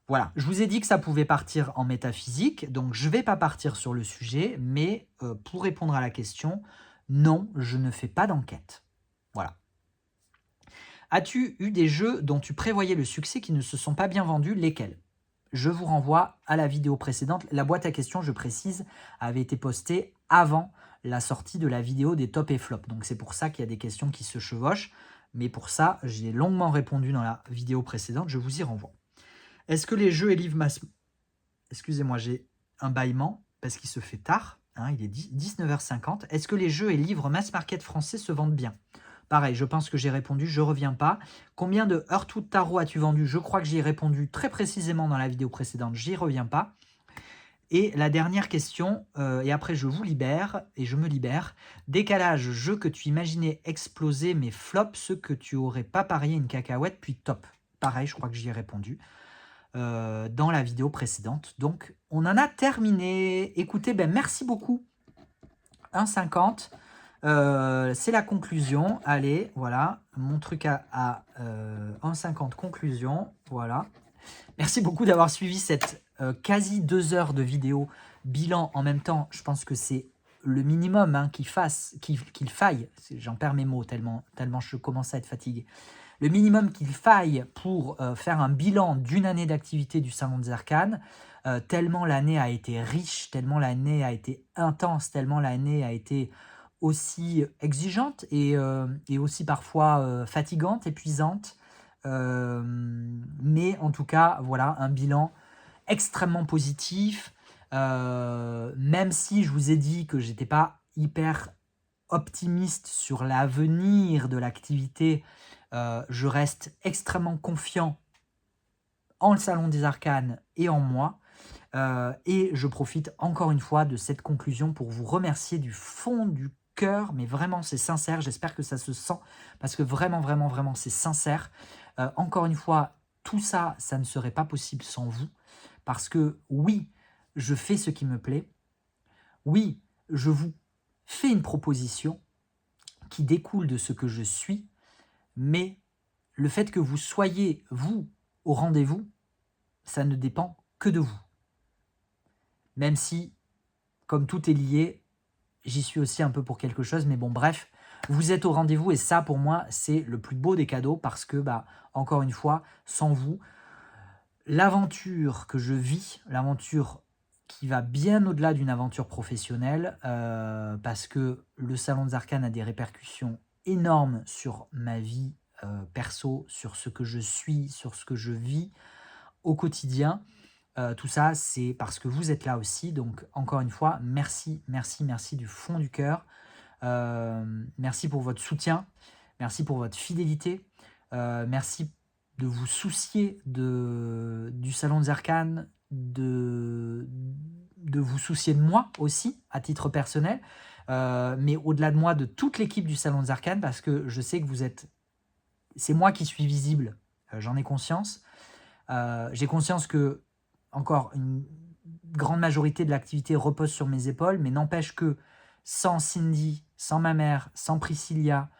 Voilà, je vous ai dit que ça pouvait partir en métaphysique, donc je ne vais pas partir sur le sujet, mais pour répondre à la question, non, je ne fais pas d'enquête. Voilà. As-tu eu des jeux dont tu prévoyais le succès qui ne se sont pas bien vendus? Lesquels? Je vous renvoie à la vidéo précédente. La boîte à questions, je précise, avait été postée avant la sortie de la vidéo des tops et flops. Donc c'est pour ça qu'il y a des questions qui se chevauchent. Mais pour ça, j'y ai longuement répondu dans la vidéo précédente. Je vous y renvoie. Est-ce que les jeux et livres mass... Excusez-moi, j'ai un bâillement parce qu'il se fait tard. Hein, il est 19h50. Est-ce que les jeux et livres mass market français se vendent bien? Pareil, je pense que j'ai répondu, je ne reviens pas. Combien de Heartwood Tarot as-tu vendu? Je crois que j'y ai répondu très précisément dans la vidéo précédente, j'y reviens pas. Et la dernière question, et après je vous libère, et je me libère. Décalage, jeu que tu imaginais exploser, mais flop, ceux que tu aurais pas parié une cacahuète, puis top. Pareil, je crois que j'y ai répondu dans la vidéo précédente. Donc, on en a terminé. Écoutez, ben, merci beaucoup. 1,50. C'est la conclusion. Allez, voilà, mon truc à 1,50 conclusion. Voilà. Merci beaucoup d'avoir suivi cette quasi 2 heures de vidéo bilan en même temps. Je pense que c'est le minimum hein, qu'il faille. J'en perds mes mots tellement je commence à être fatigué. Le minimum qu'il faille pour faire un bilan d'une année d'activité du Salon des Arcanes, tellement l'année a été riche, tellement l'année a été intense, tellement l'année a été aussi exigeante et aussi parfois fatigante, épuisante. Mais en tout cas, voilà, un bilan extrêmement positif, même si je vous ai dit que j'étais pas hyper optimiste sur l'avenir de l'activité, je reste extrêmement confiant en le Salon des Arcanes et en moi. Et je profite encore une fois de cette conclusion pour vous remercier du fond du cœur, mais vraiment c'est sincère, j'espère que ça se sent, parce que vraiment, vraiment, vraiment c'est sincère. Encore une fois, tout ça, ça ne serait pas possible sans vous, parce que oui, je fais ce qui me plaît, oui, je vous fais une proposition qui découle de ce que je suis, mais le fait que vous soyez, vous, au rendez-vous, ça ne dépend que de vous. Même si, comme tout est lié, j'y suis aussi un peu pour quelque chose, mais bon, bref, vous êtes au rendez-vous et ça, pour moi, c'est le plus beau des cadeaux parce que, encore une fois, sans vous, l'aventure que je vis, l'aventure qui va bien au-delà d'une aventure professionnelle, parce que le Salon des Arcanes a des répercussions énormes sur ma vie perso, sur ce que je suis, sur ce que je vis au quotidien. Tout ça, c'est parce que vous êtes là aussi. Donc, encore une fois, merci, merci, merci du fond du cœur. Merci pour votre soutien. Merci pour votre fidélité. Merci de vous soucier du Salon des Arcanes, de vous soucier de moi aussi, à titre personnel. Mais au-delà de moi, de toute l'équipe du Salon des Arcanes, parce que je sais que vous êtes... C'est moi qui suis visible, j'en ai conscience. J'ai conscience que encore une grande majorité de l'activité repose sur mes épaules, mais n'empêche que sans Cindy, sans ma mère, sans Priscilla,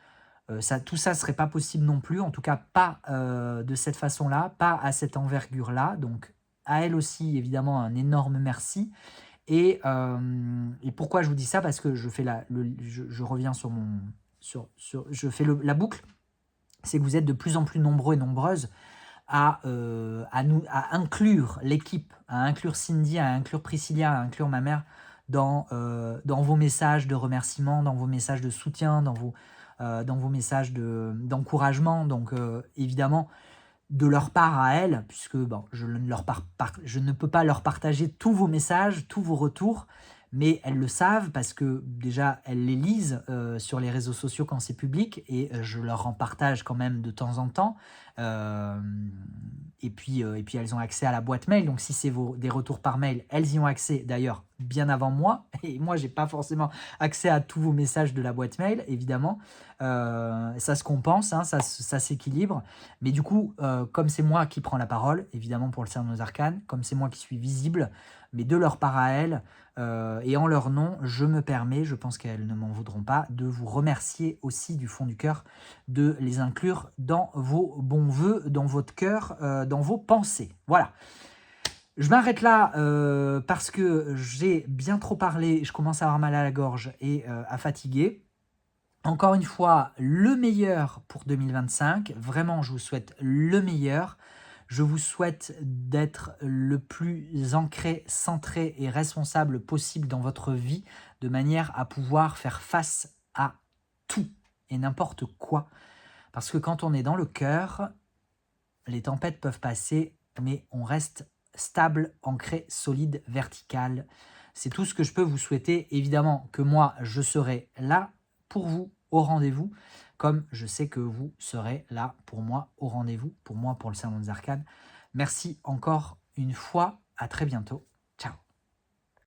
tout ça ne serait pas possible non plus, en tout cas pas de cette façon-là, pas à cette envergure-là. Donc à elle aussi, évidemment, un énorme merci. Et pourquoi je vous dis ça? Parce que je fais je reviens sur mon... je fais la boucle, c'est que vous êtes de plus en plus nombreux et nombreuses à inclure l'équipe, à inclure Cindy, à inclure Priscilla, à inclure ma mère dans vos messages de remerciement, dans vos messages de soutien, dans vos messages d'encouragement. Donc évidemment, de leur part à elles, puisque je ne peux pas leur partager tous vos messages, tous vos retours, mais elles le savent parce que déjà elles les lisent sur les réseaux sociaux quand c'est public et je leur en partage quand même de temps en temps. Et puis elles ont accès à la boîte mail, donc si c'est des retours par mail, elles y ont accès d'ailleurs bien avant moi, et moi j'ai pas forcément accès à tous vos messages de la boîte mail, évidemment. Ça se compense, hein, ça s'équilibre, mais du coup, comme c'est moi qui prends la parole, évidemment pour le Salon des Arcanes, comme c'est moi qui suis visible, mais de leur part à elles, et en leur nom, je me permets, je pense qu'elles ne m'en voudront pas, de vous remercier aussi du fond du cœur, de les inclure dans vos bons voeux, dans votre cœur, dans vos pensées. Voilà. Je m'arrête là parce que j'ai bien trop parlé, je commence à avoir mal à la gorge et à fatiguer. Encore une fois, le meilleur pour 2025. Vraiment, je vous souhaite le meilleur. Je vous souhaite d'être le plus ancré, centré et responsable possible dans votre vie, de manière à pouvoir faire face à tout et n'importe quoi. Parce que quand on est dans le cœur, les tempêtes peuvent passer, mais on reste stable, ancré, solide, vertical. C'est tout ce que je peux vous souhaiter. Évidemment que moi, je serai là pour vous au rendez-vous, comme je sais que vous serez là pour moi au rendez-vous, pour moi pour le Salon des Arcanes. Merci encore une fois, à très bientôt.